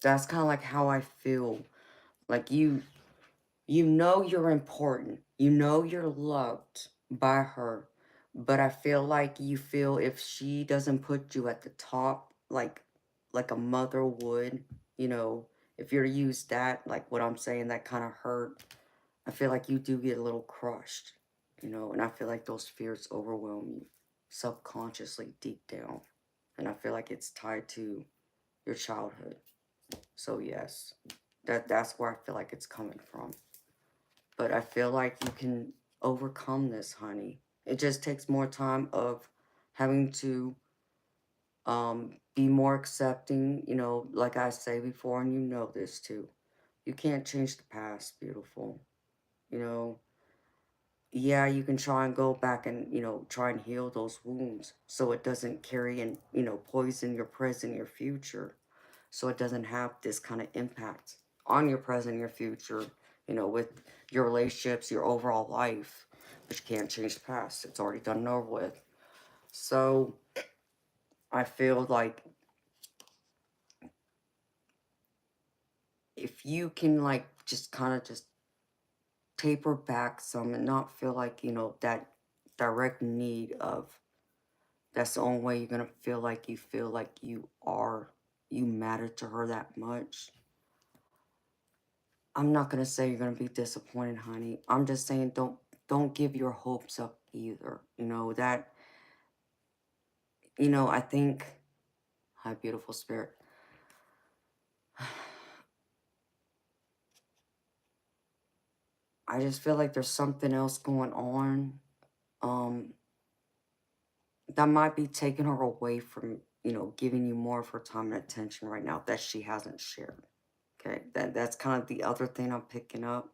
that's kind of like how I feel. Like you know you're important. You know you're loved by her. But I feel like you feel if she doesn't put you at the top, like a mother would, you know, if you're to use that, like what I'm saying, that kind of hurt, I feel like you do get a little crushed, you know, and I feel like those fears overwhelm you subconsciously deep down. And I feel like it's tied to your childhood. So yes, That's where I feel like it's coming from. But I feel like you can overcome this, honey. It just takes more time of having to be more accepting, like I say before, and you know this too. You can't change the past, beautiful. You know, yeah, you can try and go back and, try and heal those wounds so it doesn't carry and, poison your present, your future. So it doesn't have this kind of impact on your present, your future, with your relationships, your overall life. But you can't change the past. It's already done and over with. So I feel like if you can like just kind of just taper back some and not feel like, that direct need of, that's the only way you're going to feel like you matter to her that much. I'm not going to say you're going to be disappointed, honey. I'm just saying don't give your hopes up either. I think, hi, beautiful spirit. I just feel like there's something else going on um, that might be taking her away from, giving you more of her time and attention right now that she hasn't shared. Okay, that's kind of the other thing I'm picking up.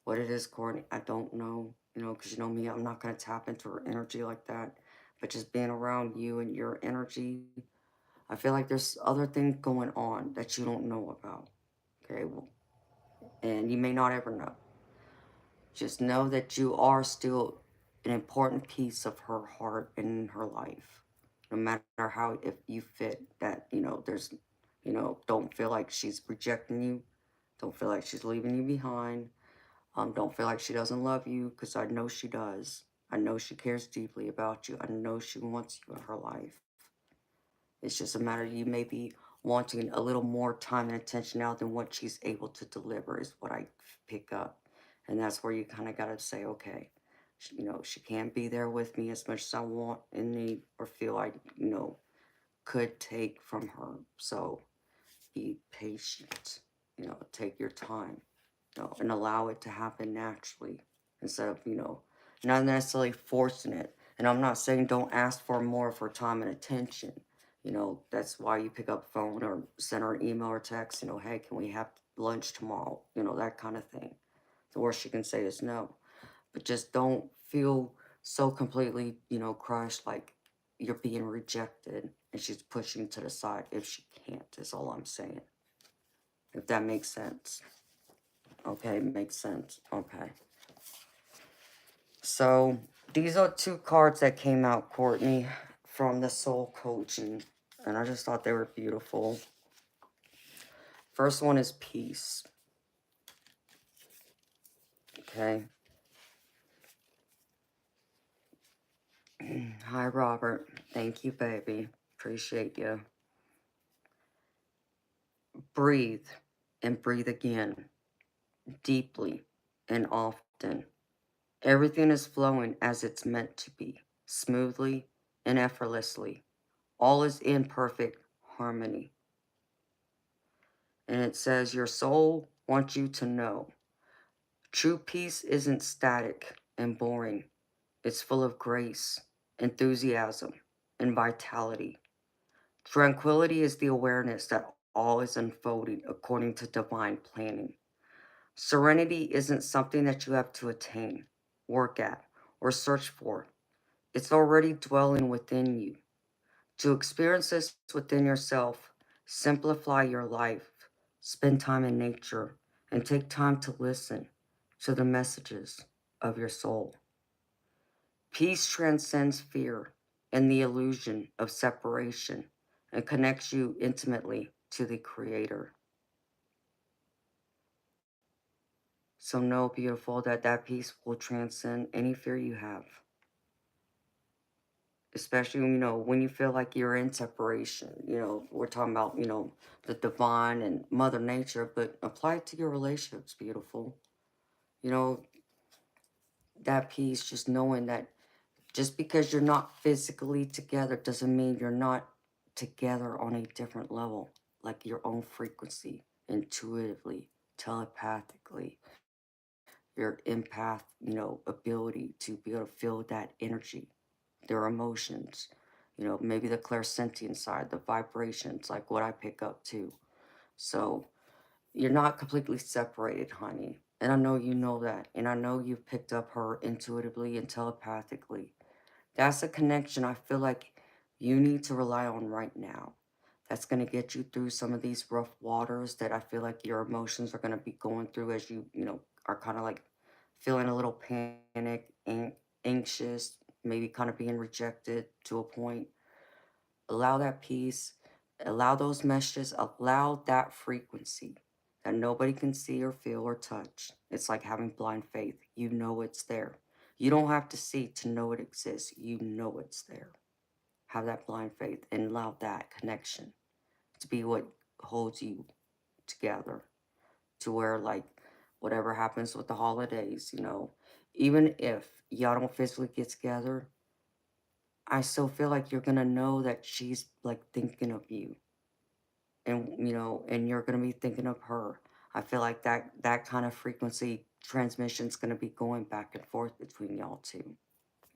What it is, Courtney, I don't know, because you know me, I'm not going to tap into her energy like that. But just being around you and your energy, I feel like there's other things going on that you don't know about. Okay, well, and you may not ever know. Just know that you are still an important piece of her heart and in her life. No matter how, if you fit that, there's, don't feel like she's rejecting you. Don't feel like she's leaving you behind. Don't feel like she doesn't love you, because I know she does. I know she cares deeply about you. I know she wants you in her life. It's just a matter of you maybe wanting a little more time and attention now than what she's able to deliver is what I pick up. And that's where you kind of got to say, okay, she can't be there with me as much as I want and need or feel I, could take from her. So be patient, take your time, and allow it to happen naturally instead of, not necessarily forcing it. And I'm not saying don't ask for more of her time and attention. That's why you pick up the phone or send her an email or text, hey, can we have lunch tomorrow? That kind of thing. The worst she can say is no. But just don't feel so completely, crushed like you're being rejected and she's pushing to the side if she can't, is all I'm saying. If that makes sense. Okay, makes sense. Okay. So, these are two cards that came out, Courtney, from the Soul Coaching. And I just thought they were beautiful. First one is peace. Okay. Hi, Robert. Thank you, baby. Appreciate you. Breathe and breathe again. Deeply and often. Everything is flowing as it's meant to be. Smoothly and effortlessly. All is in perfect harmony. And it says, your soul wants you to know. True peace isn't static and boring. It's full of grace, enthusiasm, and vitality. Tranquility is the awareness that all is unfolding according to divine planning. Serenity isn't something that you have to attain, work at, or search for. It's already dwelling within you. To experience this within yourself, simplify your life, spend time in nature, and take time to listen to the messages of your soul. Peace transcends fear and the illusion of separation and connects you intimately to the Creator. So know, beautiful, that peace will transcend any fear you have. Especially, when you feel like you're in separation. We're talking about, the divine and Mother Nature, but apply it to your relationships, beautiful. You know, that peace, just knowing that just because you're not physically together doesn't mean you're not together on a different level, like your own frequency. intuitively, telepathically, your empath, ability to be able to feel that energy, their emotions, maybe the clairsentient side, the vibrations, like what I pick up too. So you're not completely separated, honey. And I know you know that. And I know you've picked up her intuitively and telepathically. That's a connection I feel like you need to rely on right now. That's going to get you through some of these rough waters that I feel like your emotions are going to be going through as you are kind of like feeling a little panic, anxious, maybe kind of being rejected to a point. Allow that peace, allow those messages, allow that frequency that nobody can see or feel or touch. It's like having blind faith. You know it's there. You don't have to see to know it exists. You know it's there. Have that blind faith and allow that connection to be what holds you together to where, like, whatever happens with the holidays, even if y'all don't physically get together, I still feel like you're gonna know that she's like thinking of you, and you're gonna be thinking of her. I feel like that kind of frequency transmission is gonna be going back and forth between y'all two.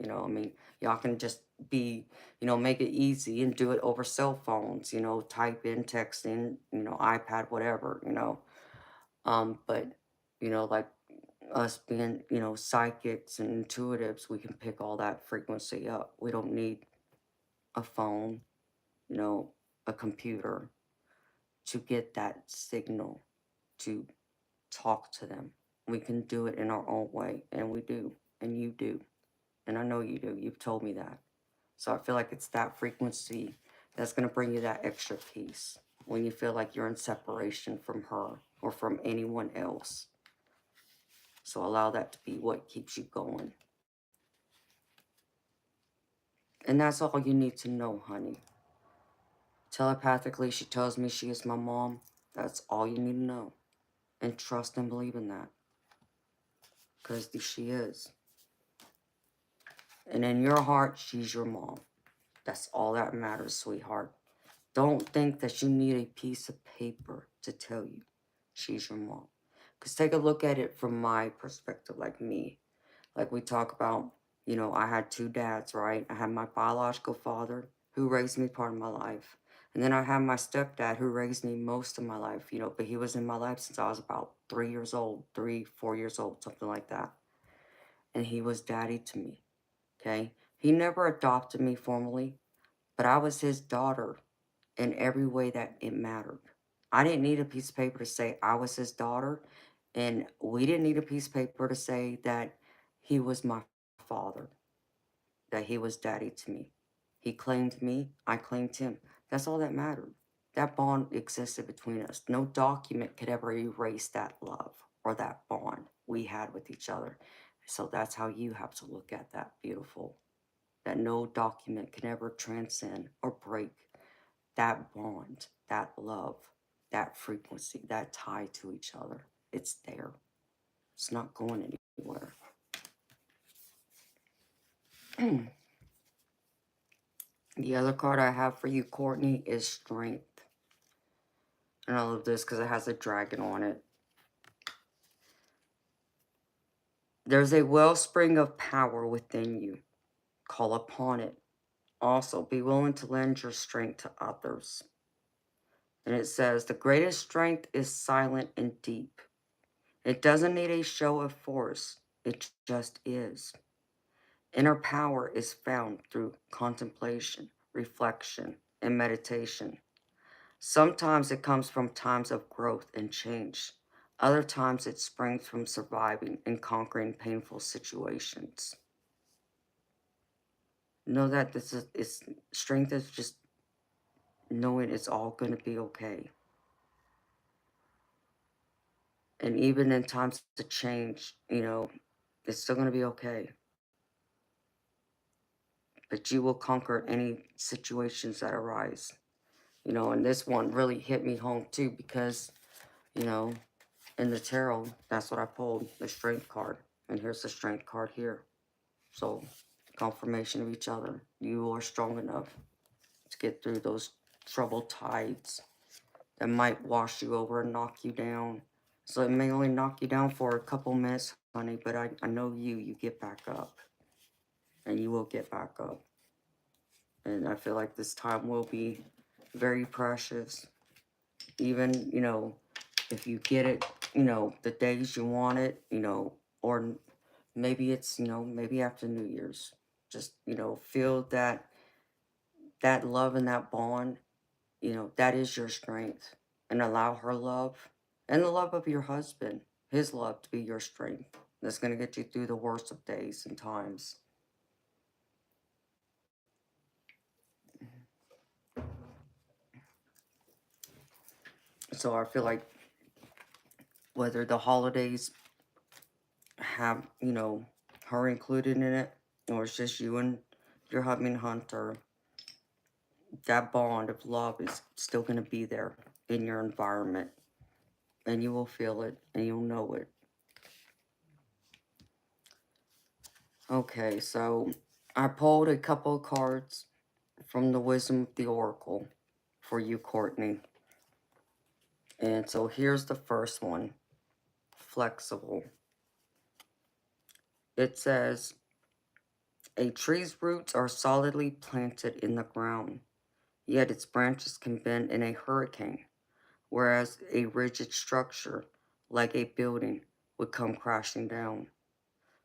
I mean, y'all can just be, make it easy and do it over cell phones, type in, texting, iPad, whatever, but, like us being, psychics and intuitives, we can pick all that frequency up. We don't need a phone, you know, a computer to get that signal to talk to them. We can do it in our own way, and we do, and you do, and I know you do. You've told me that. So I feel like it's that frequency that's going to bring you that extra peace when you feel like you're in separation from her or from anyone else. So allow that to be what keeps you going. And that's all you need to know, honey. Telepathically, she tells me she is my mom. That's all you need to know. And trust and believe in that. Because she is. And in your heart, she's your mom. That's all that matters, sweetheart. Don't think that you need a piece of paper to tell you she's your mom. Because take a look at it from my perspective, like me. Like we talk about, I had two dads, right? I had my biological father who raised me part of my life. And then I had my stepdad who raised me most of my life, but he was in my life since I was about 3 years old, 4 years old, something like that. And he was daddy to me, okay? He never adopted me formally, but I was his daughter in every way that it mattered. I didn't need a piece of paper to say I was his daughter, and we didn't need a piece of paper to say that he was my father, that he was daddy to me. He claimed me, I claimed him. That's all that mattered. That bond existed between us. No document could ever erase that love or that bond we had with each other. So that's how you have to look at that, beautiful. That no document can ever transcend or break that bond, that love, that frequency, that tie to each other. It's there. It's not going anywhere. The other card I have for you, Courtney, is Strength. And I love this because it has a dragon on it. There's a wellspring of power within you. Call upon it. Also, be willing to lend your strength to others. And it says, the greatest strength is silent and deep. It doesn't need a show of force. It just is. Inner power is found through contemplation, reflection, and meditation. Sometimes it comes from times of growth and change. Other times it springs from surviving and conquering painful situations. Know that strength is just knowing it's all going to be okay. And even in times of change, it's still going to be okay. But you will conquer any situations that arise. And this one really hit me home too because, in the tarot, that's what I pulled, the strength card. And here's the strength card here. So, confirmation of each other. You are strong enough to get through those troubled tides that might wash you over and knock you down. So it may only knock you down for a couple minutes, honey, but I know you get back up. And you will get back up. And I feel like this time will be very precious. Even, if you get it, the days you want it, or maybe it's, maybe after New Year's. Just, feel that love and that bond, that is your strength. And allow her love and the love of your husband, his love to be your strength. That's going to get you through the worst of days and times. So I feel like whether the holidays have, her included in it, or it's just you and your husband hunter, that bond of love is still going to be there in your environment. And you will feel it and you'll know it. Okay, so I pulled a couple of cards from the Wisdom of the Oracle for you, Courtney. And so here's the first one, flexible. It says, a tree's roots are solidly planted in the ground, yet its branches can bend in a hurricane, whereas a rigid structure, like a building, would come crashing down.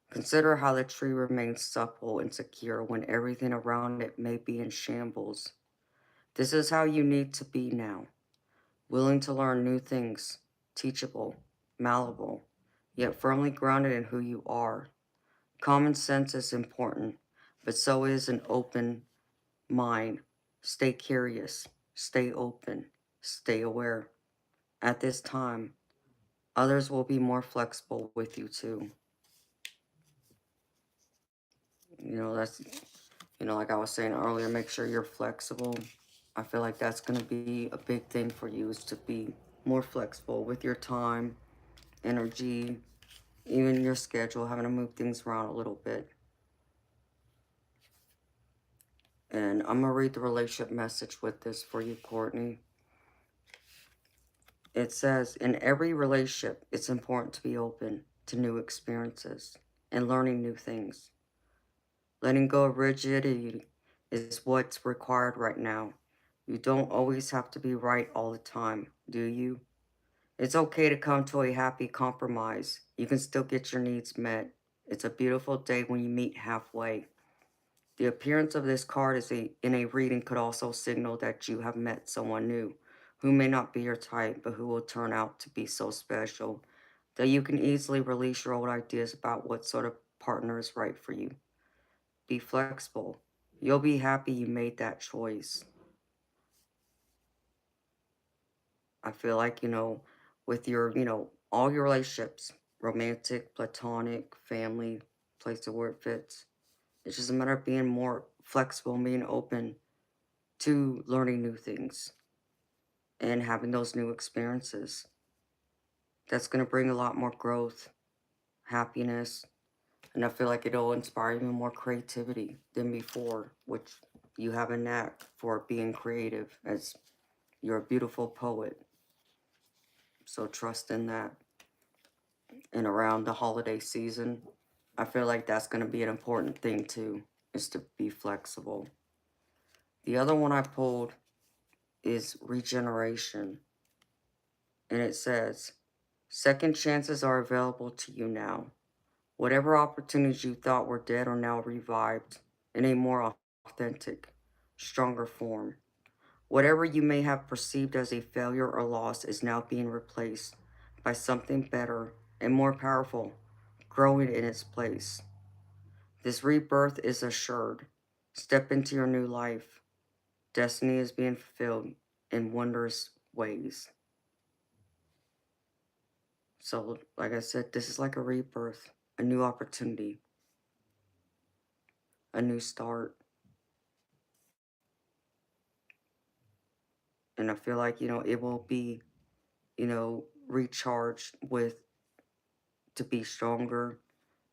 Consider how the tree remains supple and secure when everything around it may be in shambles. This is how you need to be now, willing to learn new things, teachable, malleable, yet firmly grounded in who you are. Common sense is important, but so is an open mind. Stay curious, stay open, stay aware. At this time, others will be more flexible with you too. That's, like I was saying earlier, make sure you're flexible. I feel like that's going to be a big thing for you, is to be more flexible with your time, energy, even your schedule, having to move things around a little bit. And I'm going to read the relationship message with this for you, Courtney. It says, in every relationship, it's important to be open to new experiences and learning new things. Letting go of rigidity is what's required right now. You don't always have to be right all the time, do you? It's okay to come to a happy compromise. You can still get your needs met. It's a beautiful day when you meet halfway. The appearance of this card in a reading could also signal that you have met someone new, who may not be your type, but who will turn out to be so special that you can easily release your old ideas about what sort of partner is right for you. Be flexible. You'll be happy you made that choice. I feel like, with your, all your relationships, romantic, platonic, family, place where it fits. It's just a matter of being more flexible and being open to learning new things and having those new experiences. That's going to bring a lot more growth, happiness, and I feel like it'll inspire even more creativity than before, which you have a knack for being creative, as you're a beautiful poet. So trust in that. And around the holiday season, I feel like that's going to be an important thing too, is to be flexible. The other one I pulled is regeneration. And it says, second chances are available to you now. Whatever opportunities you thought were dead are now revived in a more authentic, stronger form. Whatever you may have perceived as a failure or loss is now being replaced by something better and more powerful, growing in its place. This rebirth is assured. Step into your new life. Destiny is being fulfilled in wondrous ways. So, like I said, this is like a rebirth, a new opportunity, a new start. And I feel like, it will be, recharged with, to be stronger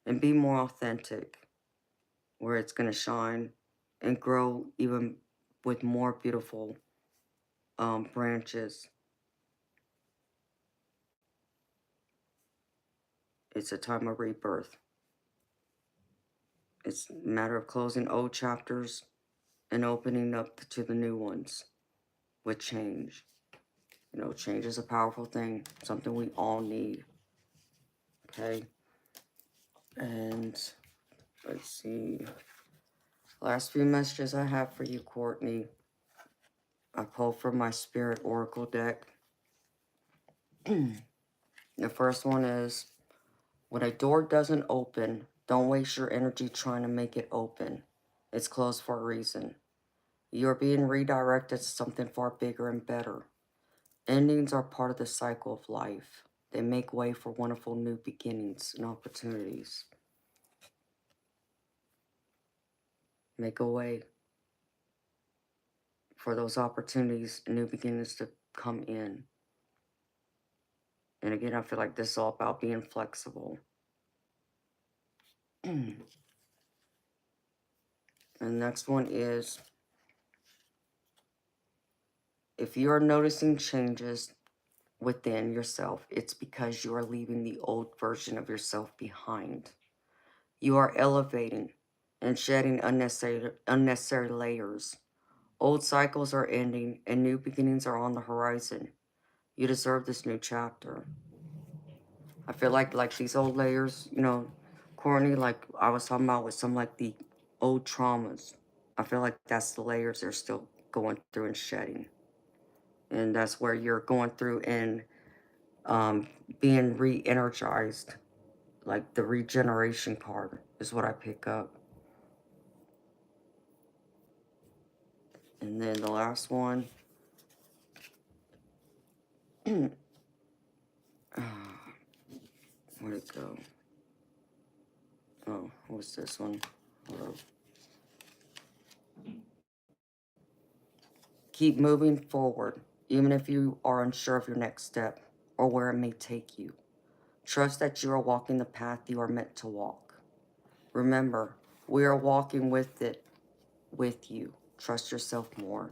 and be more authentic, where it's going to shine and grow even with more beautiful branches It's a time of rebirth. It's a matter of closing old chapters and opening up to the new ones with change. You know, change is a powerful thing, something we all need. Okay? And let's see. Last few messages I have for you, Courtney. I pulled from my Spirit Oracle deck. The first one is, when a door doesn't open, don't waste your energy trying to make it open. It's closed for a reason. You're being redirected to something far bigger and better. Endings are part of the cycle of life. They make way for wonderful new beginnings and opportunities. Make a way for those opportunities and new beginnings to come in. And again, I feel like this is all about being flexible. And the next one is, if you are noticing changes within yourself, it's because you are leaving the old version of yourself behind. You are elevating and shedding unnecessary layers. Old cycles are ending and new beginnings are on the horizon. You deserve this new chapter. I feel like these old layers, you know, Courtney, like I was talking about with some like the old traumas. I feel like that's the layers they're still going through and shedding. And that's where you're going through and being re-energized. Like the regeneration card is what I pick up. And then the last one. Where'd it go? Oh, what's this one? Hold up. Keep moving forward, even if you are unsure of your next step or where it may take you. Trust that you are walking the path you are meant to walk. Remember, we are walking with it with you. Trust yourself more.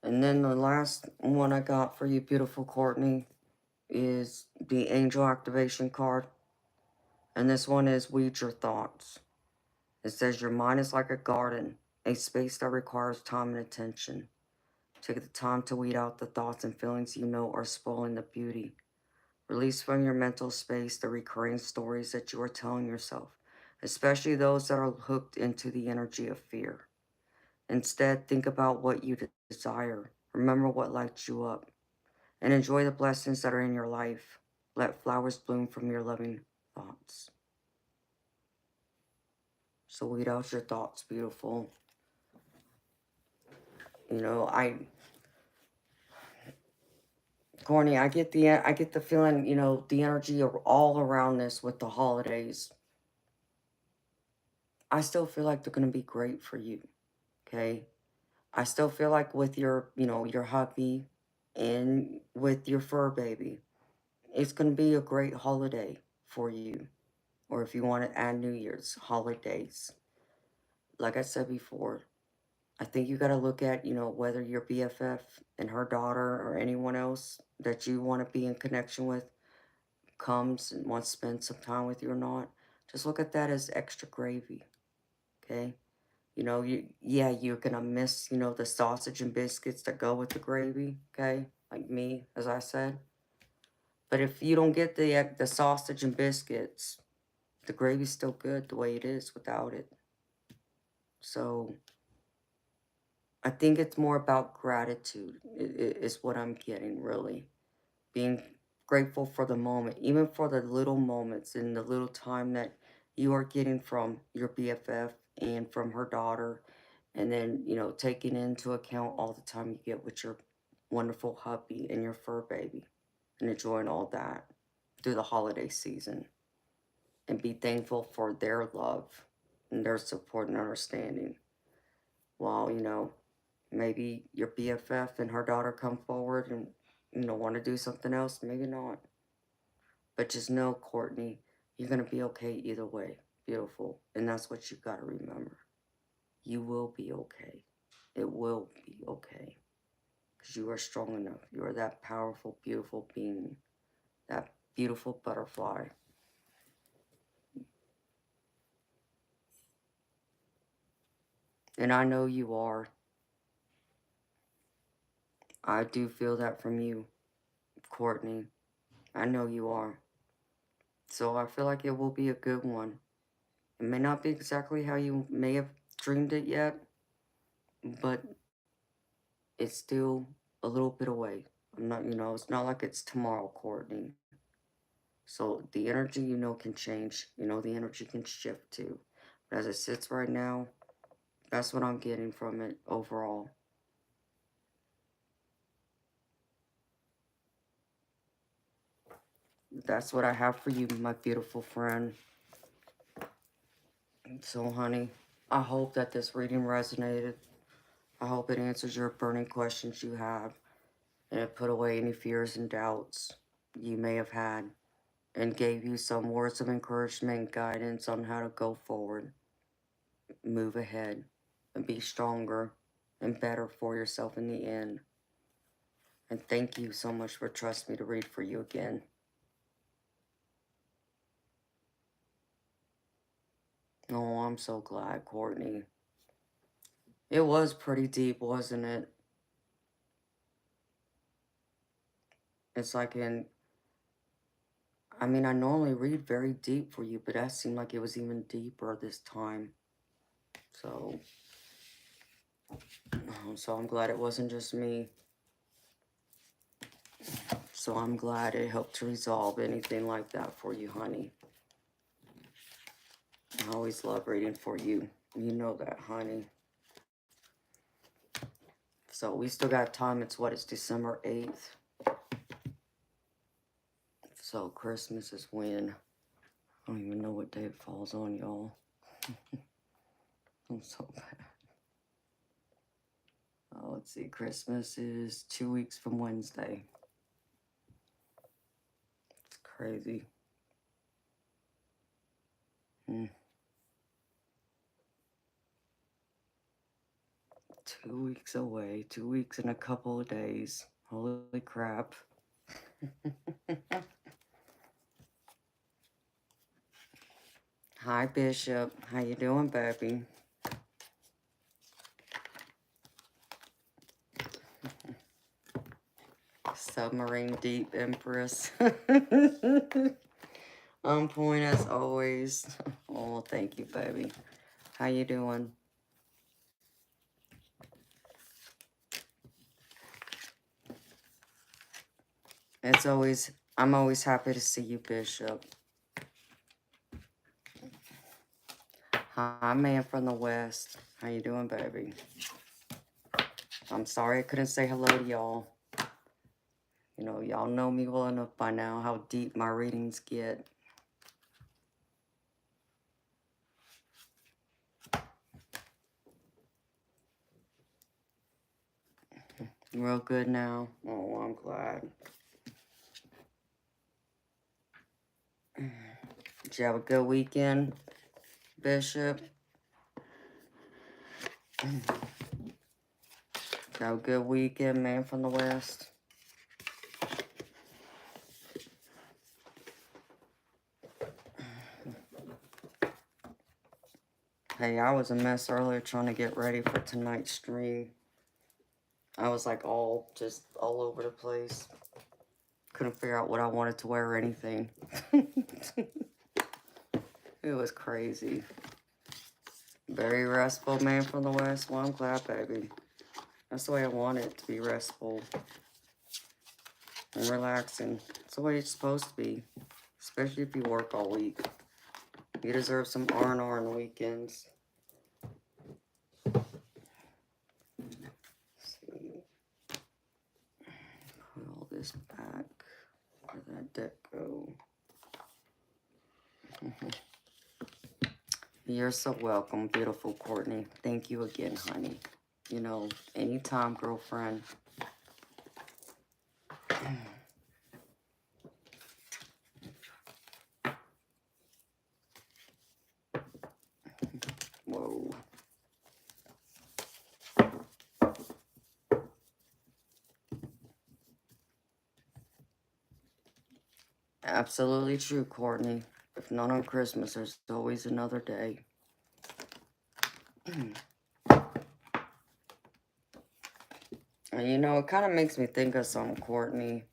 And then the last one I got for you, beautiful Courtney, is the Angel Activation card. And this one is Weed Your Thoughts. It says your mind is like a garden, a space that requires time and attention. Take the time to weed out the thoughts and feelings you know are spoiling the beauty. Release from your mental space the recurring stories that you are telling yourself, especially those that are hooked into the energy of fear. Instead, think about what you desire. Remember what lights you up. And enjoy the blessings that are in your life. Let flowers bloom from your loving thoughts. So weed out your thoughts, beautiful. You know, Corny, I get the feeling, you know, the energy of all around this with the holidays. I still feel like they're gonna be great for you. Okay. I still feel like with your, you know, your hubby and with your fur baby, it's gonna be a great holiday for you. Or if you want to add New Year's holidays. Like I said before, I think you got to look at, you know, whether your BFF and her daughter or anyone else that you want to be in connection with comes and wants to spend some time with you or not. Just look at that as extra gravy, okay? You know, yeah, you're going to miss, you know, the sausage and biscuits that go with the gravy, okay? Like me, as I said. But if you don't get the sausage and biscuits, the gravy's still good the way it is without it. So I think it's more about gratitude is what I'm getting, really. Being grateful for the moment, even for the little moments and the little time that you are getting from your BFF and from her daughter. And then, you know, taking into account all the time you get with your wonderful hubby and your fur baby and enjoying all that through the holiday season. And be thankful for their love and their support and understanding. While, you know, maybe your BFF and her daughter come forward and You know, want to do something else? Maybe not. But just know, Courtney, you're going to be okay either way. Beautiful. And that's what you got to remember. You will be okay. It will be okay. Because you are strong enough. You are that powerful, beautiful being. That beautiful butterfly. And I know you are. I do feel that from you, Courtney. I know you are. So I feel like it will be a good one. It may not be exactly how you may have dreamed it yet, but it's still a little bit away. I'm not, it's not like it's tomorrow, Courtney. So the energy, can change. The energy can shift too. But as it sits right now, that's what I'm getting from it overall. That's what I have for you, my beautiful friend. So, honey, I hope that this reading resonated. I hope it answers your burning questions you have, and it put away any fears and doubts you may have had, and gave you some words of encouragement and guidance on how to go forward, move ahead, and be stronger and better for yourself in the end. And thank you so much for trusting me to read for you again. Oh, I'm so glad, Courtney. It was pretty deep, wasn't it? It's like I normally read very deep for you, but that seemed like it was even deeper this time. So, so I'm glad it wasn't just me. So I'm glad it helped to resolve anything like that for you, honey. I always love reading for you. You know that, honey. So we still got time. It's December 8th. So Christmas is when? I don't even know what day it falls on, y'all. I'm so bad. Oh, let's see. Christmas is 2 weeks from Wednesday. It's crazy. 2 weeks away. 2 weeks and a couple of days. Holy crap. Hi, Bishop. How you doing, baby? Submarine deep, Empress. On point as always. Oh, thank you, baby. How you doing? I'm always happy to see you, Bishop. Hi, man from the West. How you doing, baby? I'm sorry I couldn't say hello to y'all. Y'all know me well enough by now how deep my readings get. Real good now. Oh, I'm glad. Did you have a good weekend, Bishop? Did you have a good weekend, man from the West? Hey, I was a mess earlier trying to get ready for tonight's stream. I was like all over the place. Couldn't figure out what I wanted to wear or anything. It was crazy. Very restful, man from the West. Well, I'm glad, baby. That's the way I want it to be, restful and relaxing. It's the way it's supposed to be, especially if you work all week. You deserve some R&R on the weekends. Let's see. Put all this back. Where'd that deck go? You're so welcome, beautiful Courtney. Thank you again, honey. Anytime, girlfriend. Absolutely true, Courtney. If not on Christmas, there's always another day. And you know, it kind of makes me think of something, Courtney.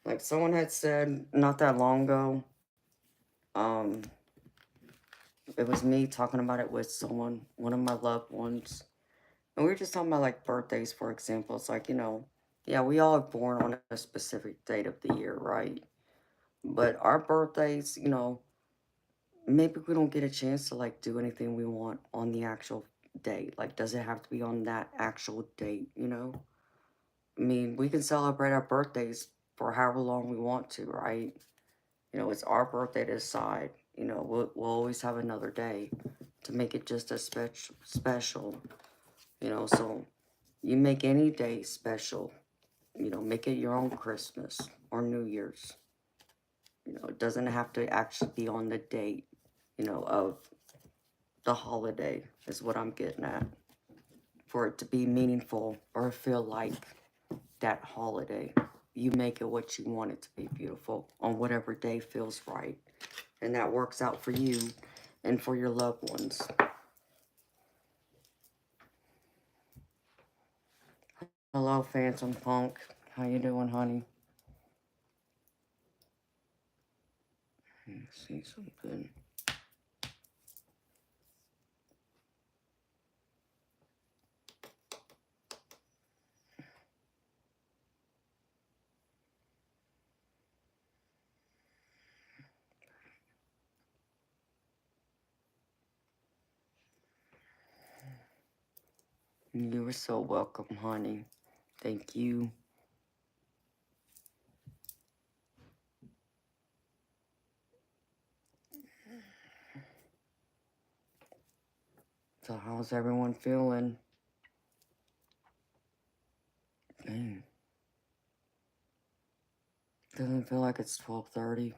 Like someone had said not that long ago, um, it was me talking about it with someone, one of my loved ones. And we were just talking about like birthdays, for example. It's like, you know, yeah, we all are born on a specific date of the year, right? But our birthdays, you know, maybe we don't get a chance to like do anything we want on the actual date. Like, does it have to be on that actual date, you know? I mean, we can celebrate our birthdays for however long we want to, right? You know, it's our birthday to decide. You know, we'll always have another day to make it just as special, you know. So you make any day special, you know, make it your own Christmas or New Year's. You know, it doesn't have to actually be on the date, you know, of the holiday, is what I'm getting at. For it to be meaningful or feel like that holiday, you make it what you want it to be, beautiful, on whatever day feels right. And that works out for you and for your loved ones. Hello, Phantom Punk. How you doing, honey? Let me see something. You are so welcome, honey. Thank you. So how's everyone feeling? Dang. Doesn't feel like it's 12:30.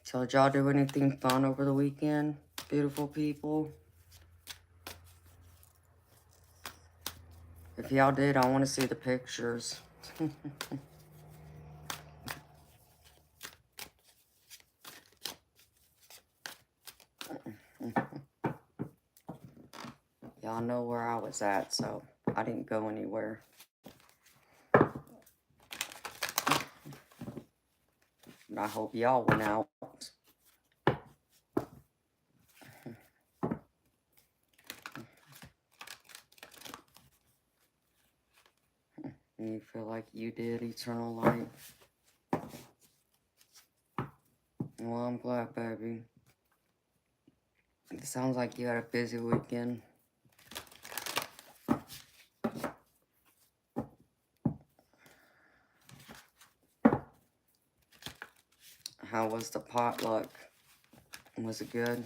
So did y'all do anything fun over the weekend, beautiful people? If y'all did, I want to see the pictures. Y'all know where I was at, so I didn't go anywhere. And I hope y'all went out. And you feel like you did, Eternal Light. Well, I'm glad, baby. It sounds like you had a busy weekend. How was the potluck? Was it good?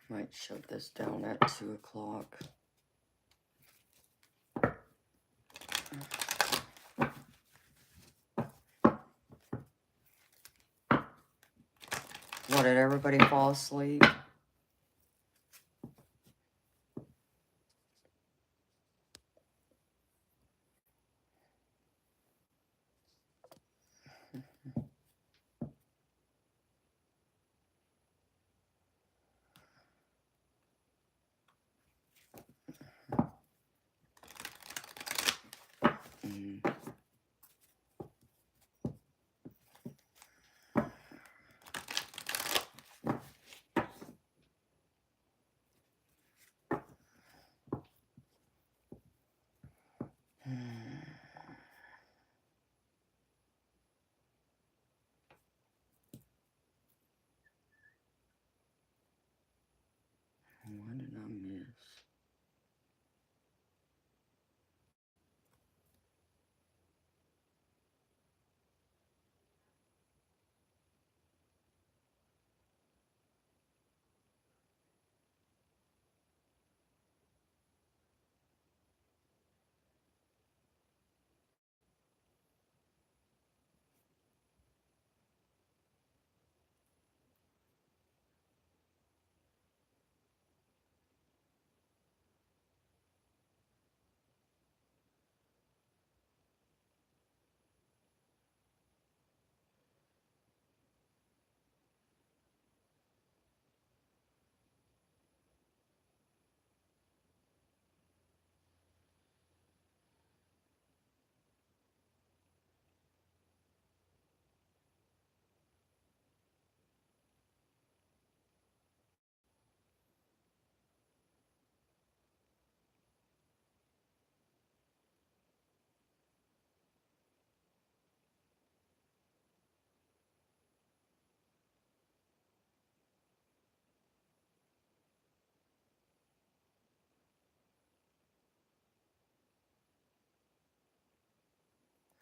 Might shut this down at 2 o'clock. What, did everybody fall asleep? What did I miss?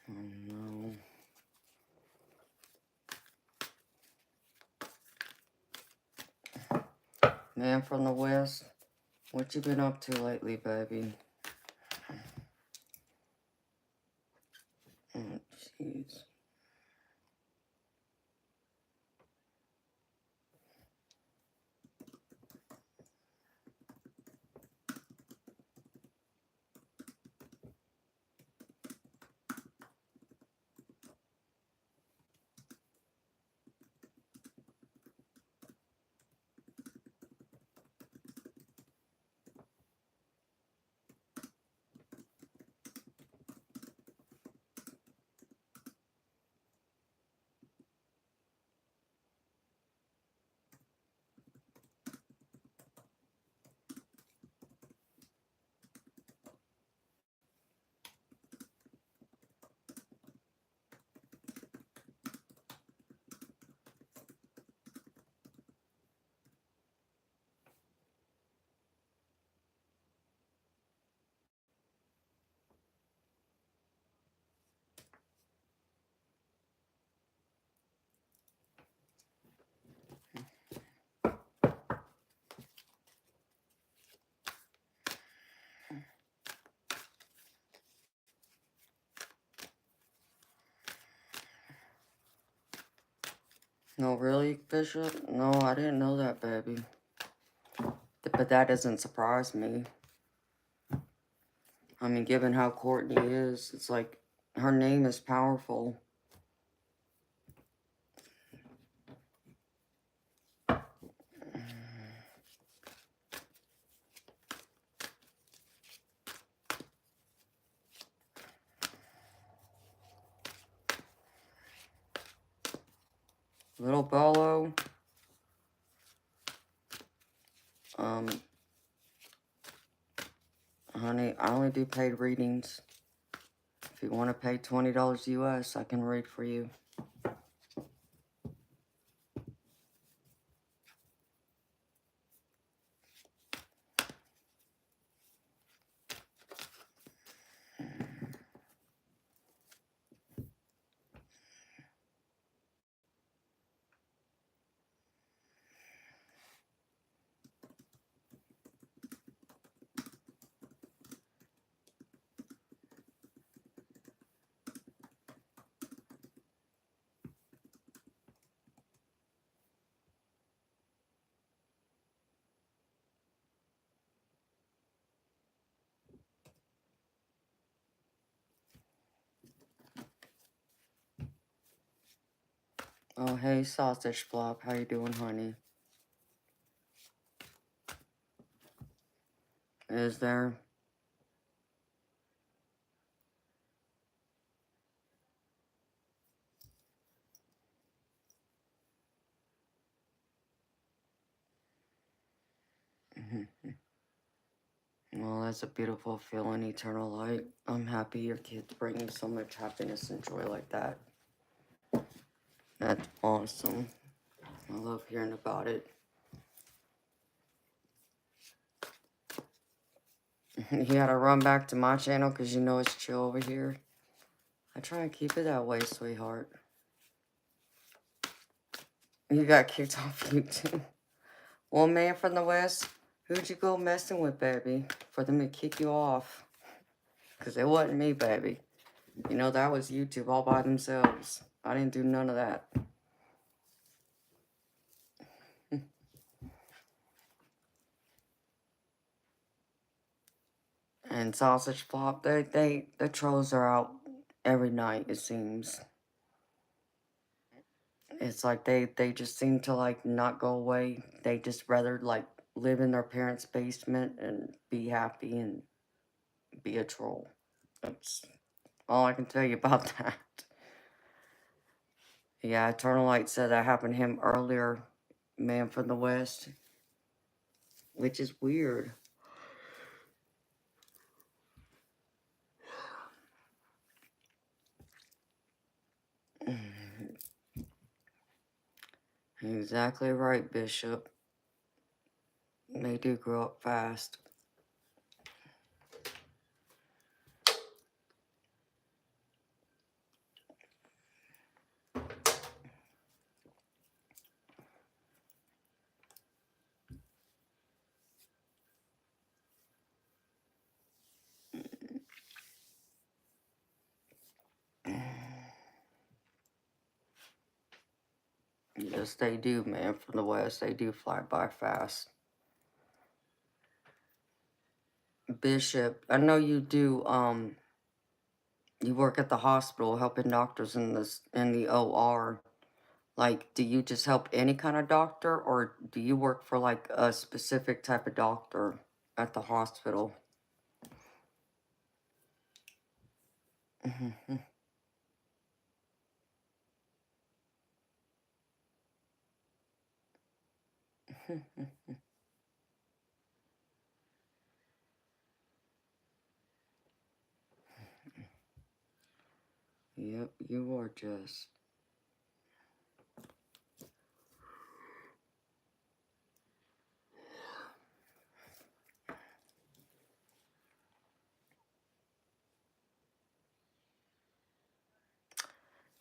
Oh no. Man from the West, what you been up to lately, baby? Oh, jeez. No, really, Bishop? No, I didn't know that, baby. But that doesn't surprise me. I mean, given how Courtney is, it's like her name is powerful. Little Bolo, honey, I only do paid readings. If you want to pay $20 US, I can read for you. Oh, hey, Sausage Flop, how you doing, honey? Is there? Well, that's a beautiful feeling, eternal light. I'm happy your kids bring you so much happiness and joy like that. That's awesome. I love hearing about it. You gotta run back to my channel because you know it's chill over here. I try and keep it that way, sweetheart. You got kicked off YouTube. Well, man from the West, who'd you go messing with, baby? For them to kick you off. Because it wasn't me, baby. You know, that was YouTube all by themselves. I didn't do none of that. And Sausage Flop, the trolls are out every night, it seems. It's like they just seem to, like, not go away. They just rather, like, live in their parents' basement and be happy and be a troll. That's all I can tell you about that. Yeah, Eternal Light said that happened to him earlier, man from the West, which is weird. Exactly right, Bishop. They do grow up fast. Yes, they do, man, from the West. They do fly by fast. Bishop, I know you do, you work at the hospital helping doctors in the OR. Like, do you just help any kind of doctor, or do you work for, like, a specific type of doctor at the hospital? Yep, you are just.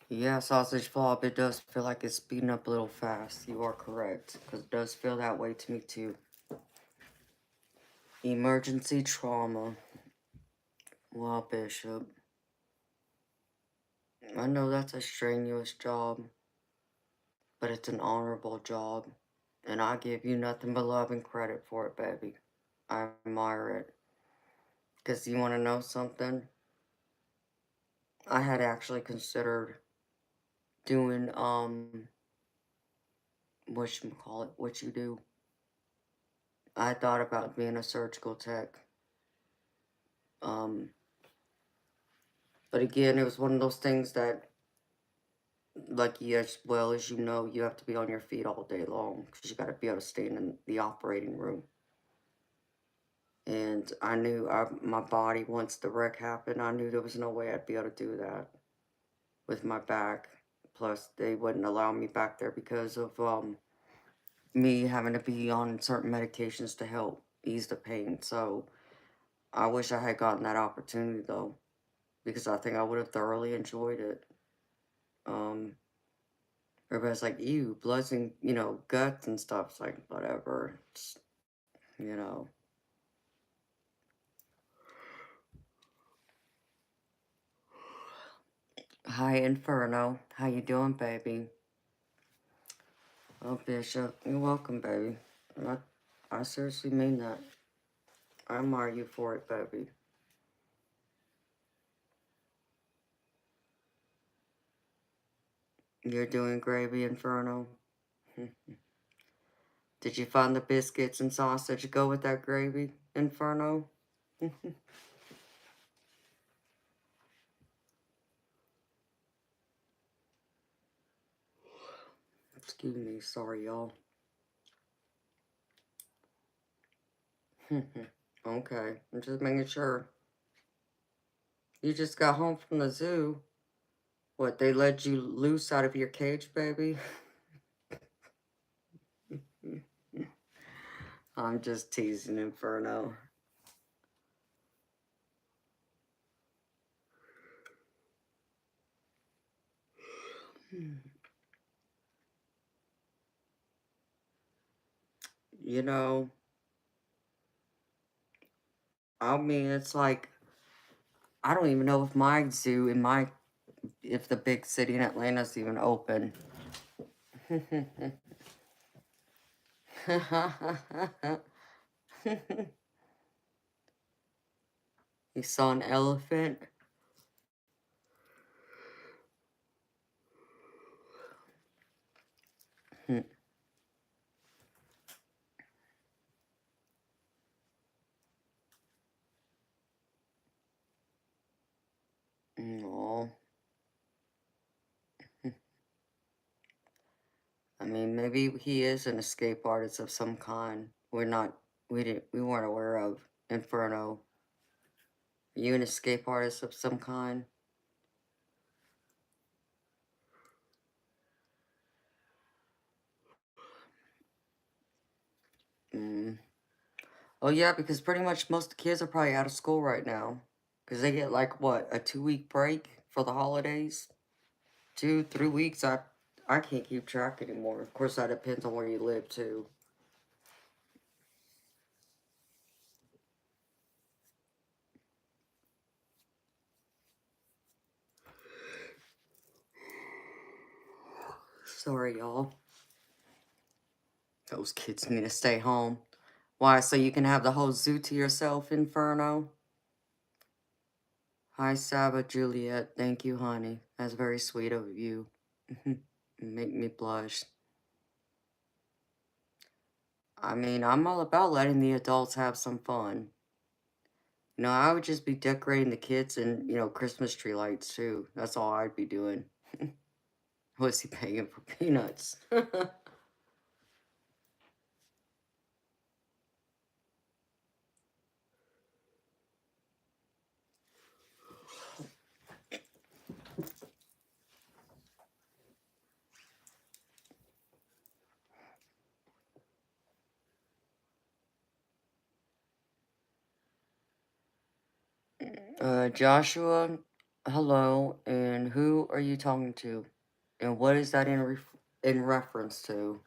Yeah, Sausage Flop, it does feel like it's speeding up a little fast. You are correct, because it does feel that way to me, too. Emergency trauma. Wow, Bishop. I know that's a strenuous job, but it's an honorable job, and I give you nothing but love and credit for it, baby. I admire it. Because you want to know something? I had actually considered doing, whatchamacallit, what you do. I thought about being a surgical tech. But again, it was one of those things that, like, as well as you know, you have to be on your feet all day long, because you got to be able to stay in the operating room. And I knew my body, once the wreck happened, I knew there was no way I'd be able to do that with my back. Plus, they wouldn't allow me back there because of me having to be on certain medications to help ease the pain. So I wish I had gotten that opportunity, though, because I think I would have thoroughly enjoyed it. Everybody's like, ew, bloods and, guts and stuff. It's like, whatever. It's, you know. Hi, Inferno. How you doing, baby? Oh, Bishop, you're welcome, baby. I seriously mean that. I admire you for it, baby. You're doing gravy, Inferno. Did you find the biscuits and sausage to go with that gravy, Inferno? Excuse me, sorry, y'all. Okay, I'm just making sure. You just got home from the zoo. What, they let you loose out of your cage, baby? I'm just teasing, Inferno. You know, I mean, it's like, I don't even know if my zoo in my, if the big city in Atlanta's even open. You saw an elephant? No. I mean, maybe he is an escape artist of some kind. We weren't aware of. Inferno. Are you an escape artist of some kind? Mm. Oh yeah, because pretty much most kids are probably out of school right now. Because they get like, what, a 2-week break for the holidays? 2, 3 weeks? I can't keep track anymore. Of course, that depends on where you live, too. Sorry, y'all. Those kids need to stay home. Why, so you can have the whole zoo to yourself, Inferno? Hi, Saba Juliet. Thank you, honey. That's very sweet of you. Make me blush. I mean, I'm all about letting the adults have some fun. You know, I would just be decorating the kids and, Christmas tree lights, too. That's all I'd be doing. Was he paying for peanuts? Joshua, hello, and who are you talking to? And what is that in reference to?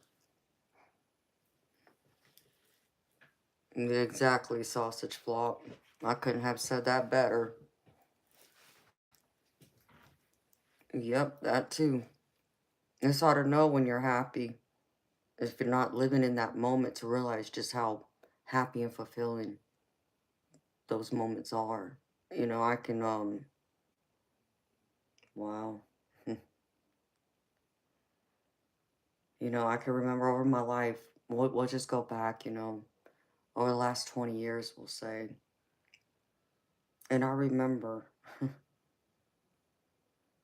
Exactly, sausage flop. I couldn't have said that better. Yep, that too. It's hard to know when you're happy if you're not living in that moment to realize just how happy and fulfilling those moments are. I can, wow. I can remember over my life, we'll just go back, over the last 20 years, we'll say. And I remember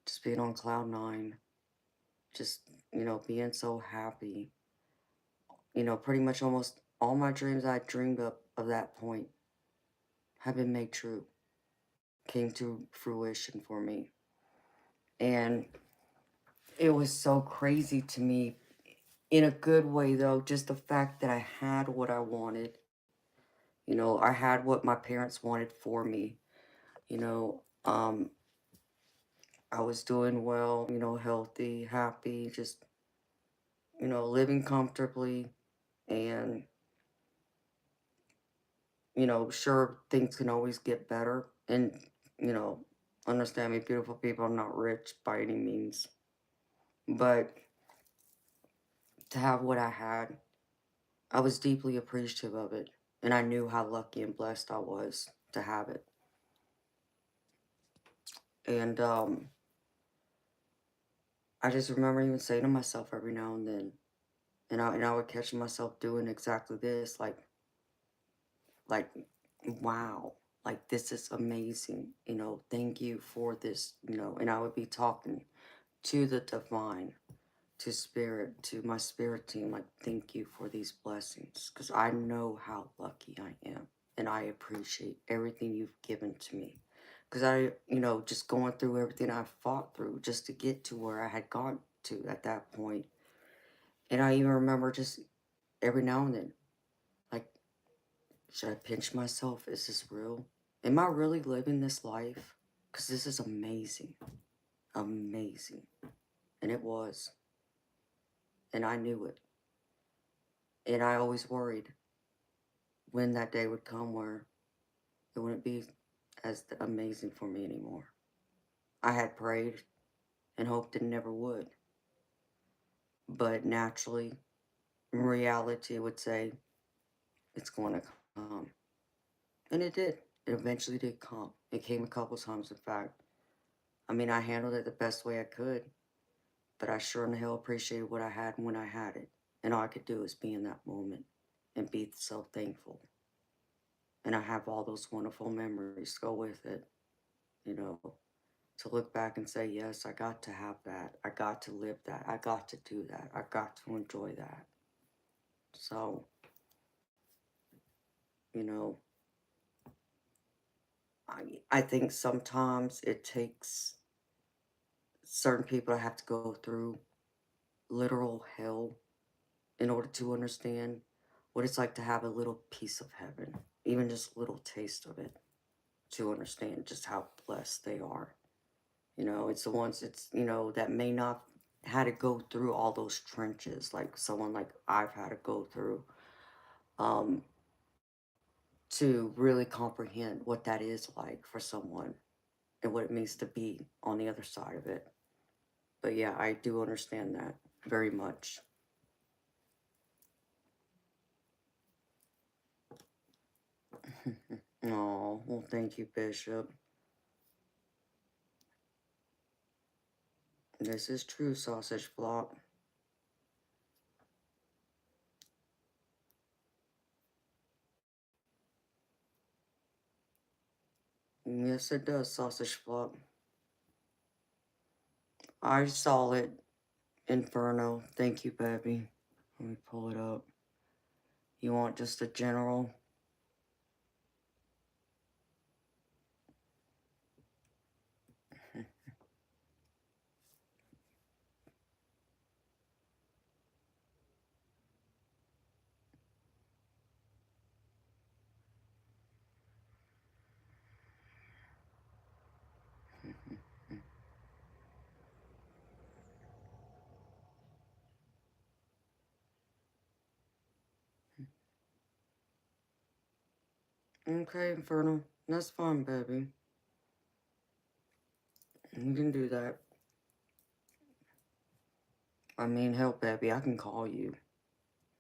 just being on cloud nine, just, being so happy. Pretty much almost all my dreams I dreamed of that point have been made true, came to fruition for me. And it was so crazy to me, in a good way though, just the fact that I had what I wanted. I had what my parents wanted for me. You know, um, I was doing well, healthy, happy, just, living comfortably. And, sure, things can always get better. And, you know, understand me, beautiful people, I'm not rich by any means. But to have what I had, I was deeply appreciative of it. And I knew how lucky and blessed I was to have it. And I just remember even saying to myself every now and then, and I would catch myself doing exactly this, like, wow, like this is amazing, thank you for this, and I would be talking to the divine, to spirit, to my spirit team, like, thank you for these blessings, because I know how lucky I am, and I appreciate everything you've given to me. Because just going through everything I fought through just to get to where I had gone to at that point. And I even remember just every now and then, like, should I pinch myself? Is this real? Am I really living this life? Because this is amazing. Amazing. And it was. And I knew it. And I always worried when that day would come where it wouldn't be as amazing for me anymore. I had prayed and hoped it never would. But naturally, reality would say it's going to come. And it did. It eventually did come. It came a couple times, in fact. I mean, I handled it the best way I could, but I sure in the hell appreciated what I had when I had it. And all I could do is be in that moment and be so thankful. And I have all those wonderful memories to go with it, you know, to look back and say, yes, I got to have that. I got to live that. I got to do that. I got to enjoy that. So, you know, I think sometimes it takes certain people to have to go through literal hell in order to understand what it's like to have a little piece of heaven, even just a little taste of it, to understand just how blessed they are. It's the ones that may not had to go through all those trenches like someone like I've had to go through, um, to really comprehend what that is like for someone and what it means to be on the other side of it. But yeah, I do understand that very much. Oh, well, thank you, Bishop. This is true, sausage flop. Yes, it does, sausage flop. I saw it, Inferno. Thank you, baby. Let me pull it up. You want just a general? Okay, Inferno. That's fine, baby. You can do that. I mean, hell, baby, I can call you,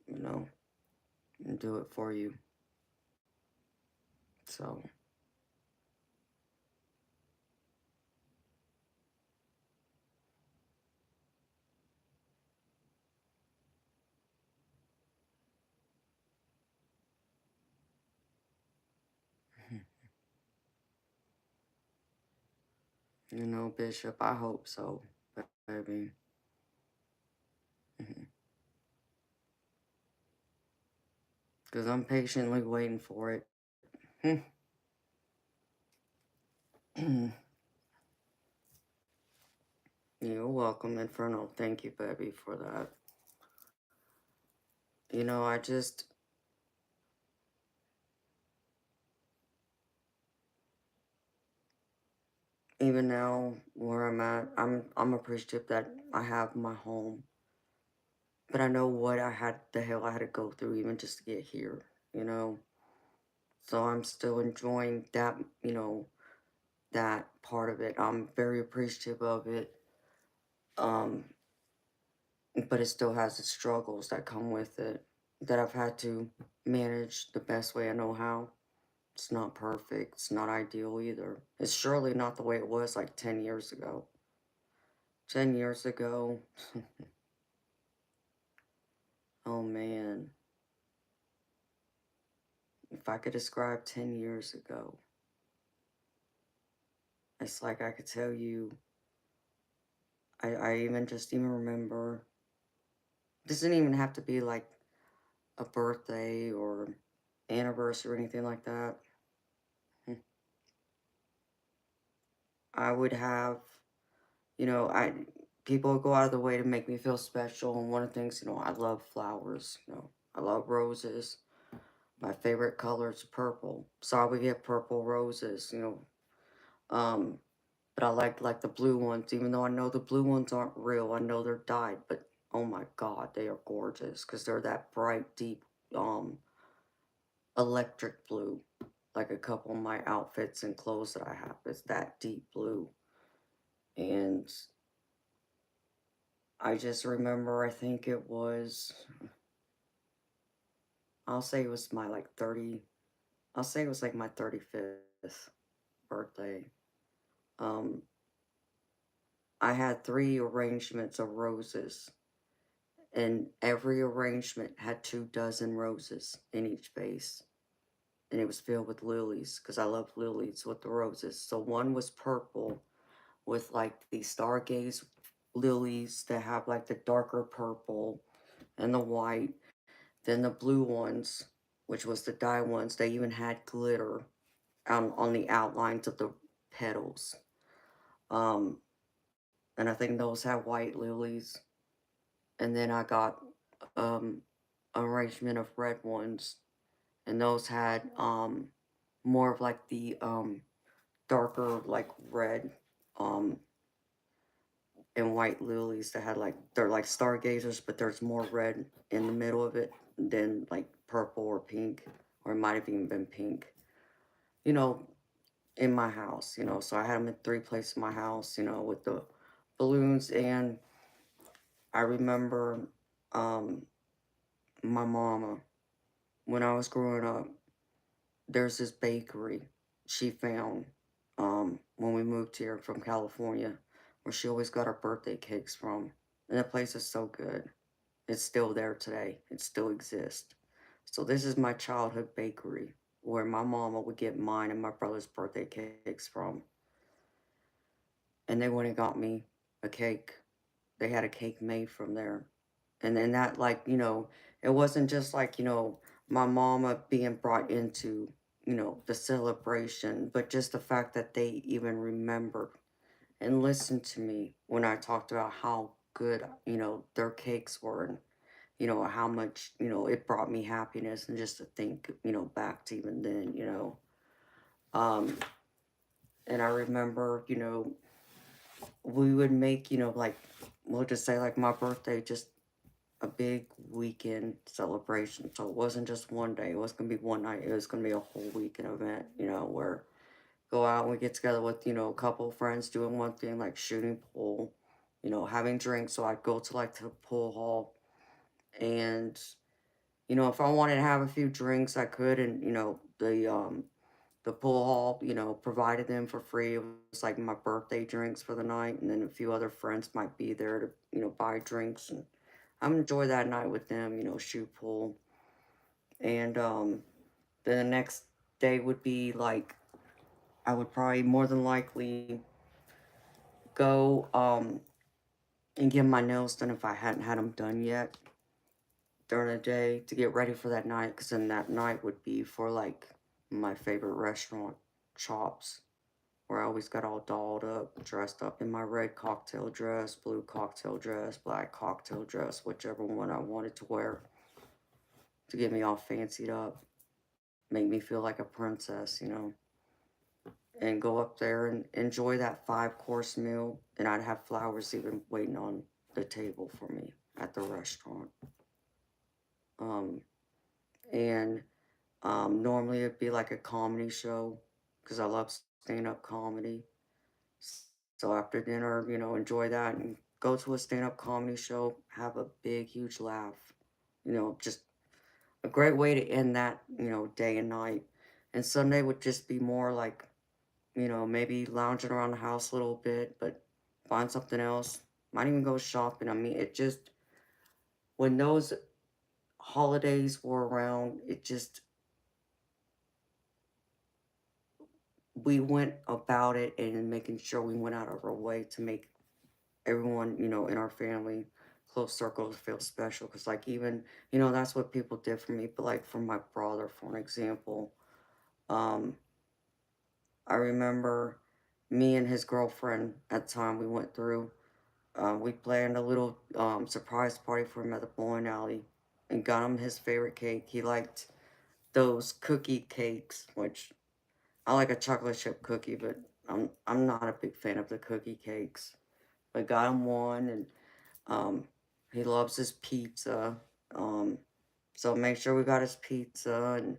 you know, and do it for you. So, Bishop, I hope so, baby. Because I'm patiently waiting for it. You're welcome, Inferno. Thank you, baby, for that. I just, even now where I'm at, I'm appreciative that I have my home. But I know what the hell I had to go through even just to get here, you know? So I'm still enjoying that, that part of it. I'm very appreciative of it. Um, but it still has its struggles that come with it that I've had to manage the best way I know how. It's not perfect. It's not ideal either. It's surely not the way it was like 10 years ago. 10 years ago, oh man, if I could describe 10 years ago, it's like I could tell you, I even remember Doesn't even have to be like a birthday or anniversary or anything like that. I would have, people would go out of the way to make me feel special. And one of the things, I love flowers. I love roses. My favorite color is purple, so I would get purple roses. Um, but I like the blue ones, even though I know the blue ones aren't real. I know they're dyed, but oh my God, they are gorgeous because they're that bright, deep, electric blue. Like a couple of my outfits and clothes that I have is that deep blue. And I just remember, I think it was, I'll say it was my like 30, I'll say it was like my 35th birthday. Um, I had 3 arrangements of roses, and every arrangement had 2 dozen roses in each vase. And it was filled with lilies because I love lilies with the roses. So one was purple with like the stargaze lilies that have like the darker purple and the white. Then the blue ones, which was the dye ones, they even had glitter on the outlines of the petals. Um, and I think those had white lilies. And then I got an arrangement of red ones, and those had more of like the darker like red um and white lilies that had like they're like stargazers, but there's more red in the middle of it than like purple or pink, or it might have even been pink. You know, in my house. So I had them in 3 places in my house. With the balloons, and I remember um my mama when I was growing up. There's this bakery she found when we moved here from California, where she always got her birthday cakes from. And the place is so good. It's still there today. It still exists. So this is my childhood bakery where my mama would get mine and my brother's birthday cakes from. And they went and got me a cake. They had a cake made from there. And then that, like, it wasn't just like, my mama being brought into, the celebration, but just the fact that they even remembered and listened to me when I talked about how good, their cakes were, and, how much, it brought me happiness, and just to think, back to even then, Um, and I remember, we would make, like, we'll just say like my birthday, just a big weekend celebration. So it wasn't just one day. It was gonna be one night. It was gonna be a whole weekend event. Where go out and we get together with a couple of friends doing one thing like shooting pool, having drinks. So I'd go to like the pool hall, and if I wanted to have a few drinks, I could, and the pool hall, provided them for free. It was like my birthday drinks for the night, and then a few other friends might be there to, buy drinks, and I would enjoy that night with them, shoot pool. And then the next day would be like, I would probably more than likely go and get my nails done if I hadn't had them done yet during the day to get ready for that night, because then that night would be for like my favorite restaurant, Chops, where I always got all dolled up, dressed up in my red cocktail dress, blue cocktail dress, black cocktail dress, whichever one I wanted to wear, to get me all fancied up, make me feel like a princess, and go up there and enjoy that 5-course meal. And I'd have flowers even waiting on the table for me at the restaurant. Um, and normally it'd be like a comedy show because I love stand-up comedy. So after dinner, enjoy that and go to a stand-up comedy show, have a big, huge laugh. Just a great way to end that, day and night. And Sunday would just be more like, maybe lounging around the house a little bit, but find something else. Might even go shopping. I mean, it just, when those holidays were around, it just, we went about it and making sure we went out of our way to make everyone, in our family close circles feel special. Because, like, even, you know, that's what people did for me. But, like, for my brother, for an example, um, I remember me and his girlfriend at the time we went through, we planned a little surprise party for him at the bowling alley and got him his favorite cake. He liked those cookie cakes, which I like a chocolate chip cookie, but I'm not a big fan of the cookie cakes. But got him one, and um, he loves his pizza. Um, so make sure we got his pizza, and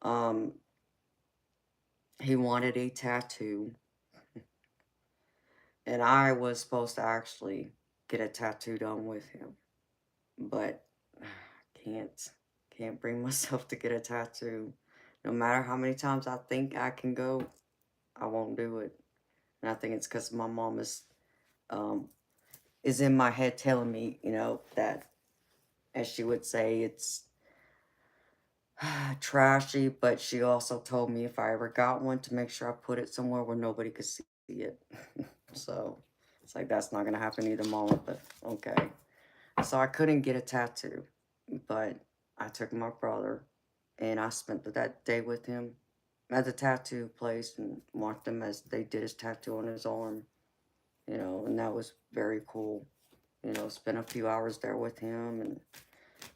um, he wanted a tattoo, and I was supposed to actually get a tattoo done with him, but can't can't bring myself to get a tattoo. No matter how many times I think I can go, I won't do it. And I think it's because my mom um is in my head telling me, you know, that, as she would say, it's trashy, but she also told me if I ever got one to make sure I put it somewhere where nobody could see it. So it's like that's not gonna happen either, mom, but okay. So I couldn't get a tattoo, but I took my brother and I spent that day with him at the tattoo place and watched him as they did his tattoo on his arm, you know, and that was very cool. You know, spent a few hours there with him, and,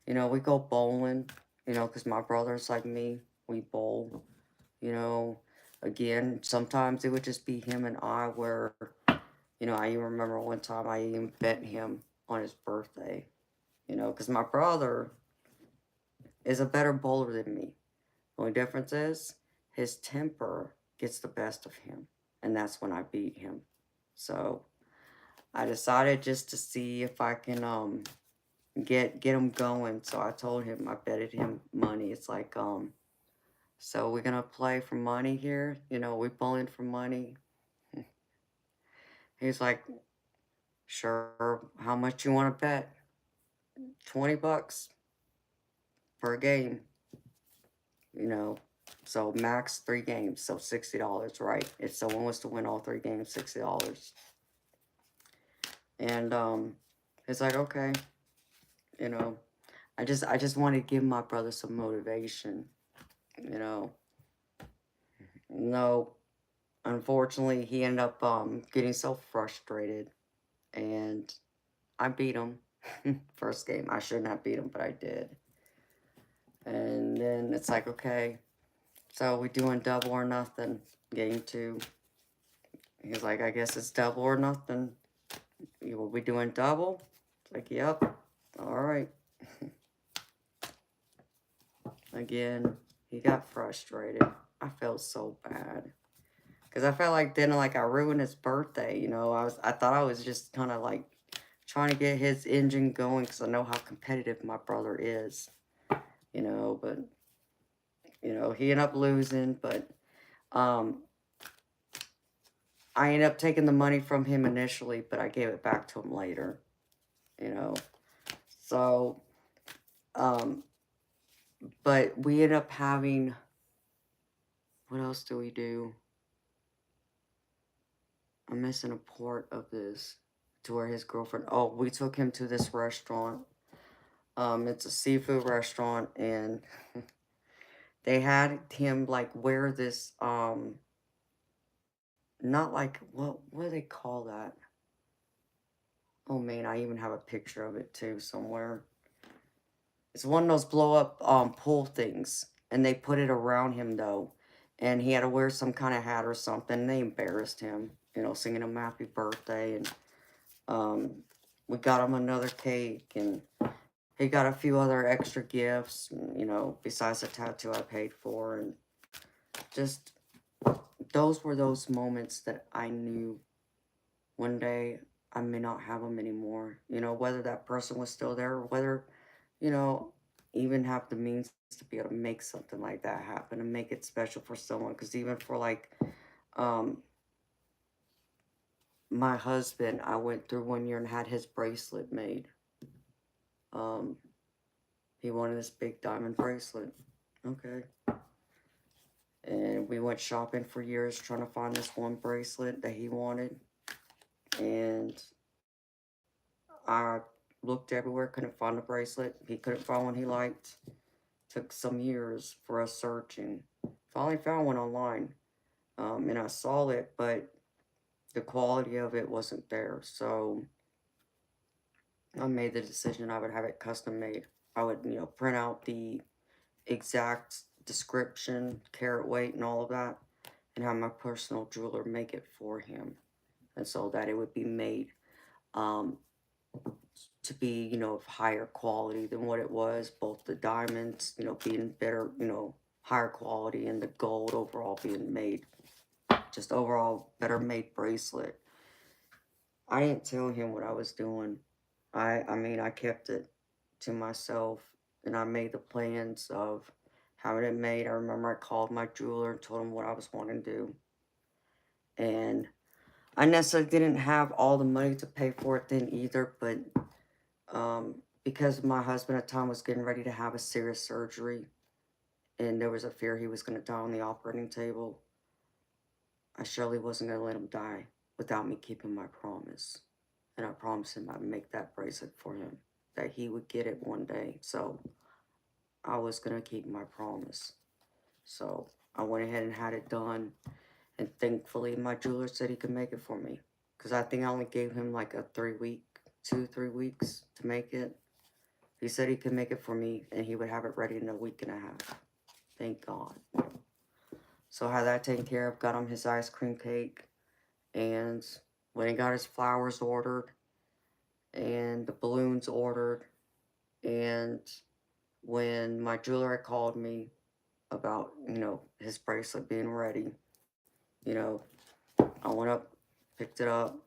you know, we go bowling, you know, because my brother's like me, we bowl, you know. Again, sometimes it would just be him and I where, you know, I even remember one time I even bet him on his birthday, you know, because my brother is a better bowler than me. The only difference is his temper gets the best of him, and that's when I beat him. So I decided just to see if I can get him going. So I told him, I betted him money. It's like, so we're gonna play for money here, you know, we bowling for money. He's like, sure, how much you want to bet? 20 bucks per game, you know. So max 3 games, so $60, right? If someone was to win all 3 games, $60. And it's like, okay, you know, I just want to give my brother some motivation, you know. No, unfortunately, he ended up getting so frustrated, and I beat him. First game, I shouldn't have beat him, but I did. And then it's like, okay, so we doing double or nothing. Game 2. He's like, I guess it's double or nothing. You will be doing double? It's like, yep. All right. Again, he got frustrated. I felt so bad. Because I felt like then, like, I ruined his birthday, you know. I thought I was just kind of, like, trying to get his engine going because I know how competitive my brother is, you know. But, you know, he ended up losing. But I ended up taking the money from him initially, but I gave it back to him later, you know. So, but we ended up having, what else do we do? I'm missing a part of this to where his girlfriend, oh, we took him to this restaurant. It's a seafood restaurant, and they had him, like, wear this, not like, what do they call that? Oh, man, I even have a picture of it, too, somewhere. It's one of those blow-up, pool things, and they put it around him, though, and he had to wear some kind of hat or something. They embarrassed him, you know, singing him happy birthday, and, we got him another cake, and he got a few other extra gifts, you know, besides the tattoo I paid for, and just, those were those moments that I knew one day I may not have them anymore. You know, whether that person was still there, or whether, you know, even have the means to be able to make something like that happen and make it special for someone. Because even for, like, um, my husband, I went through one year and had his bracelet made. Um, he wanted this big diamond bracelet. Okay. And we went shopping for years trying to find this one bracelet that he wanted. And I looked everywhere, couldn't find the bracelet. He couldn't find one he liked. Took some years for us searching. Finally found one online. And I saw it, but the quality of it wasn't there. So I made the decision I would have it custom made. I would, print out the exact description, carat weight, and all of that, and have my personal jeweler make it for him. And so that it would be made um, to be, of higher quality than what it was. Both the diamonds, being better, higher quality, and the gold overall being made, just overall better made bracelet. I didn't tell him what I was doing. I mean, I kept it to myself, and I made the plans of having it made. I remember I called my jeweler and told him what I was wanting to do. And I necessarily didn't have all the money to pay for it then either, but because my husband at the time was getting ready to have a serious surgery, and there was a fear he was going to die on the operating table, I surely wasn't going to let him die without me keeping my promise. And I promised him I'd make that bracelet for him, that he would get it one day. So I was going to keep my promise. So I went ahead and had it done. And thankfully, my jeweler said he could make it for me. Because I think I only gave him like a 2, 3 weeks to make it. He said he could make it for me and he would have it ready in a week and a half. Thank God. So I had that taken care of, got him his ice cream cake. And when he got his flowers ordered and the balloons ordered, and when my jeweler had called me about, his bracelet being ready, you know, I went up, picked it up.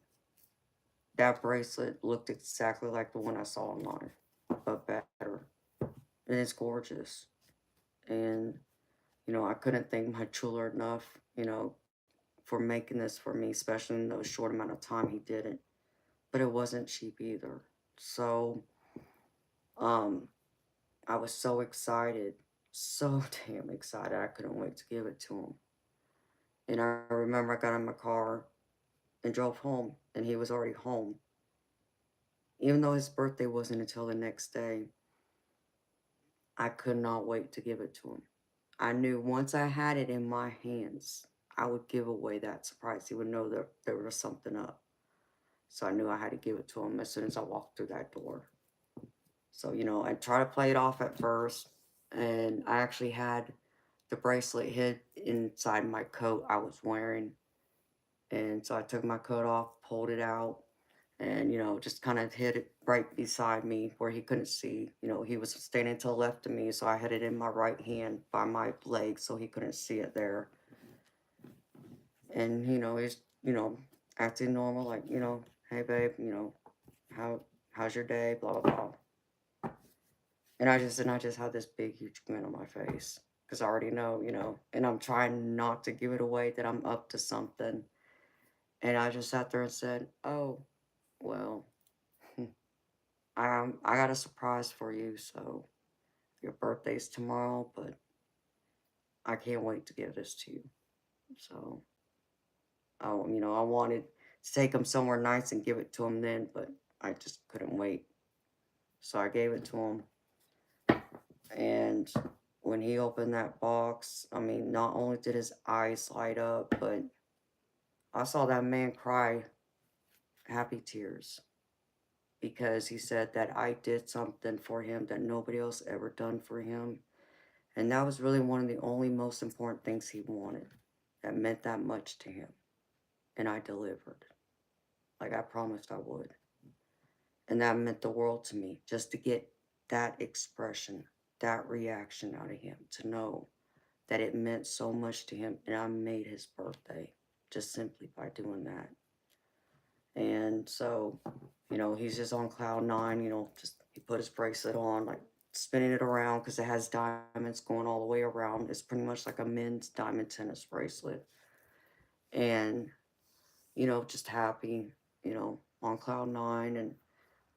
That bracelet looked exactly like the one I saw online, but better. And it's gorgeous. And, I couldn't thank my jeweler enough, for making this for me, especially in the short amount of time he did it. But it wasn't cheap either. So, um, I was so excited, so damn excited. I couldn't wait to give it to him. And I remember I got in my car and drove home, and he was already home. Even though his birthday wasn't until the next day, I could not wait to give it to him. I knew once I had it in my hands, I would give away that surprise. He would know that there was something up. So I knew I had to give it to him as soon as I walked through that door. So, I tried to play it off at first, and I actually had the bracelet hid inside my coat I was wearing. And so I took my coat off, pulled it out, and, just kind of hid it right beside me where he couldn't see. He was standing to the left of me, so I had it in my right hand by my leg so he couldn't see it there. And, he's, acting normal, like, hey, babe, how's your day, blah, blah, blah. And I just had this big, huge grin on my face because I already know, and I'm trying not to give it away that I'm up to something. And I just sat there and said, oh, well, I got a surprise for you. So your birthday's tomorrow, but I can't wait to give this to you. So, I wanted to take him somewhere nice and give it to him then, but I just couldn't wait. So I gave it to him. And when he opened that box, I mean, not only did his eyes light up, but I saw that man cry happy tears because he said that I did something for him that nobody else ever done for him. And that was really one of the only most important things he wanted that meant that much to him. And I delivered, like I promised I would. And that meant the world to me, just to get that expression, that reaction out of him, to know that it meant so much to him. And I made his birthday just simply by doing that. And so, he's just on cloud nine, just he put his bracelet on, like spinning it around because it has diamonds going all the way around. It's pretty much like a men's diamond tennis bracelet. And, just happy, on cloud nine.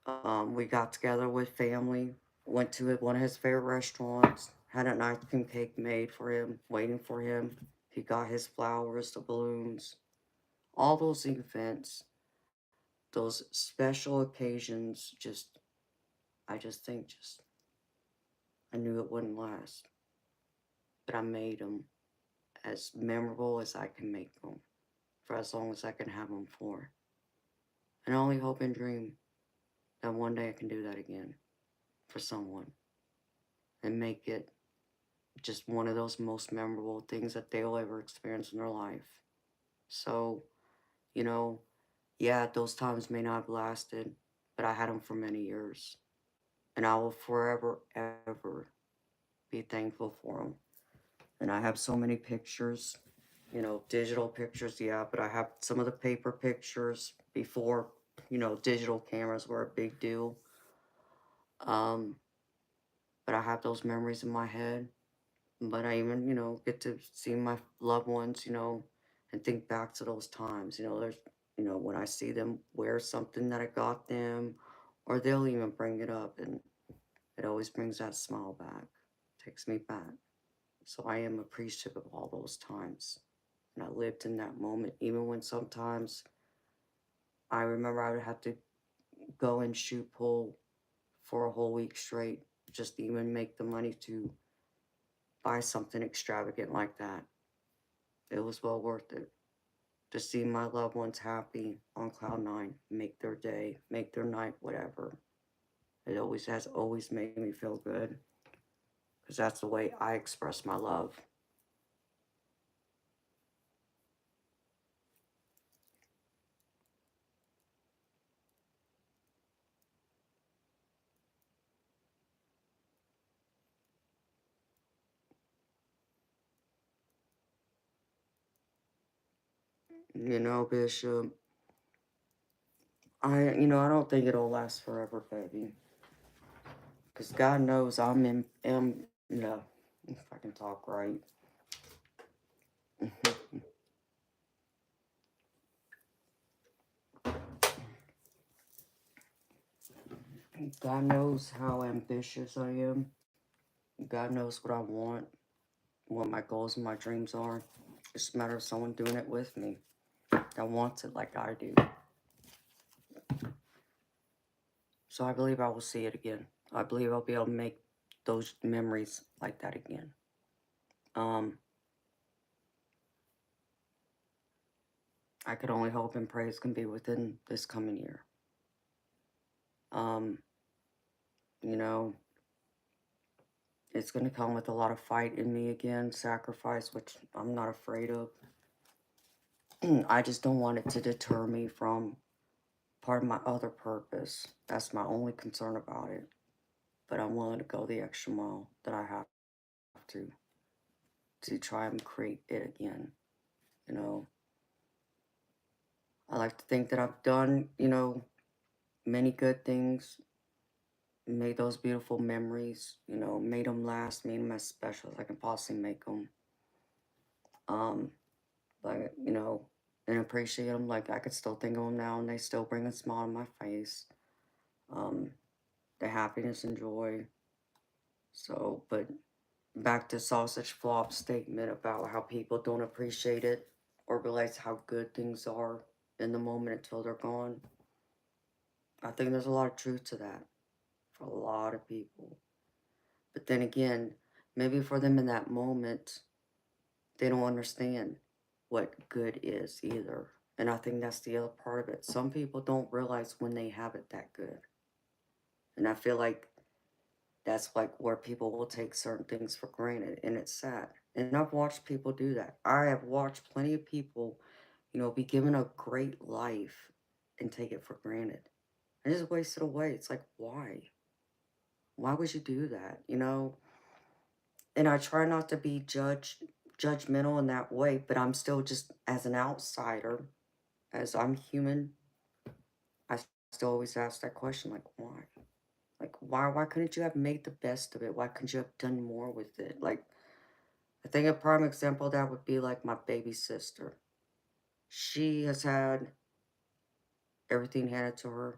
And we got together with family, went to one of his favorite restaurants, had an ice cream cake made for him, waiting for him. He got his flowers, the balloons, all those events, those special occasions just I just think I knew it wouldn't last. But I made them as memorable as I can make them for as long as I can have them for. And I only hope and dream that one day I can do that again for someone and make it just one of those most memorable things that they'll ever experience in their life. So, you know, yeah, those times may not have lasted, but I had them for many years. And I will forever, ever be thankful for them. And I have so many pictures, digital pictures, yeah, but I have some of the paper pictures before, digital cameras were a big deal. Um, but I have those memories in my head. But I even, get to see my loved ones, and think back to those times. There's, when I see them wear something that I got them, or they'll even bring it up, and it always brings that smile back, takes me back. So I am appreciative of all those times. And I lived in that moment, even when sometimes I remember I would have to go and shoot pool for a whole week straight, just to even make the money to buy something extravagant like that. It was well worth it. To see my loved ones happy on cloud nine, make their day, make their night, whatever. It always has always made me feel good because that's the way I express my love. Bishop, I don't think it'll last forever, baby. Because God knows no, if I can talk right. God knows how ambitious I am. God knows what I want, what my goals and my dreams are. It's just a matter of someone doing it with me that wants it like I do. So I believe I will see it again. I believe I'll be able to make those memories like that again. I could only hope and pray it's going to be within this coming year. Um, you know, it's going to come with a lot of fight in me again, sacrifice, which I'm not afraid of. I just don't want it to deter me from part of my other purpose. That's my only concern about it. But I'm willing to go the extra mile that I have to try and create it again. You know, I like to think that I've done, many good things, made those beautiful memories, made them last, made them as special as I can possibly make them. Like, and appreciate them. Like, I could still think of them now and they still bring a smile on my face. Um, the happiness and joy. So, but back to Sausage Flop's statement about how people don't appreciate it or realize how good things are in the moment until they're gone. I think there's a lot of truth to that for a lot of people. But then again, maybe for them in that moment, they don't understand what good is either. And I think that's the other part of it. Some people don't realize when they have it that good. And I feel like that's like where people will take certain things for granted. And it's sad. And I've watched people do that. I have watched plenty of people, be given a great life and take it for granted. And just waste it away. It's like, why? Why would you do that? And I try not to be judgmental in that way, but I'm still just as an outsider, as I'm human, I still always ask that question, like, why? Like, why couldn't you have made the best of it? Why couldn't you have done more with it? Like, I think a prime example of that would be like my baby sister. She has had everything handed to her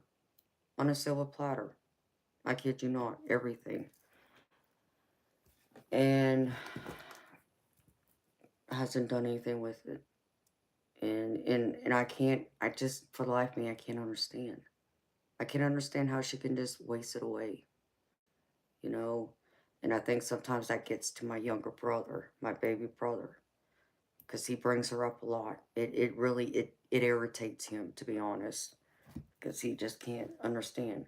on a silver platter. I kid you not, everything. And hasn't done anything with it. And I just, for the life of me, I can't understand. I can't understand how she can just waste it away. you know. And I think sometimes that gets to my younger brother, my baby brother, because he brings her up a lot. It really, it irritates him, to be honest, because he just can't understand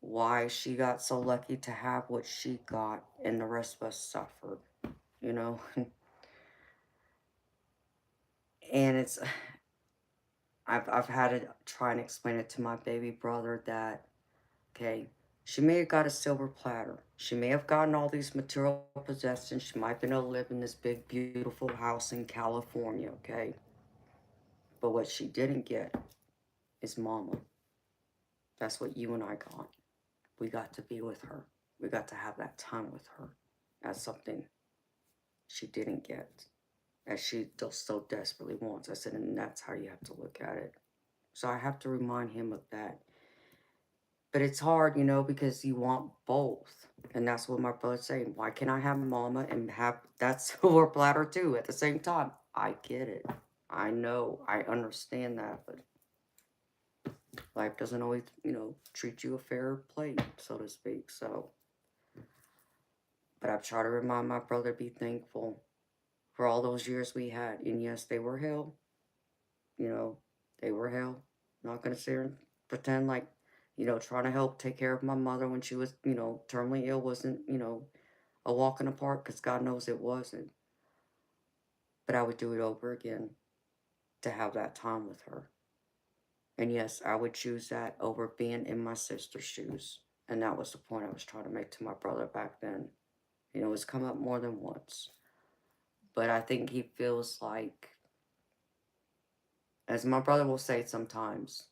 why she got so lucky to have what she got and the rest of us suffered, you know. And it's, I've had to try and explain it to my baby brother that, okay, she may have got a silver platter. She may have gotten all these material possessions. She might have been able to live in this big, beautiful house in California, okay? But what she didn't get is mama. That's what you and I got. We got to be with her. We got to have that time with her. That's something she didn't get, as she still so desperately wants. I said, and that's how you have to look at it. So I have to remind him of that. But it's hard, you know, because you want both. And that's what my brother's saying. Why can't I have mama and have that silver platter too at the same time? I get it. I know. I understand that. But life doesn't always, you know, treat you a fair plate, so to speak. So, but I've tried to remind my brother to be thankful for all those years we had. And yes, they were hell. You know, they were hell. Not going to sit here and pretend like, you know, trying to help take care of my mother when she was, you know, terminally ill wasn't, you know, a walk in the park, because God knows it wasn't. But I would do it over again to have that time with her. And yes, I would choose that over being in my sister's shoes. And that was the point I was trying to make to my brother back then. You know, it's come up more than once. But I think he feels like, as my brother will say sometimes,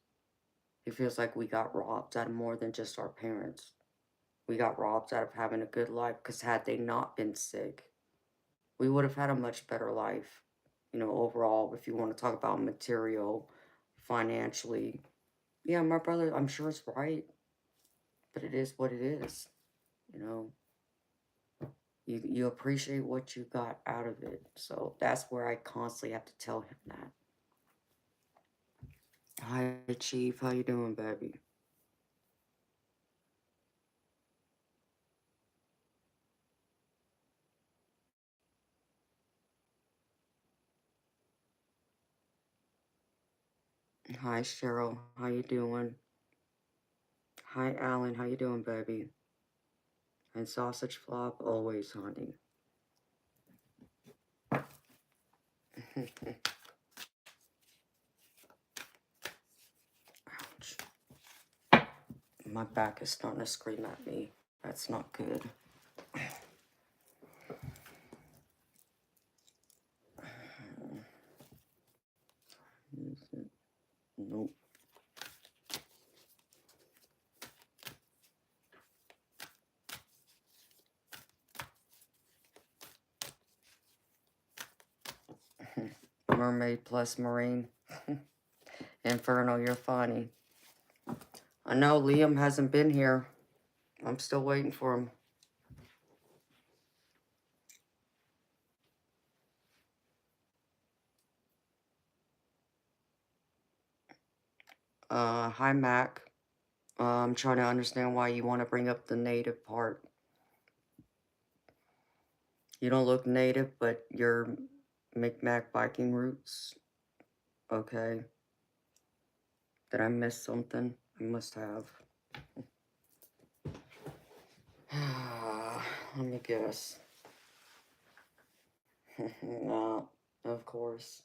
he feels like we got robbed out of more than just our parents. We got robbed out of having a good life, because had they not been sick, we would have had a much better life. You know, overall, if you want to talk about material, financially. Yeah, my brother, I'm sure is right, but it is what it is. You know, you appreciate what you got out of it. So that's where I constantly have to tell him that. Hi, Chief. How you doing, baby? Hi, Cheryl. How you doing? Hi, Alan. How you doing, baby? And sausage flop, always, honey. Ouch. My back is starting to scream at me. That's not good. Nope. Mermaid plus Marine. Inferno, you're funny. I know Liam hasn't been here. I'm still waiting for him. Hi, Mac. I'm trying to understand why you want to bring up the native part. You don't look native, but you're Micmac Viking roots. Okay. Did I miss something? I must have. Let me guess. No, of course.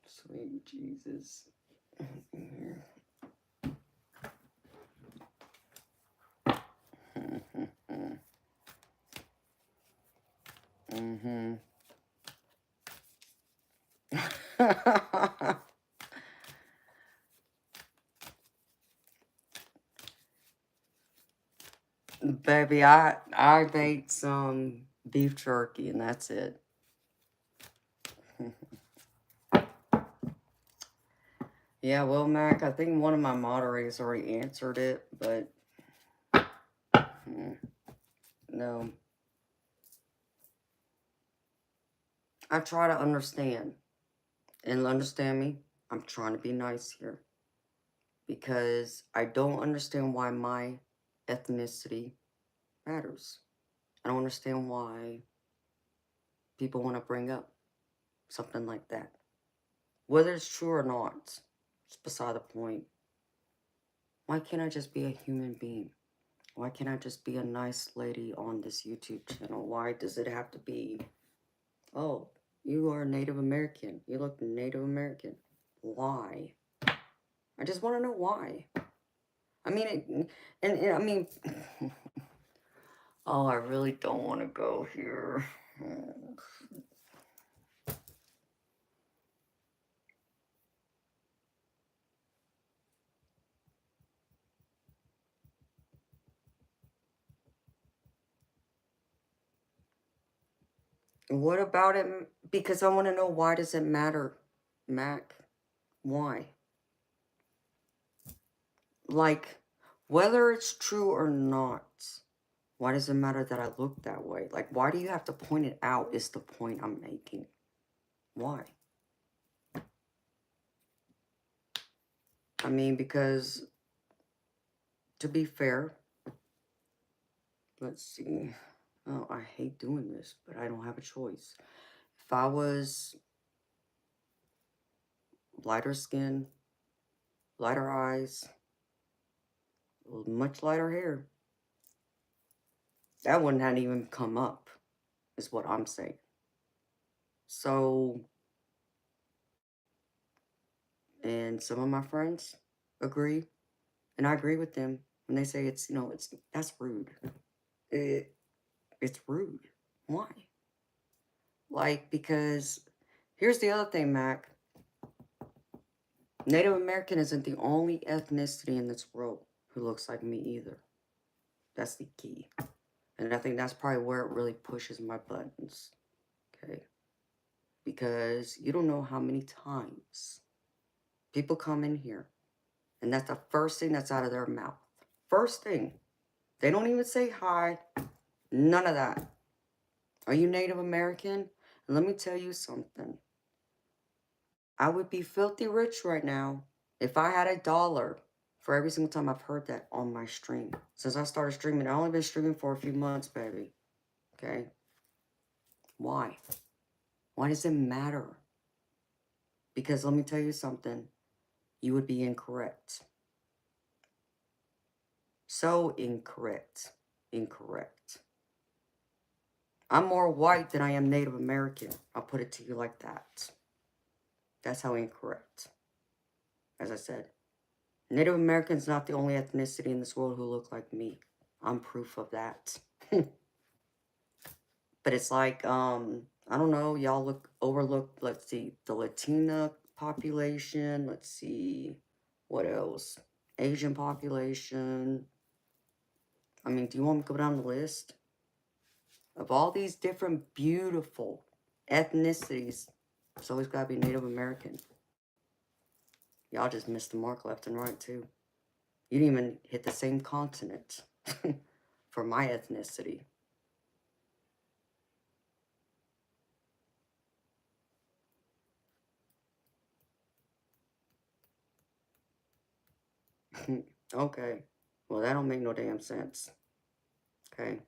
Sweet Jesus. Mm-hmm. Baby, I've ate some beef jerky and that's it. Yeah, well, Mac, I think one of my moderators already answered it, but no. I try to understand. And understand me, I'm trying to be nice here. because I don't understand why my ethnicity matters. I don't understand why people want to bring up something like that. Whether it's true or not, it's beside the point. Why can't I just be a human being? Why can't I just be a nice lady on this YouTube channel? Why does it have to be, oh, you are Native American. You look Native American. Why? I just want to know why. I mean, and I mean, oh, I really don't want to go here. What about it? Because I want to know, why does it matter, Mac? Why? Like, whether it's true or not, why does it matter that I look that way? Like, why do you have to point it out is the point I'm making. Why? I mean, because, to be fair, let's see. Oh, I hate doing this, but I don't have a choice. If I was lighter skin, lighter eyes, much lighter hair, that wouldn't have even come up, is what I'm saying. So, and some of my friends agree, and I agree with them when they say it's, that's rude. It's rude. Why? Like, because here's the other thing, Mac. Native American isn't the only ethnicity in this world who looks like me either. That's the key. And I think that's probably where it really pushes my buttons. Okay? Because you don't know how many times people come in here, and that's the first thing that's out of their mouth. First thing. They don't even say hi. None of that. Are you Native American? And let me tell you something. I would be filthy rich right now if I had $1 for every single time I've heard that on my stream. Since I started streaming, I've only been streaming for a few months, baby. Okay? Why? Why does it matter? Because let me tell you something. You would be incorrect. So incorrect. Incorrect. I'm more white than I am Native American. I'll put it to you like that. That's how incorrect. As I said, Native American's not the only ethnicity in this world who look like me. I'm proof of that. But it's like, I don't know, y'all overlook, let's see, the Latina population, let's see, what else? Asian population. I mean, do you want me to go down the list? Of all these different beautiful ethnicities, it's always got to be Native American. Y'all just missed the mark left and right, too. You didn't even hit the same continent for my ethnicity. Okay. Well, that don't make no damn sense. Okay.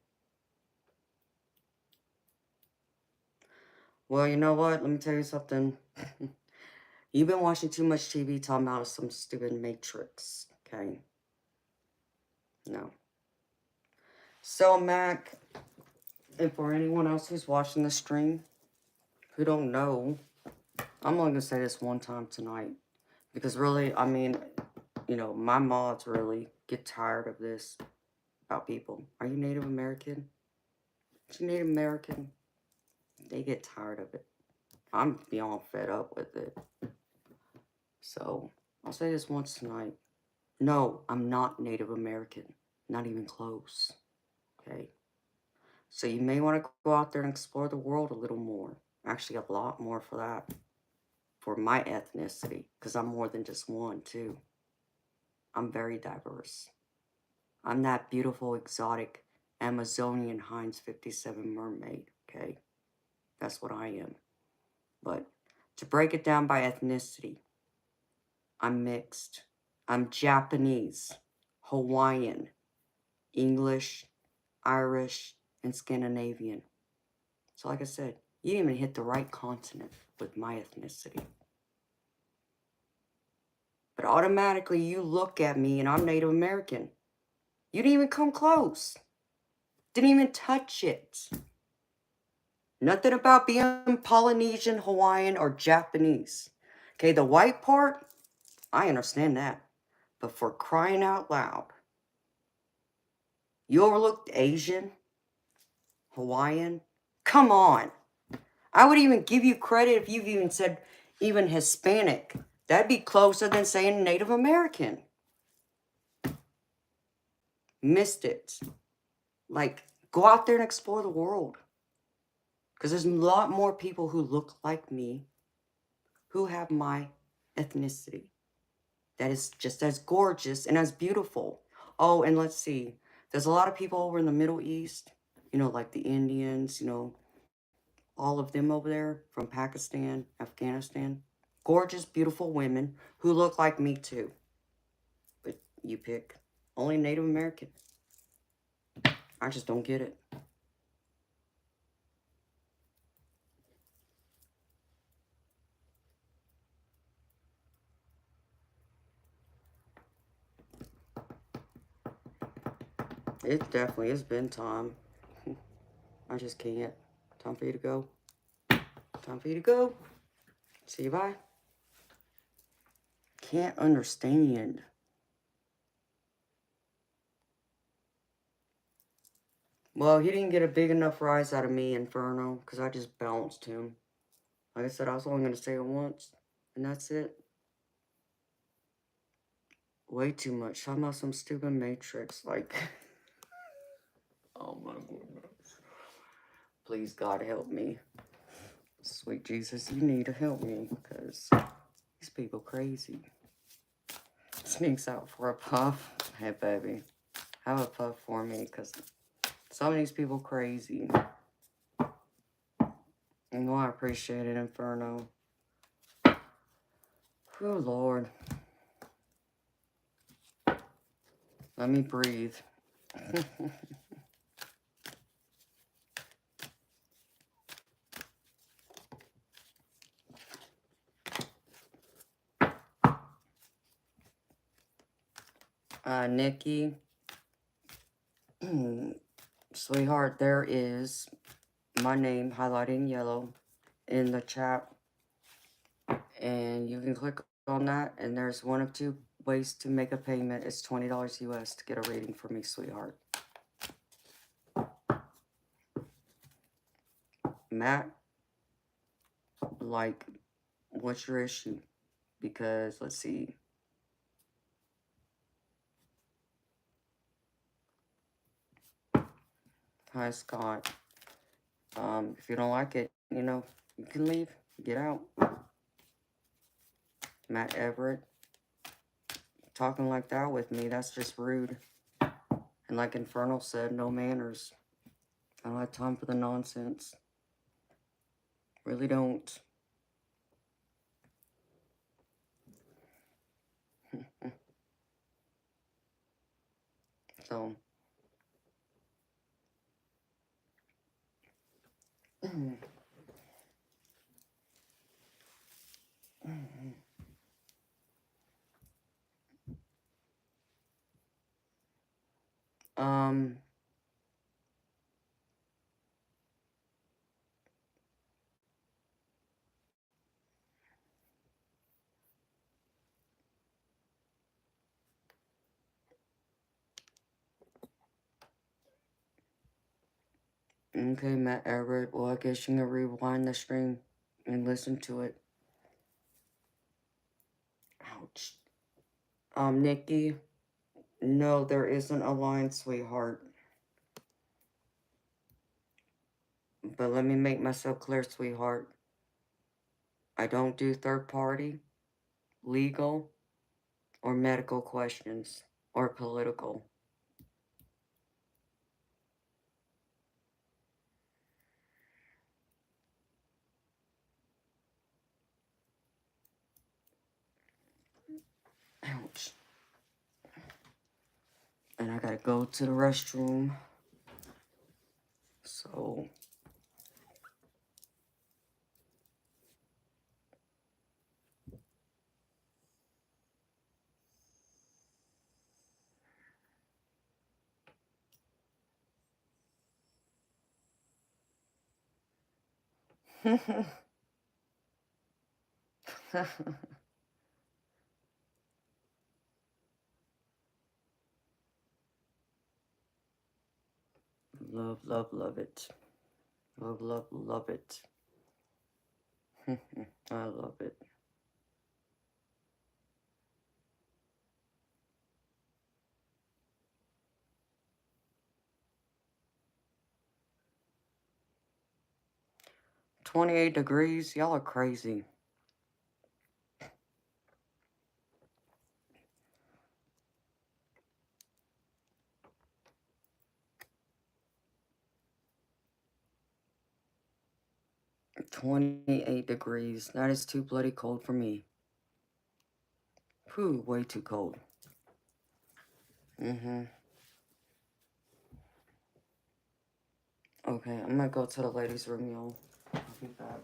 Well, you know what? Let me tell you something. You've been watching too much TV talking about some stupid Matrix. Okay. No. So, Mac, and for anyone else who's watching the stream who don't know, I'm only going to say this one time tonight. Because really, I mean, my mods really get tired of this about people. Are you Native American? Are you Native American? They get tired of it. I'm beyond fed up with it. So, I'll say this once tonight. No, I'm not Native American. Not even close. Okay? So you may want to go out there and explore the world a little more. Actually, a lot more for that. For my ethnicity. Because I'm more than just one, too. I'm very diverse. I'm that beautiful, exotic, Amazonian Heinz 57 mermaid, okay? That's what I am. But to break it down by ethnicity, I'm mixed. I'm Japanese, Hawaiian, English, Irish, and Scandinavian. So like I said, you didn't even hit the right continent with my ethnicity. But automatically you look at me and I'm Native American. You didn't even come close. Didn't even touch it. Nothing about being Polynesian, Hawaiian, or Japanese. Okay, the white part, I understand that. But for crying out loud, you overlooked Asian, Hawaiian? Come on. I would even give you credit if you've even said even Hispanic. That'd be closer than saying Native American. Missed it. Like, go out there and explore the world. Because there's a lot more people who look like me who have my ethnicity. That is just as gorgeous and as beautiful. Oh, and let's see. There's a lot of people over in the Middle East, you know, like the Indians, you know, all of them over there from Pakistan, Afghanistan. Gorgeous, beautiful women who look like me too. But you pick only Native American. I just don't get it. It definitely has been time. I just can't. Time for you to go. Time for you to go. See you, bye. Can't understand. Well, he didn't get a big enough rise out of me, Inferno, because I just bounced him. Like I said, I was only going to say it once, and that's it. Way too much. Talking about some stupid Matrix, like... Oh my goodness. Please, God, help me. Sweet Jesus, you need to help me, because these people crazy. Sneaks out for a puff. Hey, baby. Have a puff for me, because some of these people crazy. And I appreciate it, Inferno. Oh, Lord. Let me breathe. Nikki. Sweetheart, there is my name highlighted in yellow in the chat. And you can click on that, and there's one of two ways to make a payment. It's $20 US to get a reading for me, sweetheart. Matt, like, what's your issue? Because, let's see. Hi, Scott. If you don't like it, you know, you can leave. Get out. Matt Everett. Talking like that with me, that's just rude. And like Infernal said, no manners. I don't have time for the nonsense. Really don't. So. Um. Okay, Matt Everett. Well, I guess you can rewind the stream and listen to it. Ouch. Nikki. No, there isn't a line, sweetheart. But let me make myself clear, sweetheart. I don't do third party, legal, or medical questions, or political. Ouch. And I gotta go to the restroom. So... Love, love, love it. Love, love, love it. I love it. $28 degrees? Y'all are crazy. $28 degrees. That is too bloody cold for me. Whew, way too cold. Okay, I'm gonna go to the ladies' room, y'all. I'll be back.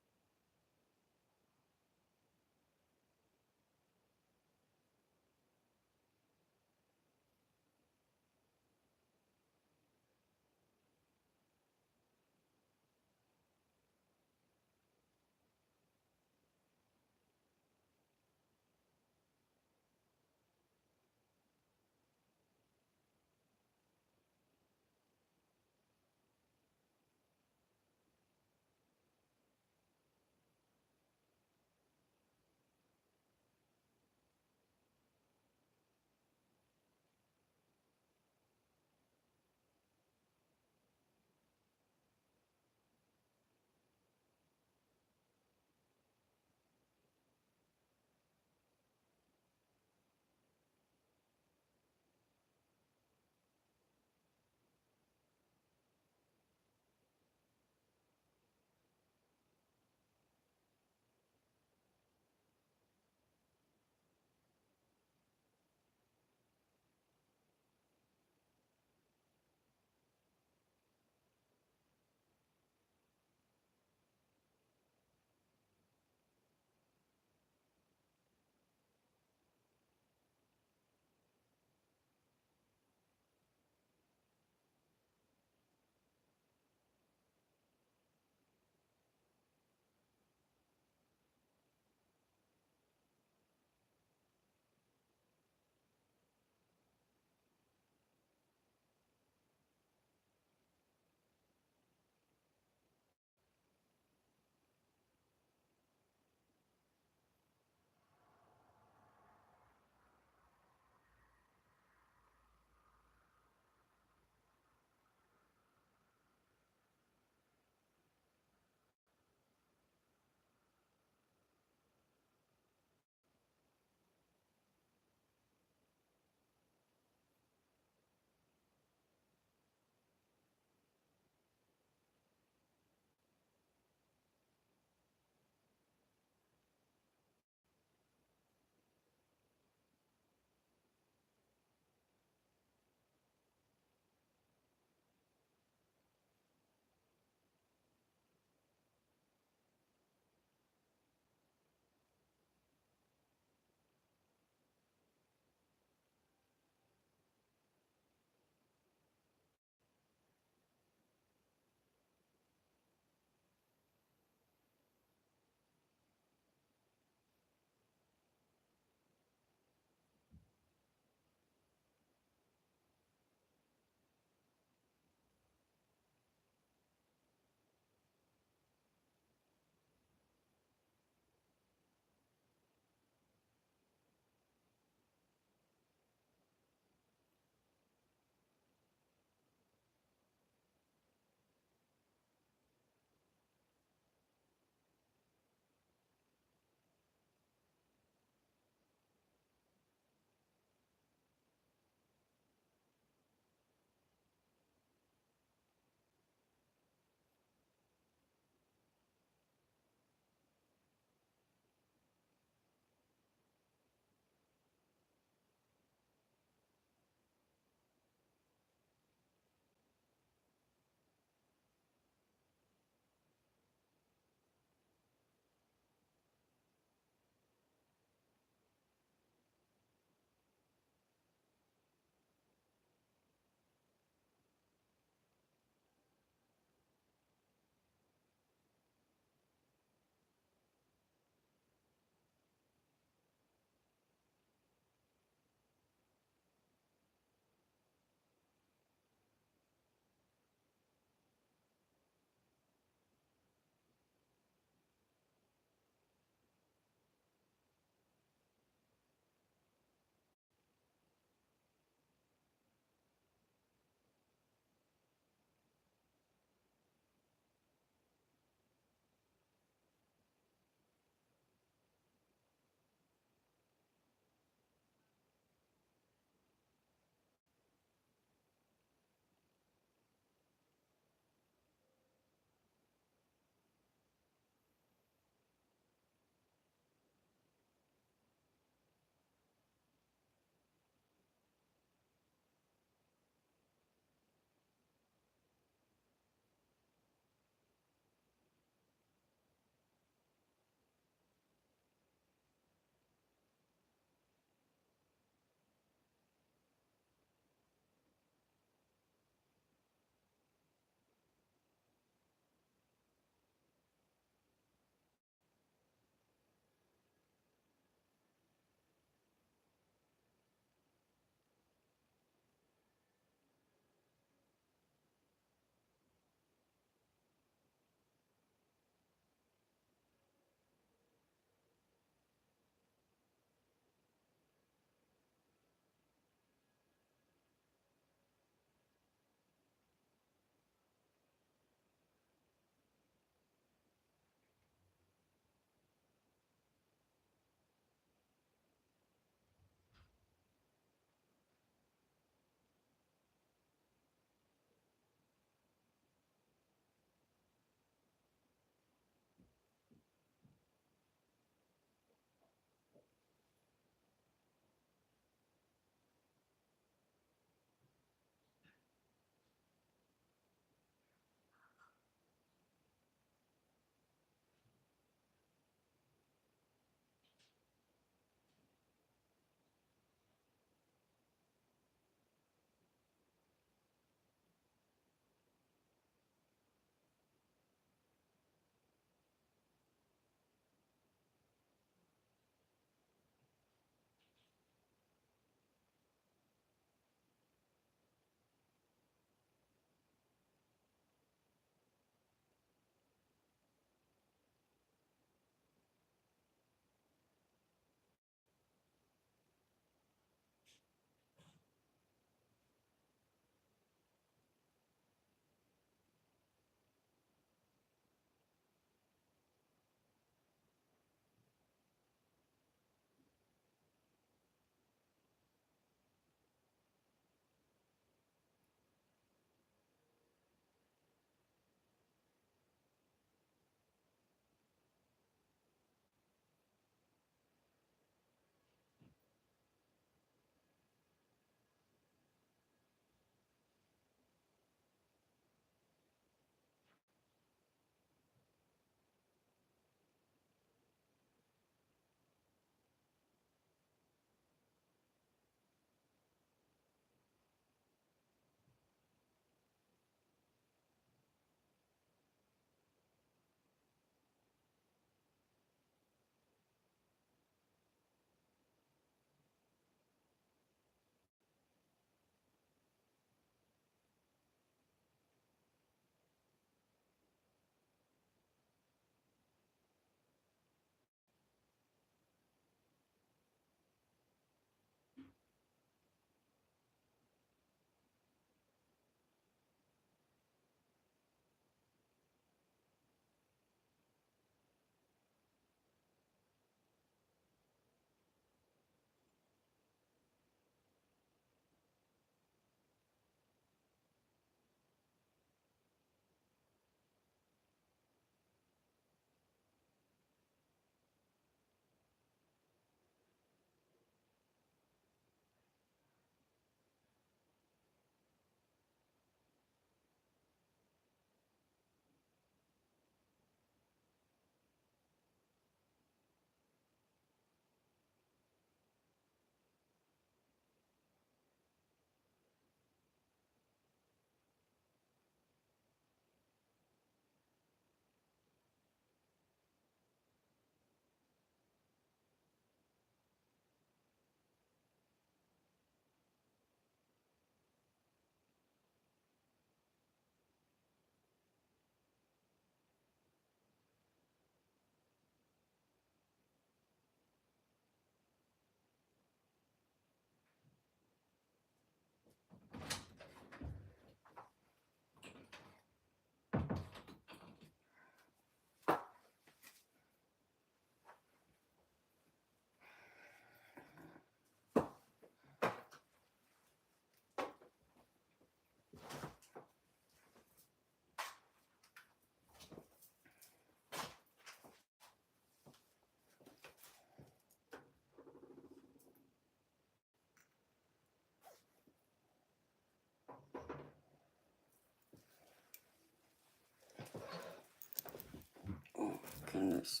in this.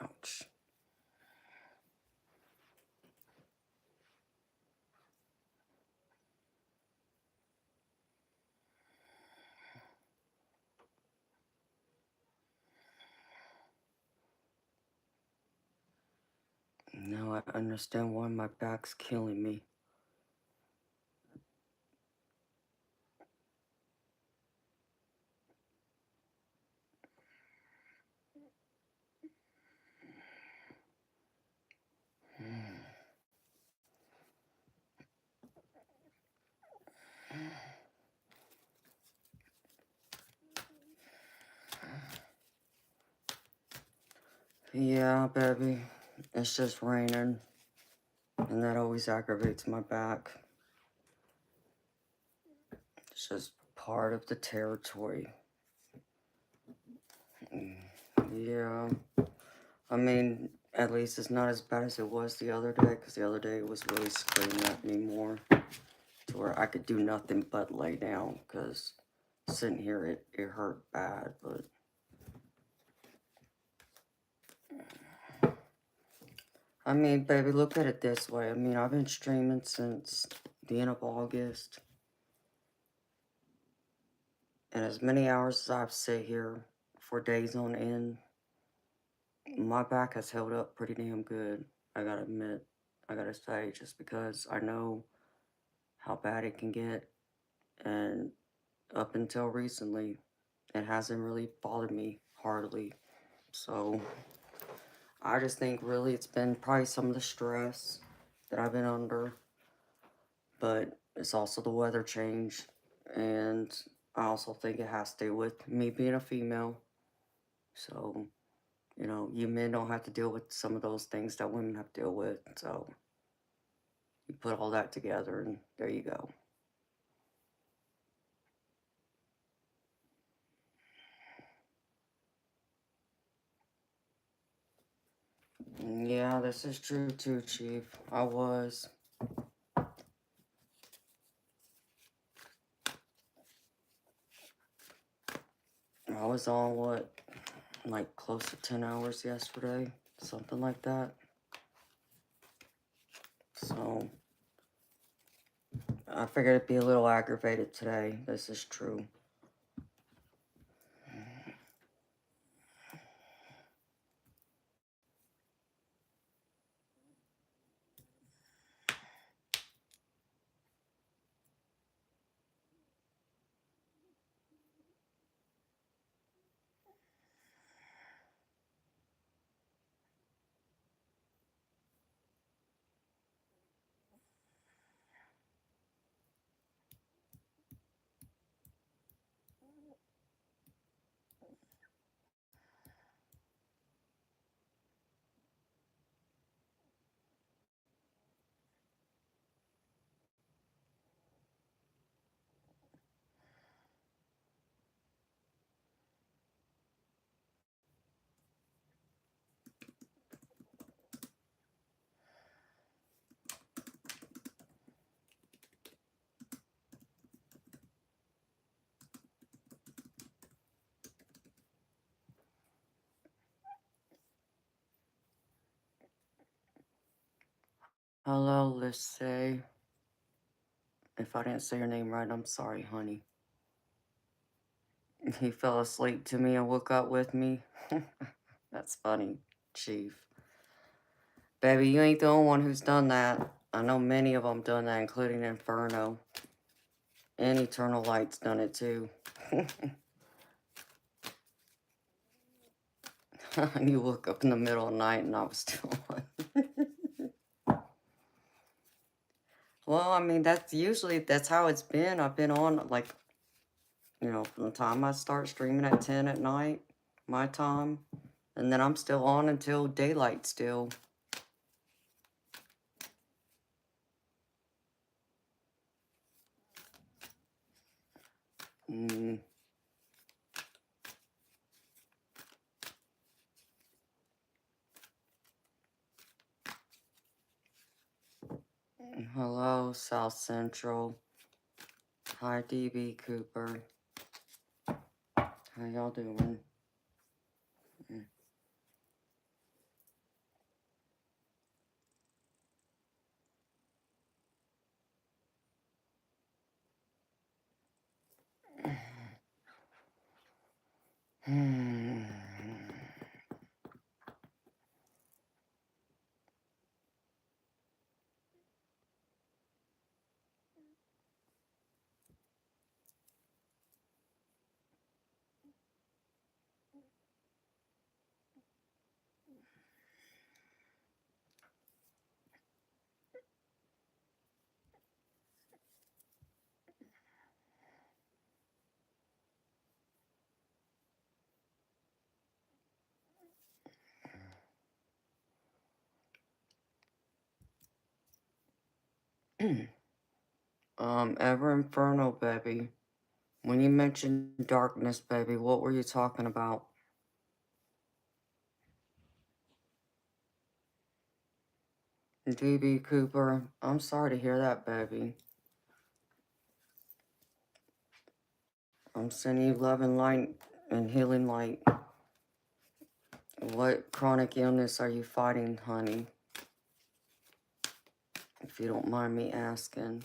Ouch. Now I understand why my back's killing me. Yeah, baby. It's just raining. And that always aggravates my back. It's just part of the territory. Yeah. I mean, at least it's not as bad as it was the other day, because the other day it was really screaming at me more, to where I could do nothing but lay down, because sitting here, it hurt bad, but... I mean, baby, look at it this way. I mean, I've been streaming since the end of August. And as many hours as I've sit here for days on end, my back has held up pretty damn good, I gotta admit. I gotta say, just because I know how bad it can get. And up until recently, it hasn't really bothered me hardly. So, I just think really it's been probably some of the stress that I've been under. But it's also the weather change. And I also think it has to do with me being a female. So, you know, you men don't have to deal with some of those things that women have to deal with. So, you put all that together and there you go. Yeah, this is true too, Chief. I was. I was on, what, like close to 10 hours yesterday? Something like that. So, I figured it'd be a little aggravated today. This is true. Hello, let's say. If I didn't say your name right, I'm sorry, honey. He fell asleep to me and woke up with me. That's funny, Chief. Baby, you ain't the only one who's done that. I know many of them done that, including Inferno. And Eternal Light's done it too. You woke up in the middle of the night and I was still on. Well, I mean, that's how it's been. I've been on, like, you know, from the time I start streaming at 10 at night, my time, and then I'm still on until daylight still. Mm. Hello, South Central. Hi, DB Cooper. How y'all doing? Ever Inferno, baby. When you mentioned darkness, baby, what were you talking about? DB Cooper, I'm sorry to hear that, baby. I'm sending you love and light and healing light. What chronic illness are you fighting, honey? If you don't mind me asking.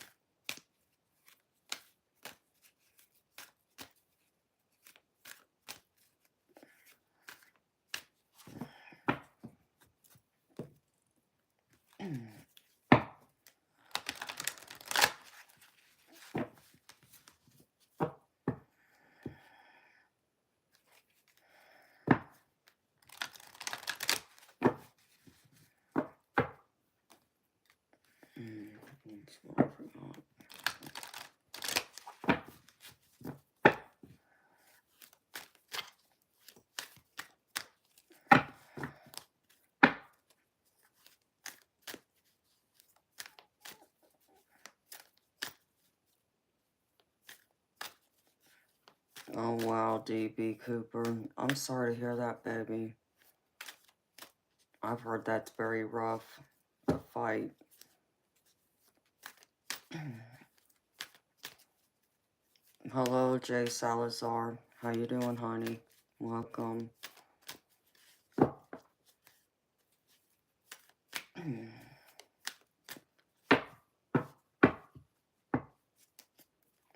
Oh wow, DB Cooper. I'm sorry to hear that, baby. I've heard that's very rough to fight. Hello, Jay Salazar. How you doing, honey? Welcome.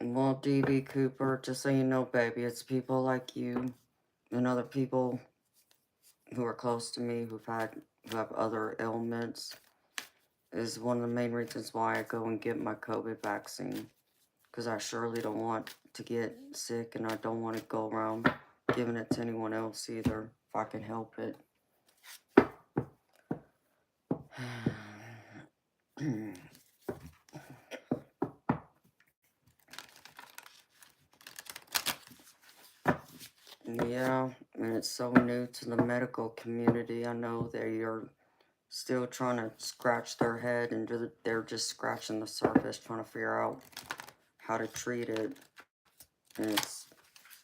Well, DB Cooper, just so you know, baby, it's people like you and other people who are close to me who have other ailments is one of the main reasons why I go and get my COVID vaccine. Because I surely don't want to get sick, and I don't want to go around giving it to anyone else either, if I can help it. Yeah, and it's so new to the medical community. I know they are still trying to scratch their head, and they're just scratching the surface, trying to figure out how to treat it. And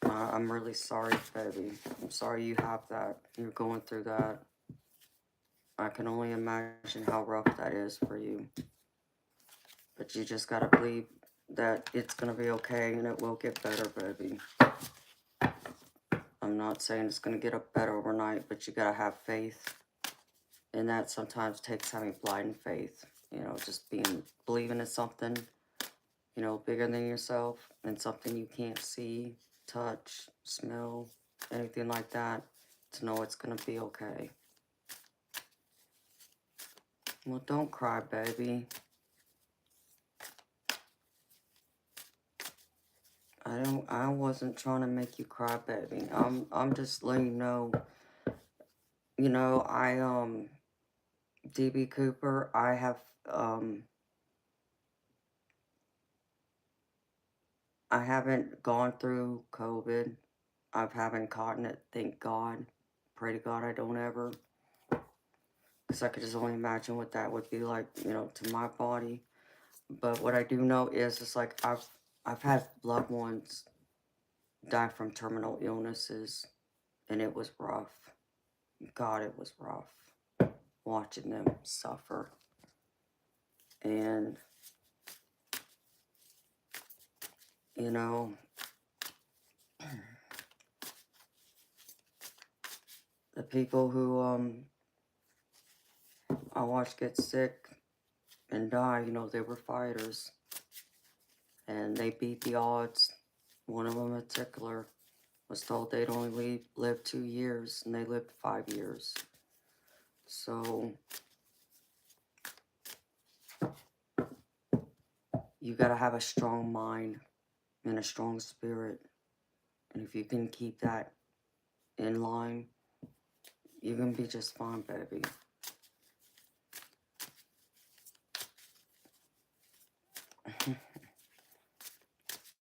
I'm really sorry, baby. I'm sorry you have that. You're going through that. I can only imagine how rough that is for you. But you just gotta believe that it's gonna be okay and it will get better, baby. I'm not saying it's gonna get up better overnight, but you gotta have faith. And that sometimes takes having blind faith. You know, just believing in something, you know, bigger than yourself and something you can't see, touch, smell, anything like that, to know it's gonna be okay. Well, don't cry, baby. I wasn't trying to make you cry, baby. I'm just letting you know, DB Cooper, I haven't gone through COVID. I haven't gotten it, thank God. Pray to God I don't ever. Because I could just only imagine what that would be like, you know, to my body. But what I do know is, it's like I've had loved ones die from terminal illnesses, and it was rough. God, it was rough watching them suffer. And, you know, The people who I watched get sick and die, you know, they were fighters. And they beat the odds. One of them in particular was told they'd only live 2 years, and they lived 5 years. So you got to have a strong mind and a strong spirit. And if you can keep that in line, you're going to be just fine, baby.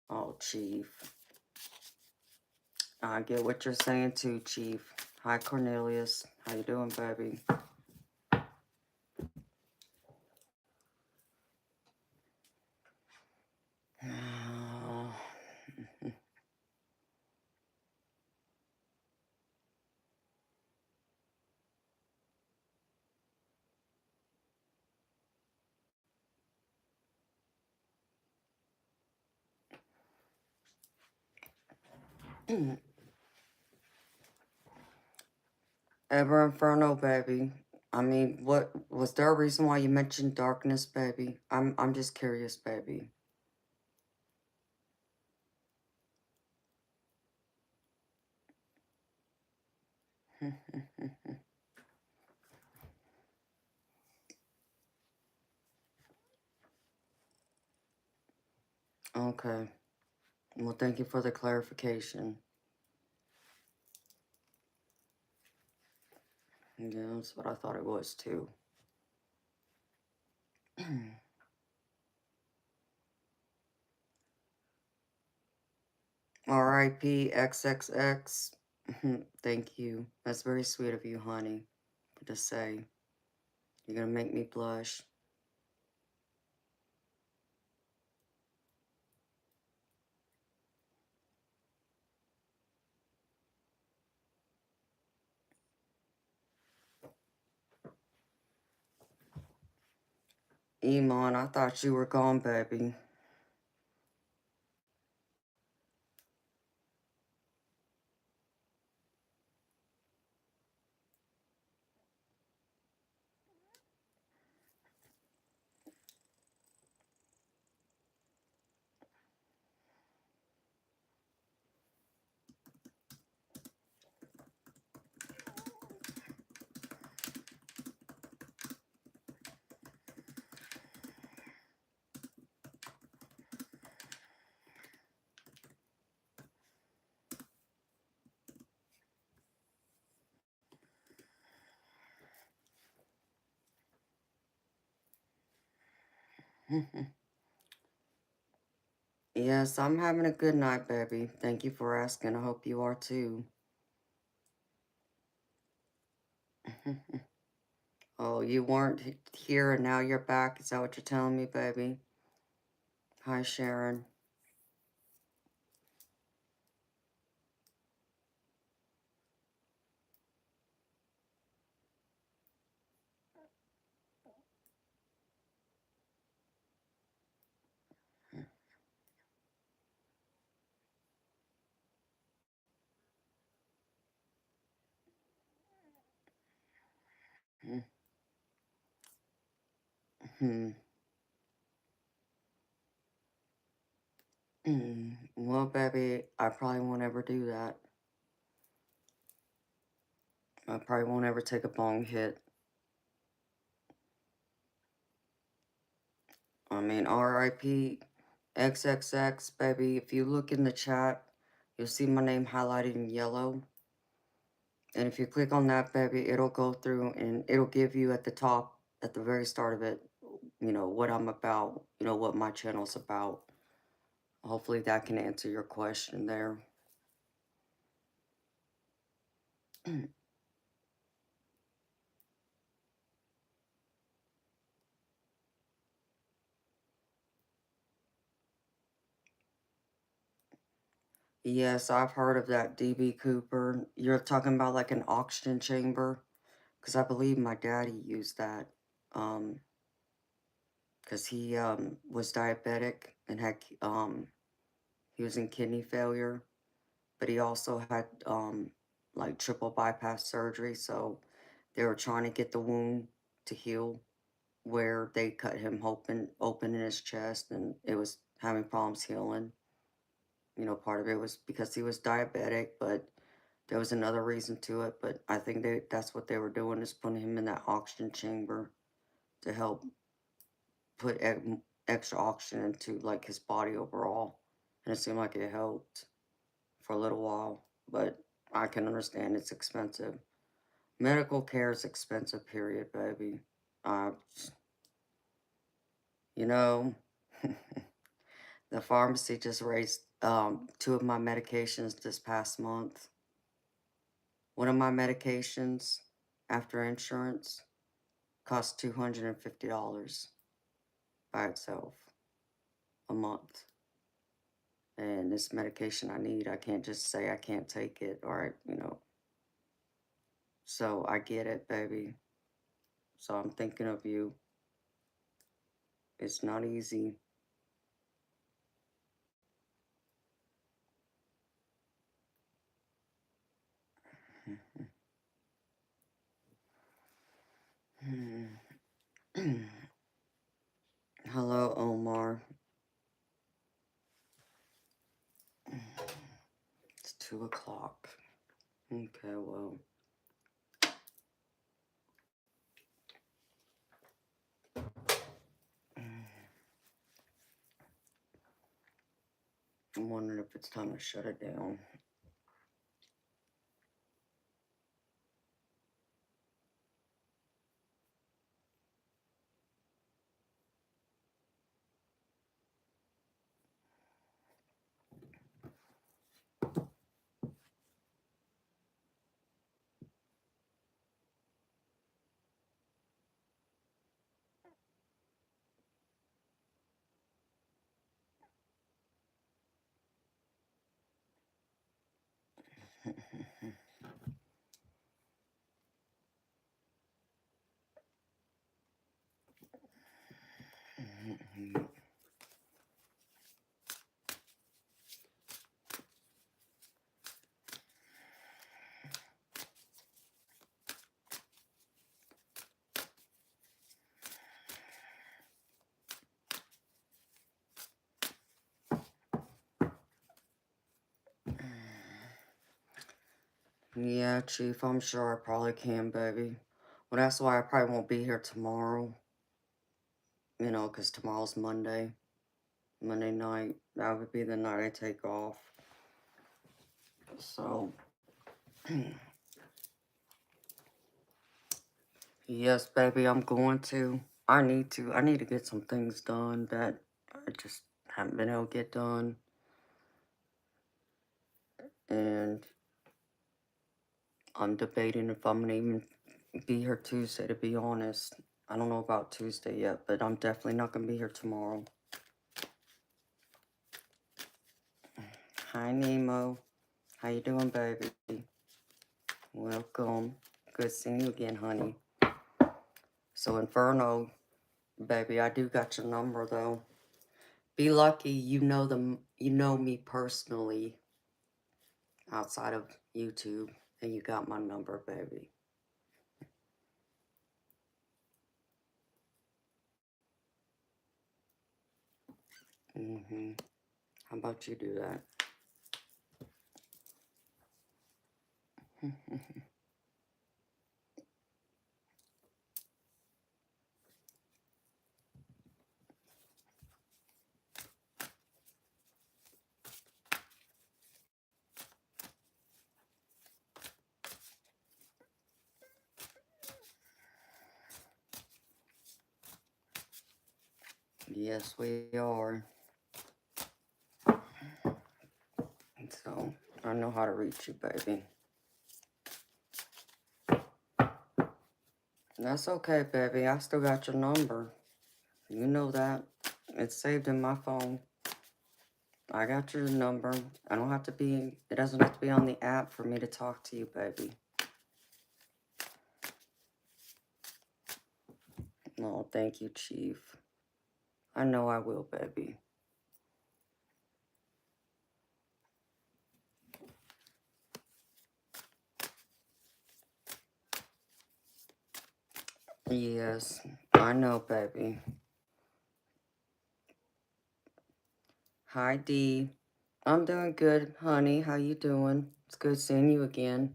Oh, Chief. I get what you're saying too, Chief. Hi, Cornelius. How you doing, baby? Ever Inferno, baby. I mean, what was there a reason why you mentioned darkness, baby? I'm just curious, baby. Okay. Well, thank you for the clarification. Yeah, that's what I thought it was too. R.I.P. XXX. Thank you. That's very sweet of you, honey, to say. You're gonna make me blush. Iman, I thought you were gone, baby. Yes, I'm having a good night, baby. Thank you for asking. I hope you are too. Oh, you weren't here and now you're back? Is that what you're telling me, baby? Hi, Sharon. Well, baby, I probably won't ever do that. I probably won't ever take a bong hit. I mean, RIP XXX, baby. If you look in the chat, you'll see my name highlighted in yellow. And if you click on that, baby, it'll go through and it'll give you at the top, at the very start of it, you know, what I'm about, you know, what my channel's about. Hopefully that can answer your question there. Yes, I've heard of that, DB Cooper. You're talking about like an oxygen chamber? Because I believe my daddy used that. Because he was diabetic and had he was in kidney failure, but he also had like triple bypass surgery, so they were trying to get the wound to heal where they cut him open in his chest, and it was having problems healing. Part of it was because he was diabetic, but there was another reason to it. But I think that's what they were doing, is putting him in that oxygen chamber to help put extra oxygen into like his body overall, and it seemed like it helped for a little while. But I can understand it's expensive. Medical care is expensive, period, baby. Uh, you know, the pharmacy just raised two of my medications this past month. One of my medications, after insurance, cost $250 by itself a month. And this medication I need, I can't just say I can't take it, or. So I get it, baby. So I'm thinking of you. It's not easy. Hello, Omar. It's 2 o'clock. Okay, well. I'm wondering if it's time to shut it down. Yeah, Chief, I'm sure I probably can, baby. Well, that's why I probably won't be here tomorrow. Because tomorrow's Monday. Monday night. That would be the night I take off. So, yes, baby, I'm going to. I need to. I need to get some things done that I just haven't been able to get done. And I'm debating if I'm going to even be here Tuesday, to be honest. I don't know about Tuesday yet, but I'm definitely not going to be here tomorrow. Hi, Nemo. How you doing, baby? Welcome. Good seeing you again, honey. So, Inferno, baby, I do got your number, though. Be lucky you know me personally outside of YouTube, and you got my number, baby. How about you do that? Yes, we are. So, I know how to reach you, baby. That's okay, baby. I still got your number. You know that. It's saved in my phone. I got your number. It doesn't have to be on the app for me to talk to you, baby. Oh, thank you, Chief. I know I will, baby. Yes, I know, baby. Hi, Dee. I'm doing good, honey. How you doing? It's good seeing you again.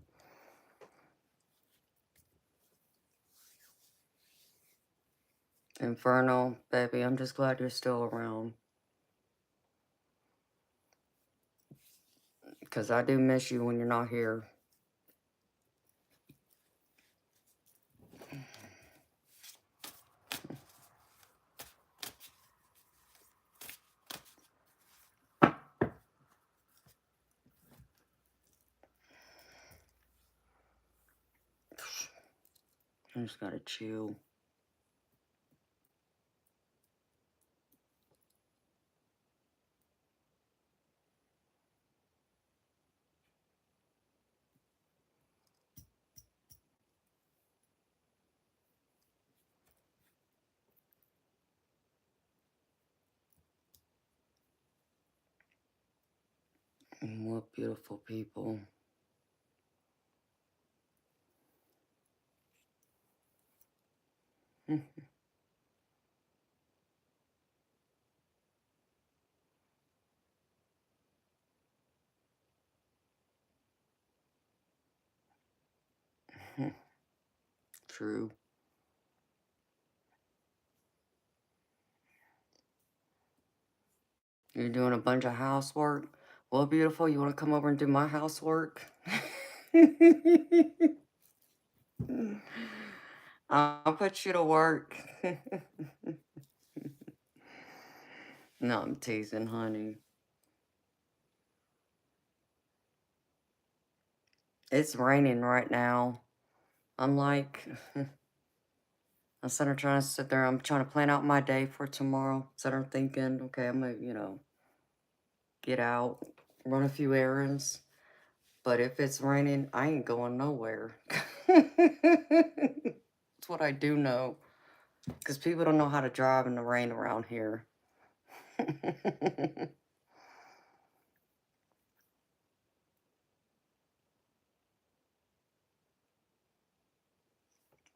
Inferno, baby, I'm just glad you're still around. Because I do miss you when you're not here. I just gotta chill. What beautiful people. True. You're doing a bunch of housework? Well, beautiful, you want to come over and do my housework? I'll put you to work. No, I'm teasing, honey. It's raining right now. I'm like, instead of trying to sit there, I'm trying to plan out my day for tomorrow. Instead of thinking, okay, I'm going to, get out, run a few errands. But if it's raining, I ain't going nowhere. That's what I do know. Because people don't know how to drive in the rain around here.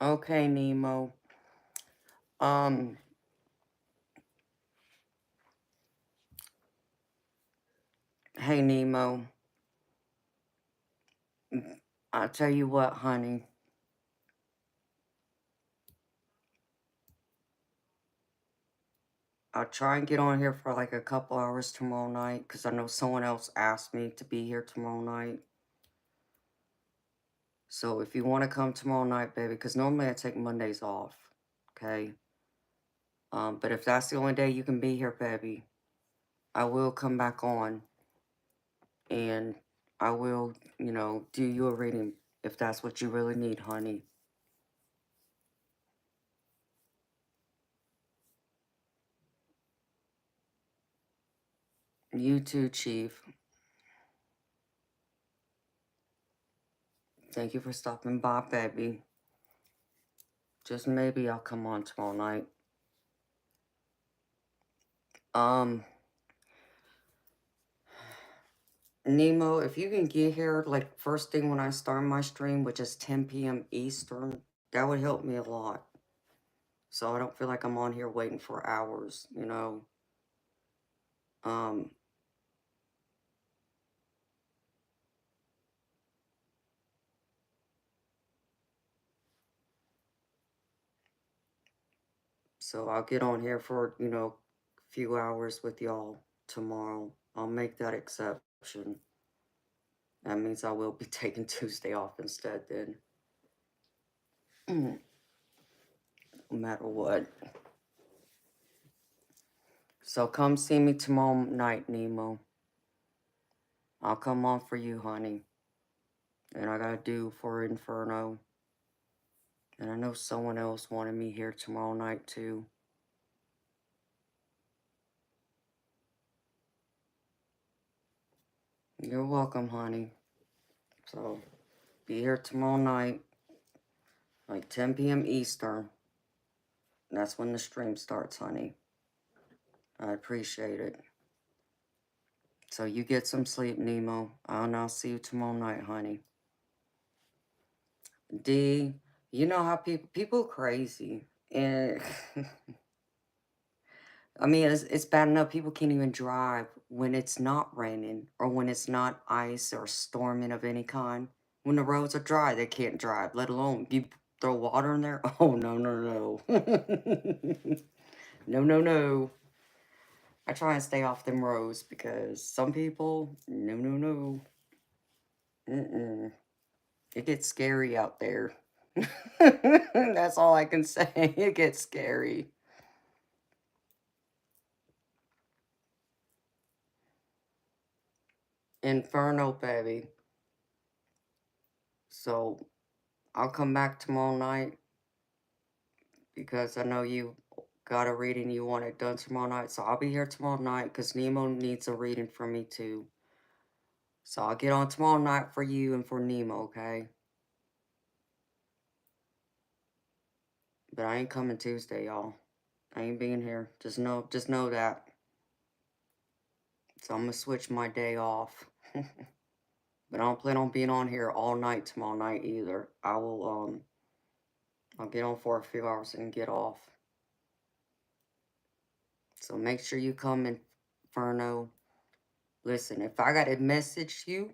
Okay, Nemo. Um, hey, Nemo. I'll tell you what, honey. I'll try and get on here for like a couple hours tomorrow night because I know someone else asked me to be here tomorrow night. So if you want to come tomorrow night, baby, because normally I take Mondays off, okay? But if that's the only day you can be here, baby, I will come back on and I will, do you a reading if that's what you really need, honey. You too, Chief. Thank you for stopping by, baby. Just maybe I'll come on tomorrow night. Nemo, if you can get here like first thing when I start my stream, which is 10 p.m. Eastern, that would help me a lot. So I don't feel like I'm on here waiting for hours. Um, so I'll get on here for, a few hours with y'all tomorrow. I'll make that exception. That means I will be taking Tuesday off instead then. No matter what. So come see me tomorrow night, Nemo. I'll come on for you, honey. And I gotta do for Inferno. And I know someone else wanted me here tomorrow night too. You're welcome, honey. So be here tomorrow night, like 10 p.m. Eastern. That's when the stream starts, honey. I appreciate it. So you get some sleep, Nemo. And I'll see you tomorrow night, honey. D, You know how people crazy. And I mean, it's bad enough people can't even drive when it's not raining or when it's not ice or storming of any kind. When the roads are dry, they can't drive, let alone you throw water in there. Oh, no, no, no. No, no, no. I try and stay off them roads because some people, no, no, no. Mm-mm. It gets scary out there. That's all I can say. It gets scary. Inferno, baby. So I'll come back tomorrow night because I know you got a reading you want it done tomorrow night. So I'll be here tomorrow night because Nemo needs a reading from me too. So I'll get on tomorrow night for you and for Nemo, okay? But I ain't coming Tuesday, y'all. I ain't being here. Just know that. So I'm gonna switch my day off. But I don't plan on being on here all night tomorrow night either. I'll get on for a few hours and get off. So make sure you come, Inferno. Listen, if I gotta message you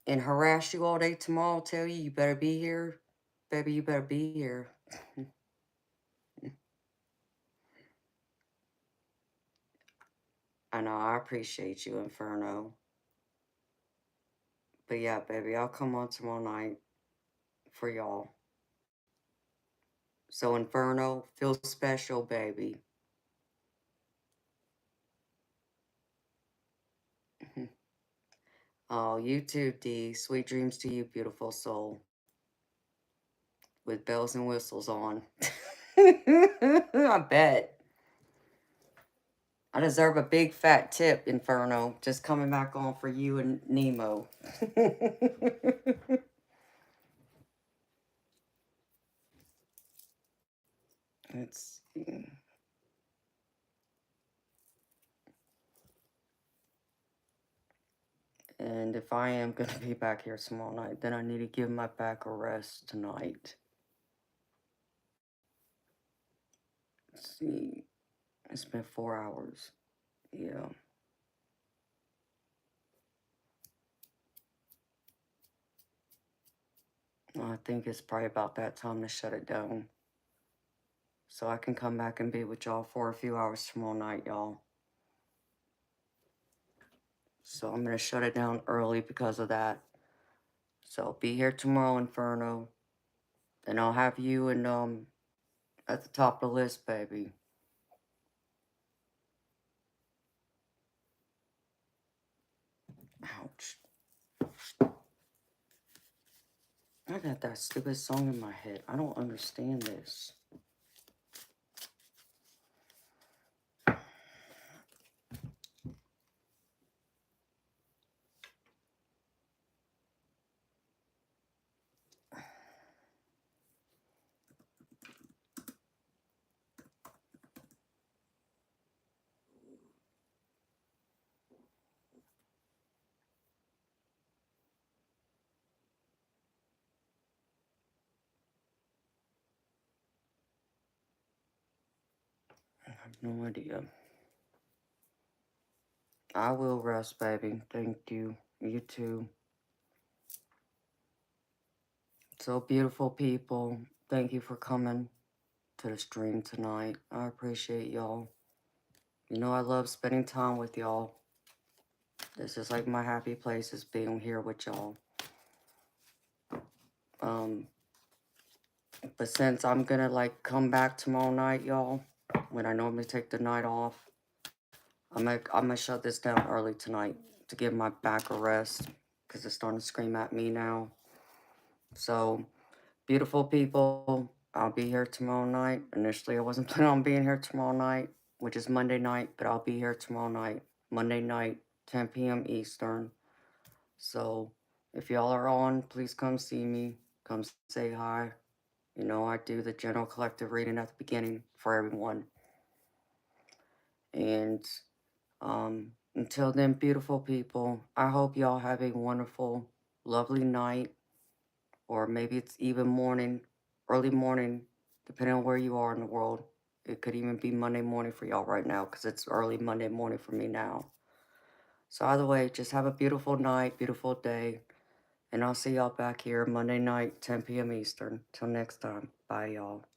and harass you all day tomorrow, tell you you better be here, baby, you better be here. I know, I appreciate you, Inferno. But yeah, baby, I'll come on tomorrow night for y'all. So, Inferno, feel special, baby. Oh, you too, D. Sweet dreams to you, beautiful soul. With bells and whistles on. I bet. I deserve a big fat tip, Inferno. Just coming back on for you and Nemo. Let's see. And if I am going to be back here tomorrow night, then I need to give my back a rest tonight. Let's see. It's been 4 hours. Yeah. Well, I think it's probably about that time to shut it down. So I can come back and be with y'all for a few hours tomorrow night, y'all. So I'm going to shut it down early because of that. So be here tomorrow, Inferno. Then I'll have you and at the top of the list, baby. Ouch. I got that stupid song in my head. I don't understand this. I have no idea. I will rest, baby. Thank you. You too. So beautiful people. Thank you for coming to the stream tonight. I appreciate y'all. You know I love spending time with y'all. This is like my happy place is being here with y'all. But since I'm gonna like come back tomorrow night, y'all, when I normally take the night off, I'm gonna shut this down early tonight to give my back a rest because it's starting to scream at me now. So, beautiful people, I'll be here tomorrow night. Initially, I wasn't planning on being here tomorrow night, which is Monday night, but I'll be here tomorrow night, Monday night, 10 p.m. Eastern. So, if y'all are on, please come see me. Come say hi. You know, I do the general collective reading at the beginning for everyone. And until then, beautiful people, I hope y'all have a wonderful, lovely night, or maybe it's even morning early morning, depending on where you are in the world. It could even be Monday morning for y'all right now because it's early Monday morning for me now. So either way, just have a beautiful night, beautiful day, and I'll see y'all back here Monday night, 10 p.m. Eastern. Till next time. Bye, y'all.